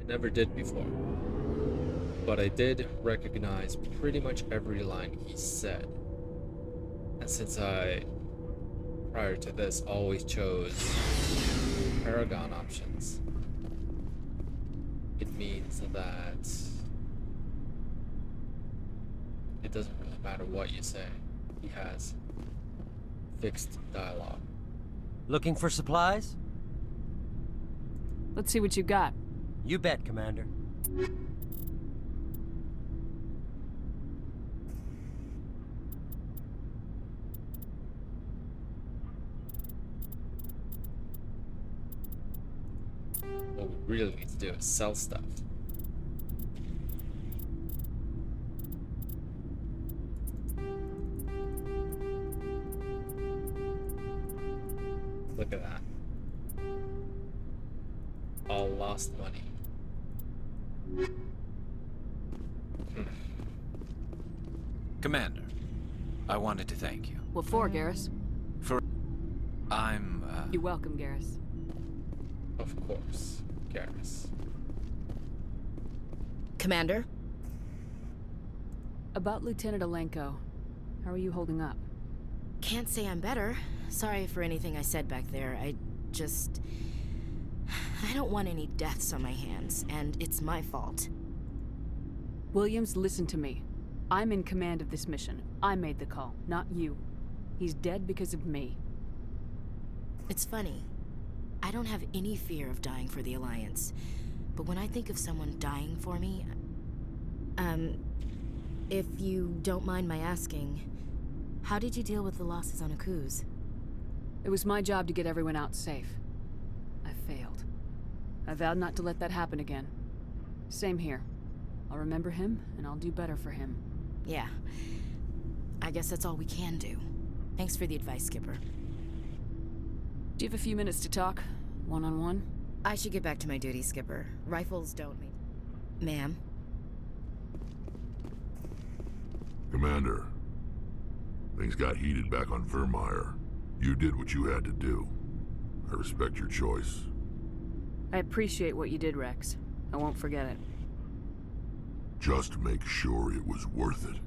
Speaker 1: I never did before, but I did recognize pretty much every line he said. And since I, prior to this, always chose Paragon options, it means that it doesn't really matter what you say. He has fixed dialogue.
Speaker 23: Looking for supplies?
Speaker 4: Let's see what you got.
Speaker 23: You bet, Commander.
Speaker 1: What we really need to do is sell stuff. Look at that. All lost money.
Speaker 2: Commander, I wanted to thank you.
Speaker 4: What for, Garrus?
Speaker 2: For... I'm,
Speaker 4: You're welcome, Garrus.
Speaker 1: Of course, Garrus.
Speaker 17: Commander?
Speaker 9: About Lieutenant Alenko. How are you holding up?
Speaker 17: Can't say I'm better. Sorry for anything I said back there. I don't want any deaths on my hands, and it's my fault.
Speaker 9: Williams, listen to me. I'm in command of this mission. I made the call, not you. He's dead because of me.
Speaker 17: It's funny. I don't have any fear of dying for the Alliance. But when I think of someone dying for me... if you don't mind my asking, how did you deal with the losses on Akuz?
Speaker 9: It was my job to get everyone out safe. I failed. I vowed not to let that happen again. Same here. I'll remember him, and I'll do better for him.
Speaker 17: Yeah. I guess that's all we can do. Thanks for the advice, Skipper.
Speaker 9: Do you have a few minutes to talk? One-on-one?
Speaker 17: I should get back to my duty, Skipper. Rifles don't mean... Ma'am?
Speaker 16: Commander, things got heated back on Vermeer. You did what you had to do. I respect your choice.
Speaker 9: I appreciate what you did, Rex. I won't forget it.
Speaker 16: Just make sure it was worth it.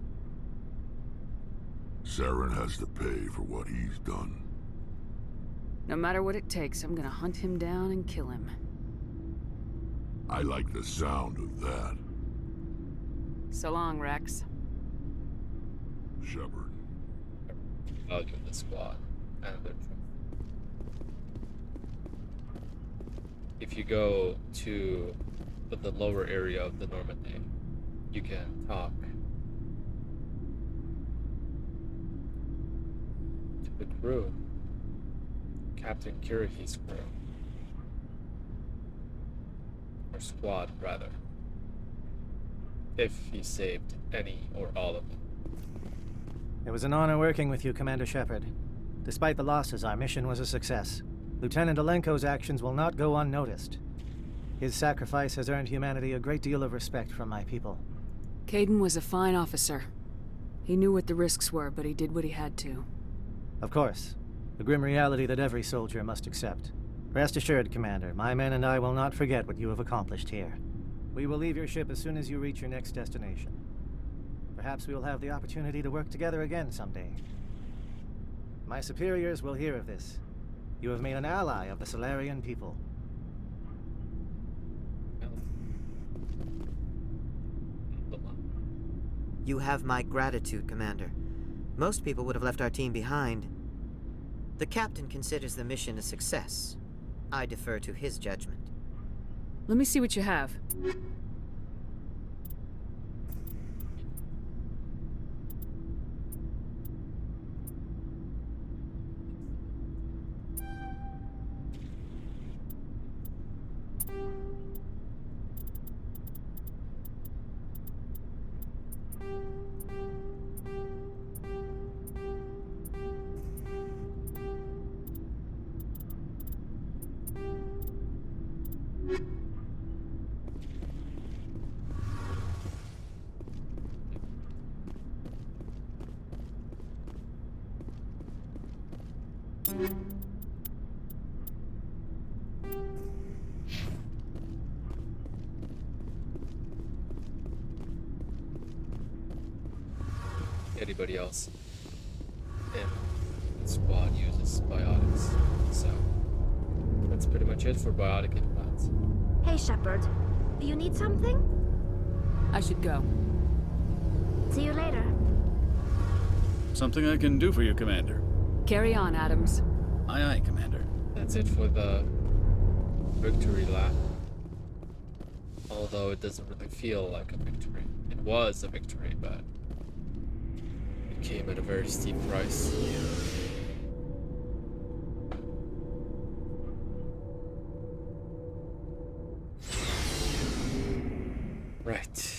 Speaker 16: Saren has to pay for what he's done.
Speaker 9: No matter what it takes, I'm gonna hunt him down and kill him.
Speaker 16: I like the sound of that.
Speaker 9: So long, Rex.
Speaker 16: Shepard.
Speaker 1: I'll give the squad and their troops. If you go to the lower area of the Normandy, you can talk to the crew, Captain Kirahi's crew, or squad rather, if he saved any or all of them.
Speaker 18: It was an honor working with you, Commander Shepard. Despite the losses, our mission was a success. Lieutenant Alenko's actions will not go unnoticed. His sacrifice has earned humanity a great deal of respect from my people.
Speaker 9: Caden was a fine officer. He knew what the risks were, but he did what he had to.
Speaker 18: Of course. The grim reality that every soldier must accept. Rest assured, Commander, my men and I will not forget what you have accomplished here. We will leave your ship as soon as you reach your next destination. Perhaps we will have the opportunity to work together again someday. My superiors will hear of this. You have made an ally of the Solarian people.
Speaker 6: You have my gratitude, Commander. Most people would have left our team behind. The captain considers the mission a success. I defer to his judgment.
Speaker 9: Let me see what you have.
Speaker 1: Anybody else in the squad uses biotics, so that's pretty much it for biotic implants.
Speaker 19: Hey, Shepard. Do you need something?
Speaker 9: I should go.
Speaker 19: See you later.
Speaker 7: Something I can do for you, Commander.
Speaker 9: Carry on, Adams.
Speaker 7: Aye, aye, Commander.
Speaker 1: That's it for the victory lap. Although it doesn't really feel like a victory. It was a victory, but it came at a very steep price. Right.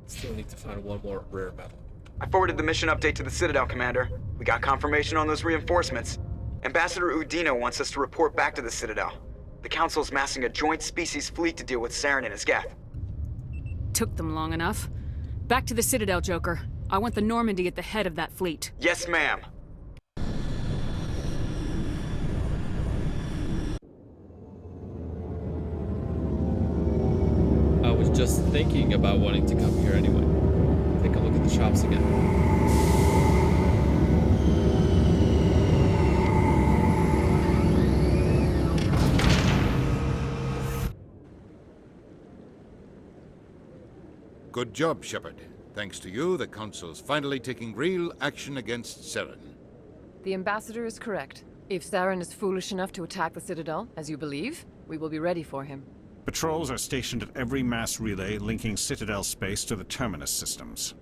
Speaker 1: Still need to find one more rare metal.
Speaker 14: I forwarded the mission update to the Citadel, Commander. We got confirmation on those reinforcements. Ambassador Udina wants us to report back to the Citadel. The Council's massing a joint species fleet to deal with Saren and his Geth.
Speaker 4: Took them long enough. Back to the Citadel, Joker. I want the Normandy at the head of that fleet.
Speaker 14: Yes, ma'am.
Speaker 1: I was just thinking about wanting to come here anyway. Take a look at the shops again.
Speaker 3: Good job, Shepard. Thanks to you, the Council's finally taking real action against Saren.
Speaker 12: The Ambassador is correct. If Saren is foolish enough to attack the Citadel, as you believe, we will be ready for him.
Speaker 13: Patrols are stationed at every mass relay linking Citadel space to the Terminus systems.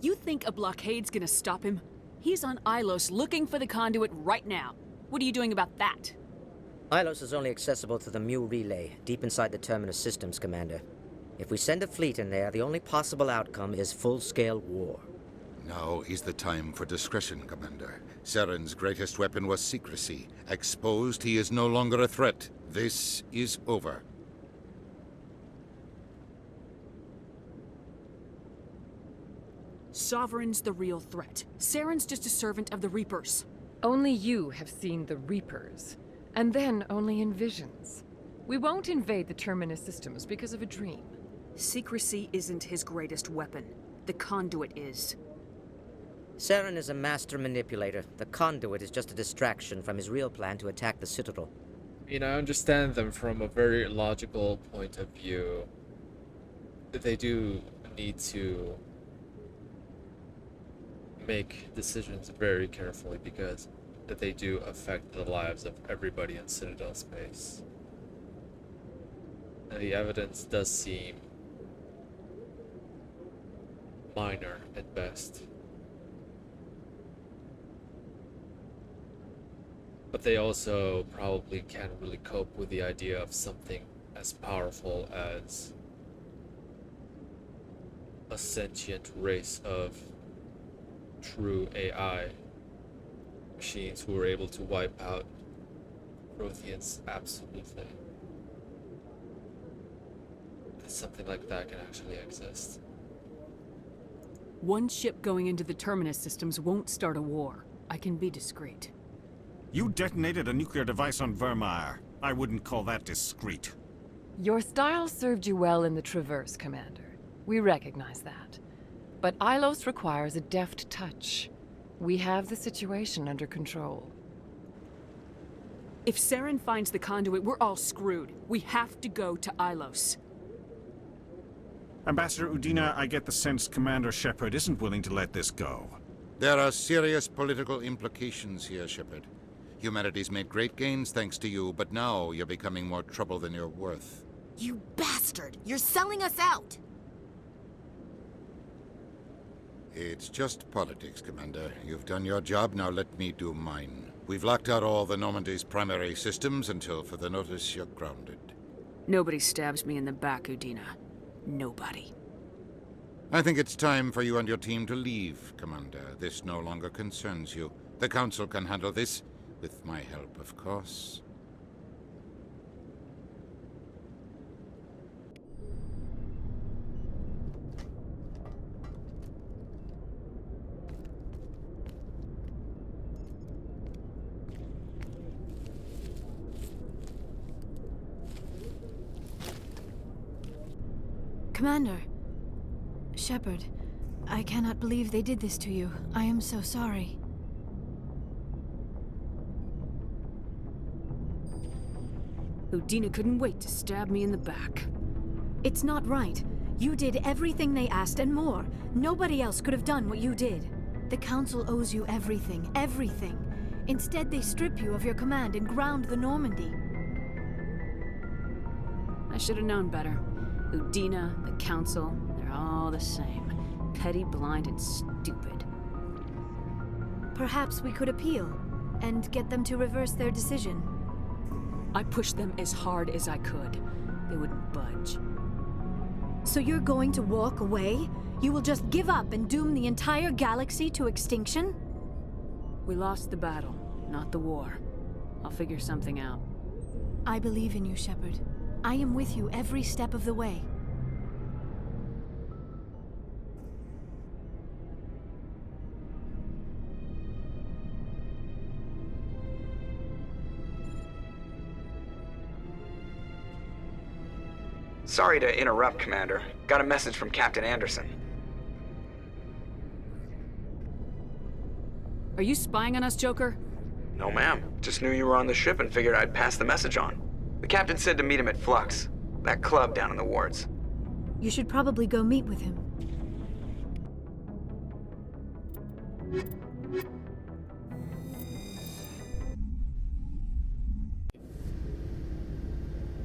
Speaker 4: You think a blockade's gonna stop him? He's on Ilos looking for the conduit right now. What are you doing about that?
Speaker 20: Ilos is only accessible to the Mu relay, deep inside the Terminus systems, Commander. If we send a fleet in there, the only possible outcome is full-scale war.
Speaker 3: Now is the time for discretion, Commander. Saren's greatest weapon was secrecy. Exposed, he is no longer a threat. This is over.
Speaker 4: Sovereign's the real threat. Saren's just a servant of the Reapers.
Speaker 12: Only you have seen the Reapers, and then only in visions. We won't invade the Terminus systems because of a dream.
Speaker 4: Secrecy isn't his greatest weapon. The conduit is.
Speaker 20: Saren is a master manipulator. The conduit is just a distraction from his real plan to attack the Citadel.
Speaker 1: I understand them from a very logical point of view. They do need to make decisions very carefully because they do affect the lives of everybody in Citadel space. And the evidence does seem minor at best. But they also probably can't really cope with the idea of something as powerful as a sentient race of true AI machines who were able to wipe out Protheans absolutely. That something like that can actually exist.
Speaker 4: One ship going into the Terminus systems won't start a war. I can be discreet.
Speaker 13: You detonated a nuclear device on Vermeer. I wouldn't call that discreet.
Speaker 12: Your style served you well in the Traverse, Commander. We recognize that. But Ilos requires a deft touch. We have the situation under control.
Speaker 4: If Saren finds the conduit, we're all screwed. We have to go to Ilos.
Speaker 13: Ambassador Udina, I get the sense Commander Shepard isn't willing to let this go.
Speaker 3: There are serious political implications here, Shepard. Humanity's made great gains thanks to you, but now you're becoming more trouble than you're worth.
Speaker 10: You bastard! You're selling us out!
Speaker 3: It's just politics, Commander. You've done your job, now let me do mine. We've locked out all the Normandy's primary systems until further notice you're grounded.
Speaker 4: Nobody stabs me in the back, Udina. Nobody.
Speaker 3: I think it's time for you and your team to leave, Commander. This no longer concerns you. The Council can handle this, with my help, of course.
Speaker 5: Commander. Shepard, I cannot believe they did this to you. I am so sorry.
Speaker 4: Udina couldn't wait to stab me in the back.
Speaker 5: It's not right. You did everything they asked and more. Nobody else could have done what you did. The Council owes you everything, everything. Instead, they strip you of your command and ground the Normandy.
Speaker 4: I should have known better. Udina, the Council, they're all the same. Petty, blind, and stupid.
Speaker 5: Perhaps we could appeal and get them to reverse their decision.
Speaker 4: I pushed them as hard as I could. They wouldn't budge.
Speaker 5: So you're going to walk away? You will just give up and doom the entire galaxy to extinction?
Speaker 4: We lost the battle.
Speaker 9: not the war. I'll figure something out.
Speaker 5: I believe in you, Shepard. I am with you every step of the way.
Speaker 14: Sorry to interrupt, Commander. Got a message from Captain Anderson.
Speaker 9: Are you spying on us, Joker?
Speaker 14: No, ma'am. Just knew you were on the ship and figured I'd pass the message on. The captain said to meet him at Flux, that club down in the wards.
Speaker 5: You should probably go meet with him.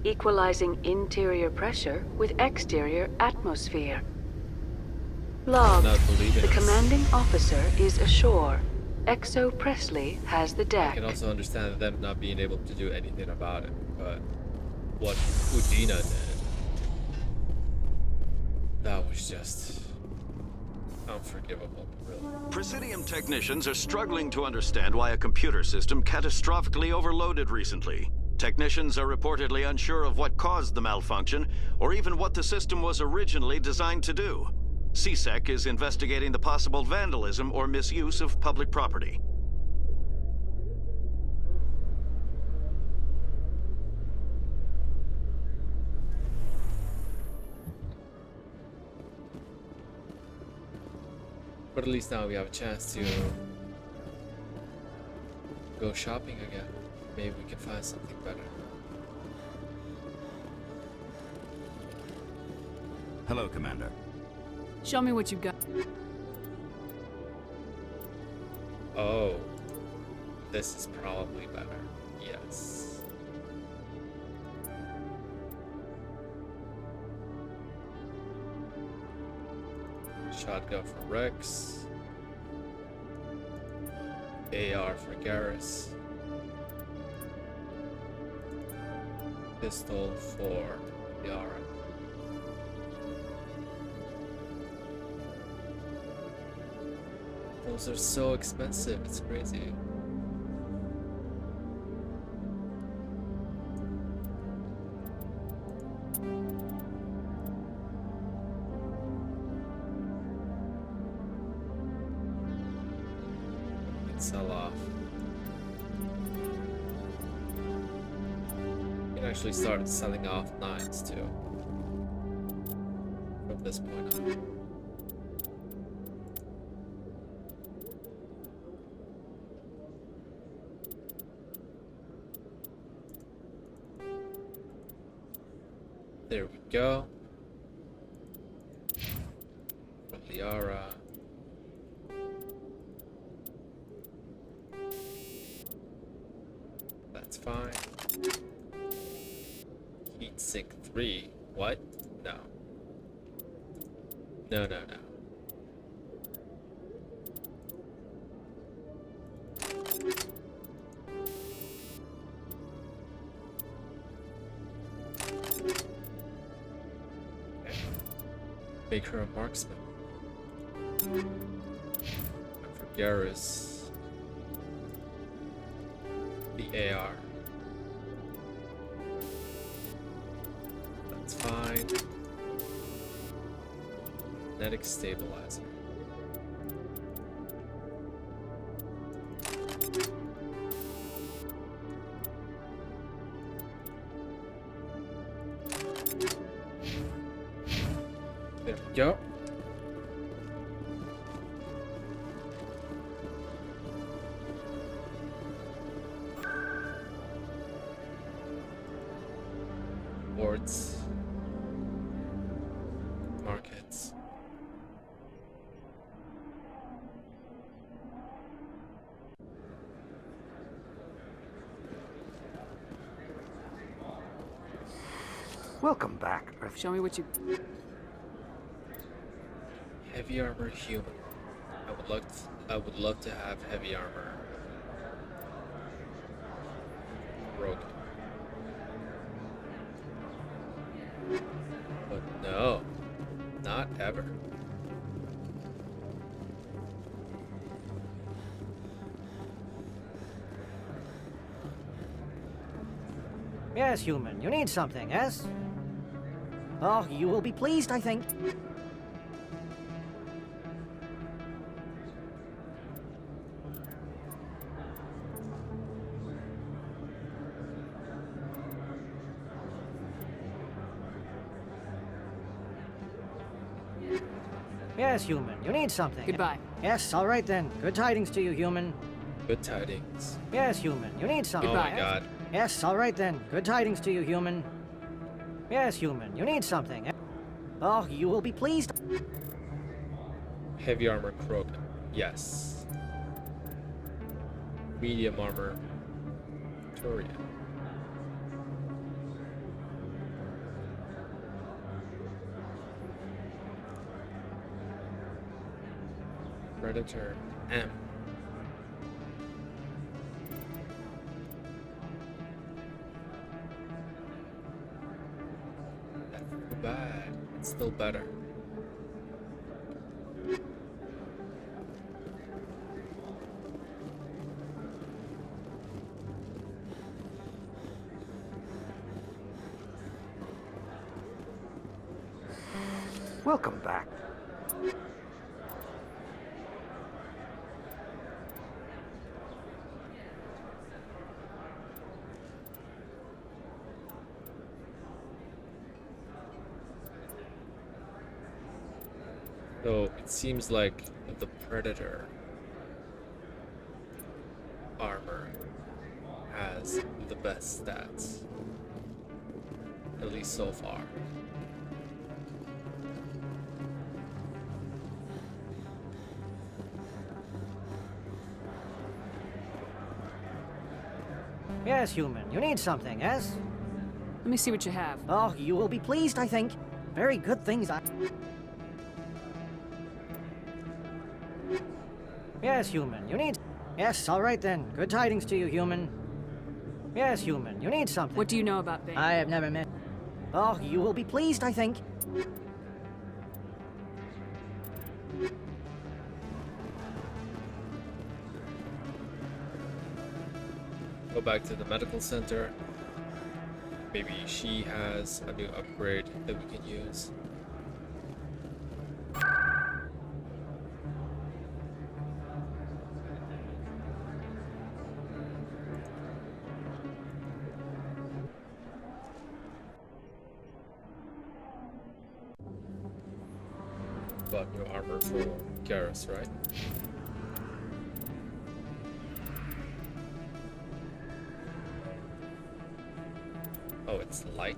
Speaker 4: Equalizing interior pressure with exterior atmosphere. Log. The commanding officer is ashore. Exo Presley has the
Speaker 1: I
Speaker 4: deck.
Speaker 1: can also understand them not being able to do anything about it, but what Udina did, that was just unforgivable, really.
Speaker 8: Presidium technicians are struggling to understand why a computer system catastrophically overloaded recently. Technicians are reportedly unsure of what caused the malfunction, or even what the system was originally designed to do. CSEC is investigating the possible vandalism or misuse of public property.
Speaker 1: But at least now we have a chance to go shopping again. Maybe we can find something better.
Speaker 11: Hello, Commander.
Speaker 9: Show me what you got.
Speaker 1: Oh, this is probably better. Yes. Shotgun for Rex. AR for Garrus. Pistol for Yara. Those are so expensive, it's crazy. We can sell off. We can actually start selling off knives too. From this point on. There we go. For Liara. That's fine. Heatsink 3. What? No. No, no, no. Make her a marksman. And for Garrus, the AR. That's fine. Magnetic stabilizer. There we go. Boards. Markets.
Speaker 15: Welcome back.
Speaker 9: Show me what you...
Speaker 1: Heavy armor human. I would love to have heavy armor. Rogue. But no. Not ever.
Speaker 18: Yes, human. You need something, yes? Oh, you will be pleased, I think. Yes, human. You need something.
Speaker 9: Goodbye.
Speaker 18: Yes, all right then. Good tidings to you, human.
Speaker 1: Good tidings.
Speaker 18: Yes, human. You need something.
Speaker 1: Oh my god.
Speaker 18: Yes, all right then. Good tidings to you, human. Yes, human. You need something. Oh, you will be pleased.
Speaker 1: Heavy armor Krogan. Yes. Medium armor Turian. Predator M. That's too bad. It's still better.
Speaker 15: Welcome back.
Speaker 1: So it seems like the Predator armor has the best stats, at least so far.
Speaker 18: Yes, human. You need something, yes?
Speaker 9: Let me see what you have.
Speaker 18: Oh, you will be pleased, I think. Very good things, Yes, human. You need... Yes, all right then. Good tidings to you, human. Yes, human. You need something.
Speaker 9: What do you know about Bane?
Speaker 18: I have never met... Oh, you will be pleased, I think.
Speaker 1: Go back to the medical center. Maybe she has a new upgrade that we can use. Bought new armor for Garrus, right? Oh, it's light.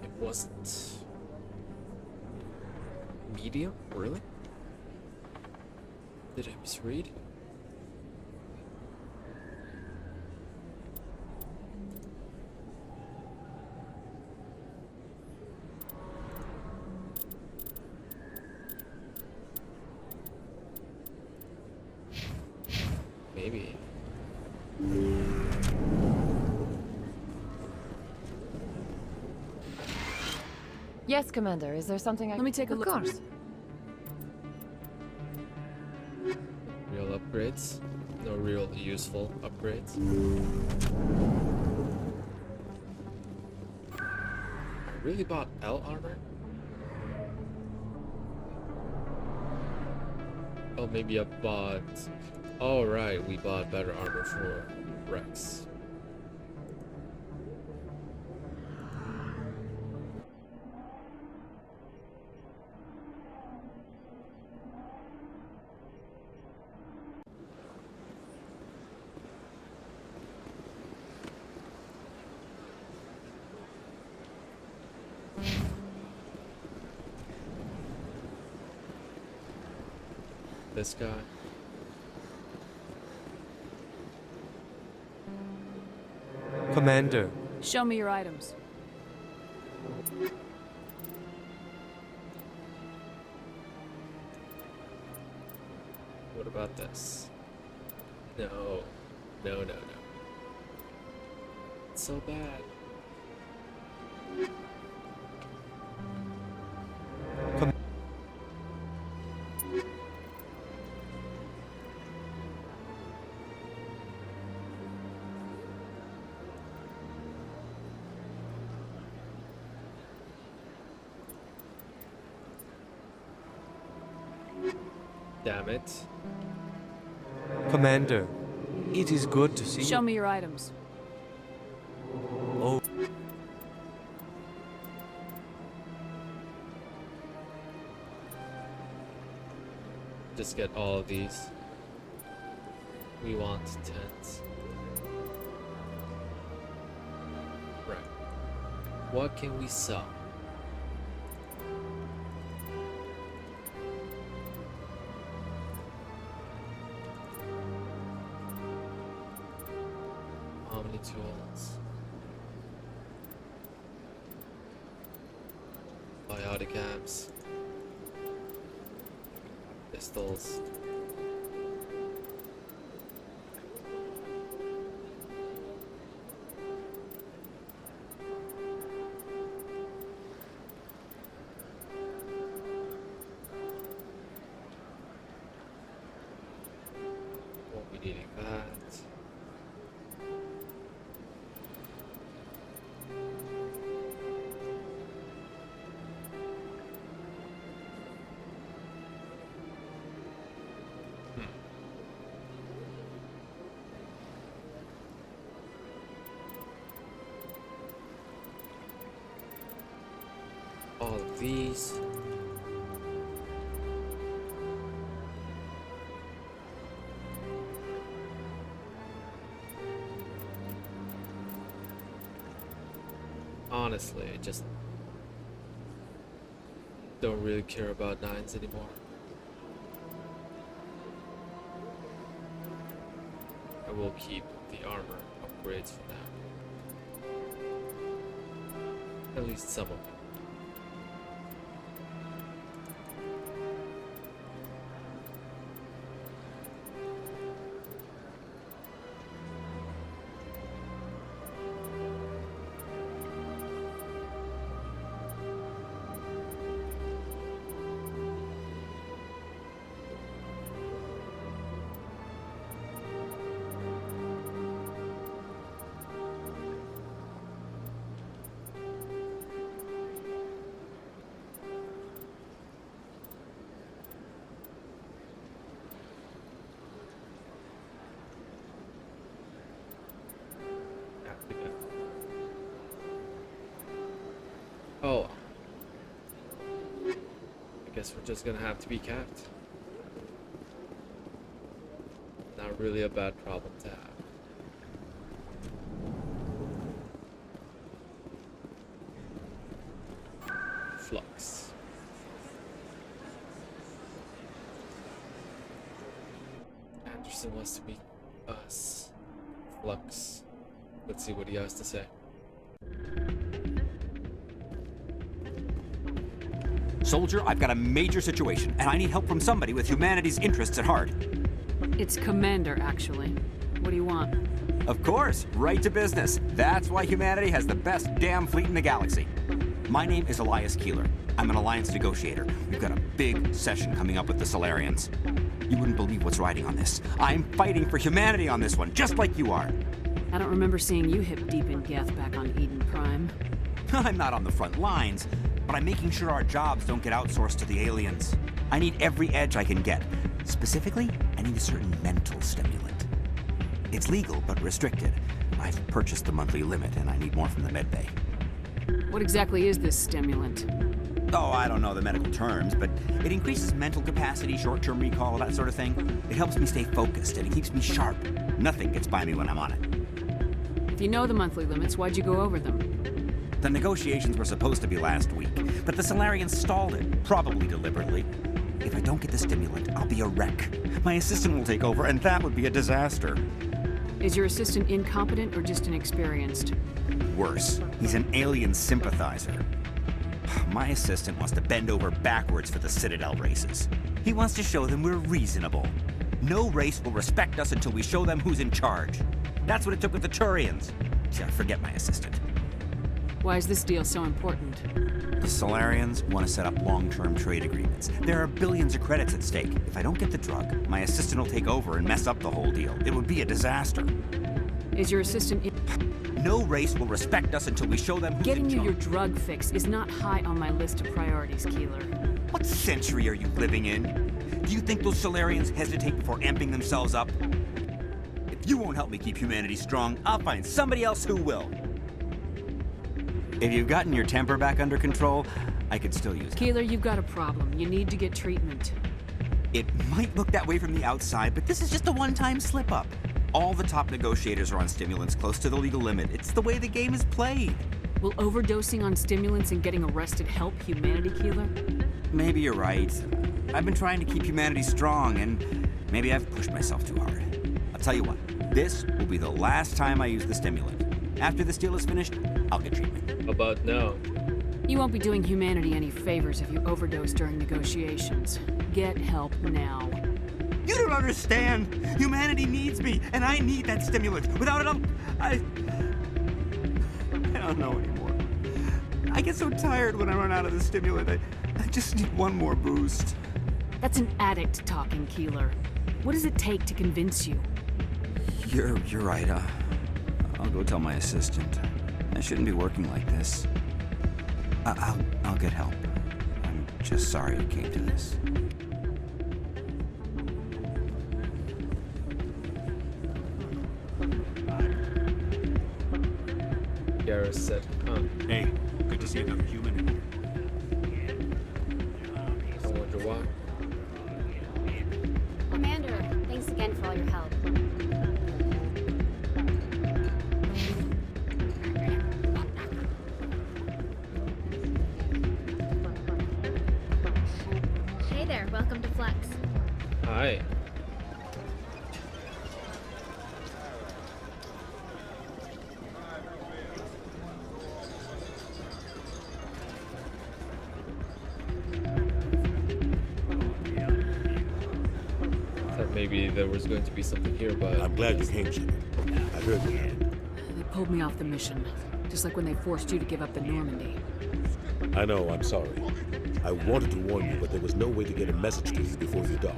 Speaker 1: It wasn't medium, really? Did I misread? Maybe.
Speaker 12: Yes, Commander. Is there something I...
Speaker 9: Let me take a look.
Speaker 12: Of course.
Speaker 1: Real upgrades? No real useful upgrades? I really bought L armor? Oh, maybe I bought... Oh, right, we bought better armor for Rex. This guy.
Speaker 21: Commander.
Speaker 9: Show me your items.
Speaker 1: What about this? No. No, no, no. It's so bad. Damn it.
Speaker 21: Commander, it is good to see you.
Speaker 9: Show me your items.
Speaker 21: Oh.
Speaker 1: Just get all of these. We want tents. Right. What can we sell? How many tools? Biotic amps. Pistols. Won't be needing that. All of these. Honestly, I just don't really care about 9s anymore. I will keep the armor upgrades for now. At least some of them. Oh. I guess we're just gonna have to be capped. Not really a bad problem to have. Flux. Anderson wants to meet us. Flux. Let's see what he has to say.
Speaker 11: Soldier, I've got a major situation, and I need help from somebody with humanity's interests at heart.
Speaker 9: It's Commander, actually. What do you want?
Speaker 11: Of course, right to business. That's why humanity has the best damn fleet in the galaxy. My name is Elias Keeler. I'm an alliance negotiator. We've got a big session coming up with the Solarians. You wouldn't believe what's riding on this. I'm fighting for humanity on this one, just like you are.
Speaker 9: I don't remember seeing you hip deep in Geth back on Eden Prime.
Speaker 11: I'm not on the front lines, but I'm making sure our jobs don't get outsourced to the aliens. I need every edge I can get. Specifically, I need a certain mental stimulant. It's legal, but restricted. I've purchased the monthly limit, and I need more from the medbay.
Speaker 9: What exactly is this stimulant?
Speaker 11: Oh, I don't know the medical terms, but it increases mental capacity, short-term recall, that sort of thing. It helps me stay focused, and it keeps me sharp. Nothing gets by me when I'm on it.
Speaker 9: If you know the monthly limits, why'd you go over them?
Speaker 11: The negotiations were supposed to be last week, but the Solarians stalled it, probably deliberately. If I don't get the stimulant, I'll be a wreck. My assistant will take over, and that would be a disaster.
Speaker 9: Is your assistant incompetent or just inexperienced?
Speaker 11: Worse, he's an alien sympathizer. My assistant wants to bend over backwards for the Citadel races. He wants to show them we're reasonable. No race will respect us until we show them who's in charge. That's what it took with the Turians. Yeah, forget my assistant.
Speaker 9: Why is this deal so important?
Speaker 11: The Solarians want to set up long-term trade agreements. There are billions of credits at stake. If I don't get the drug, my assistant will take over and mess up the whole deal. It would be a disaster.
Speaker 9: Is your assistant...
Speaker 11: No race will respect us until we show them who's
Speaker 9: Getting
Speaker 11: in
Speaker 9: you
Speaker 11: charge.
Speaker 9: your drug fix is not high on my list of priorities, Keeler.
Speaker 11: What century are you living in? Do you think those Solarians hesitate before amping themselves up? If you won't help me keep humanity strong, I'll find somebody else who will. If you've gotten your temper back under control, I could still use it.
Speaker 9: Keeler, you've got a problem. You need to get treatment.
Speaker 11: It might look that way from the outside, but this is just a one-time slip-up. All the top negotiators are on stimulants close to the legal limit. It's the way the game is played.
Speaker 9: Will overdosing on stimulants and getting arrested help humanity, Keeler?
Speaker 11: Maybe you're right. I've been trying to keep humanity strong, and maybe I've pushed myself too hard. I'll tell you what, this will be the last time I use the stimulant. After this deal is finished, I'll get treatment.
Speaker 1: About now?
Speaker 9: You won't be doing humanity any favors if you overdose during negotiations. Get help now.
Speaker 11: You don't understand! Humanity needs me, and I need that stimulant. Without it, I don't know anymore. I get so tired when I run out of the stimulant. I just need one more boost.
Speaker 9: That's an addict talking, Keeler. What does it take to convince you?
Speaker 11: You're right. I'll go tell my assistant. I shouldn't be working like this. I'll get help. I'm just sorry it came to this.
Speaker 1: Garrus said, huh?
Speaker 13: Hey, good to see another human in here.
Speaker 1: I wonder why.
Speaker 2: Commander, thanks again for all your help. Hey there, welcome to Flex.
Speaker 1: Hi. Maybe there was going to be something here, but...
Speaker 22: I'm glad you came, Shepard. I heard what happened.
Speaker 9: They pulled me off the mission, just like when they forced you to give up the Normandy.
Speaker 22: I know, I'm sorry. I wanted to warn you, but there was no way to get a message to you before you dock.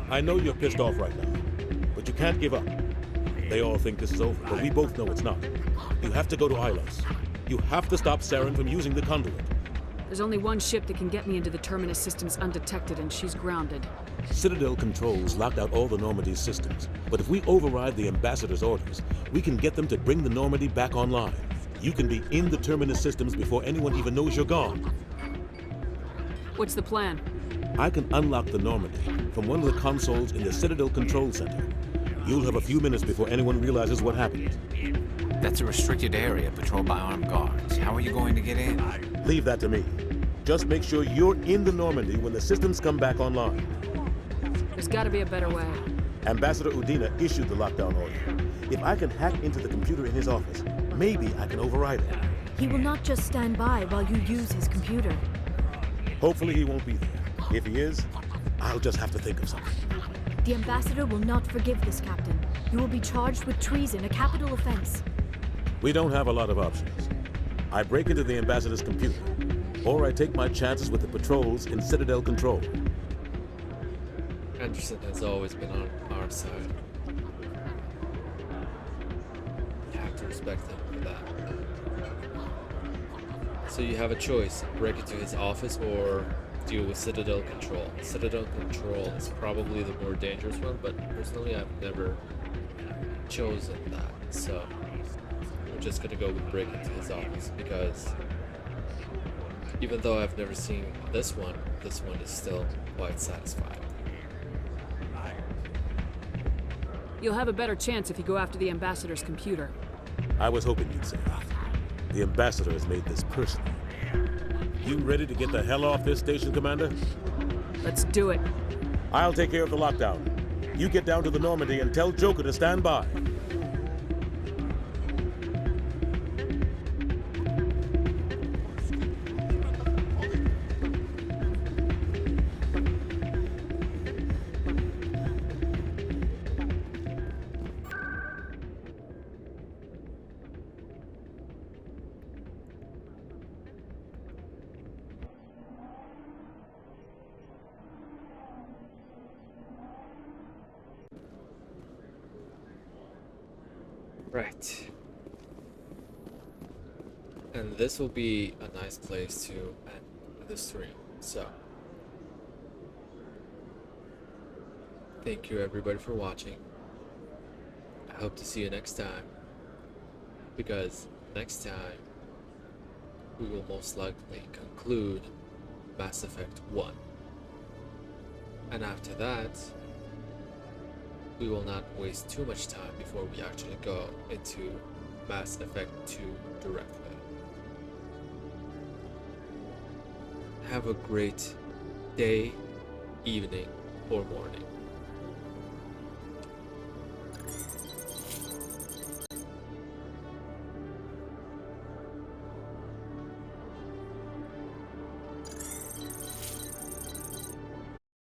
Speaker 22: I know you're pissed off right now, but you can't give up. They all think this is over, but we both know it's not. You have to go to Ilos. You have to stop Saren from using the conduit.
Speaker 9: There's only one ship that can get me into the Terminus systems undetected, and she's grounded.
Speaker 22: Citadel controls locked out all the Normandy's systems, but if we override the Ambassador's orders, we can get them to bring the Normandy back online. You can be in the Terminus systems before anyone even knows you're gone.
Speaker 9: What's the plan?
Speaker 22: I can unlock the Normandy from one of the consoles in the Citadel Control Center. You'll have a few minutes before anyone realizes what happened.
Speaker 23: That's a restricted area patrolled by armed guards. How are you going to get in?
Speaker 22: Leave that to me. Just make sure you're in the Normandy when the systems come back online.
Speaker 9: There's gotta be a better way.
Speaker 22: Ambassador Udina issued the lockdown order. If I can hack into the computer in his office, maybe I can override it.
Speaker 5: He will not just stand by while you use his computer.
Speaker 22: Hopefully he won't be there. If he is, I'll just have to think of something.
Speaker 5: The Ambassador will not forgive this, Captain. You will be charged with treason, a capital offense.
Speaker 22: We don't have a lot of options. I break into the Ambassador's computer, or I take my chances with the patrols in Citadel Control.
Speaker 1: Anderson has always been on our side. You have to respect him for that. So you have a choice, break into his office or deal with Citadel Control. Citadel Control is probably the more dangerous one, but personally I've never chosen that. So I'm just gonna go with break into his office because even though I've never seen this one is still quite satisfying.
Speaker 9: You'll have a better chance if you go after the Ambassador's computer.
Speaker 22: I was hoping you'd say that. The Ambassador has made this personal. You ready to get the hell off this station, Commander?
Speaker 9: Let's do it.
Speaker 22: I'll take care of the lockdown. You get down to the Normandy and tell Joker to stand by.
Speaker 1: Right. And this will be a nice place to end the stream. So, Thank you everybody for watching. I hope to see you next time, because next time we will most likely conclude Mass Effect 1. And after that, we will not waste too much time before we actually go into Mass Effect 2 directly. Have a great day, evening, or morning.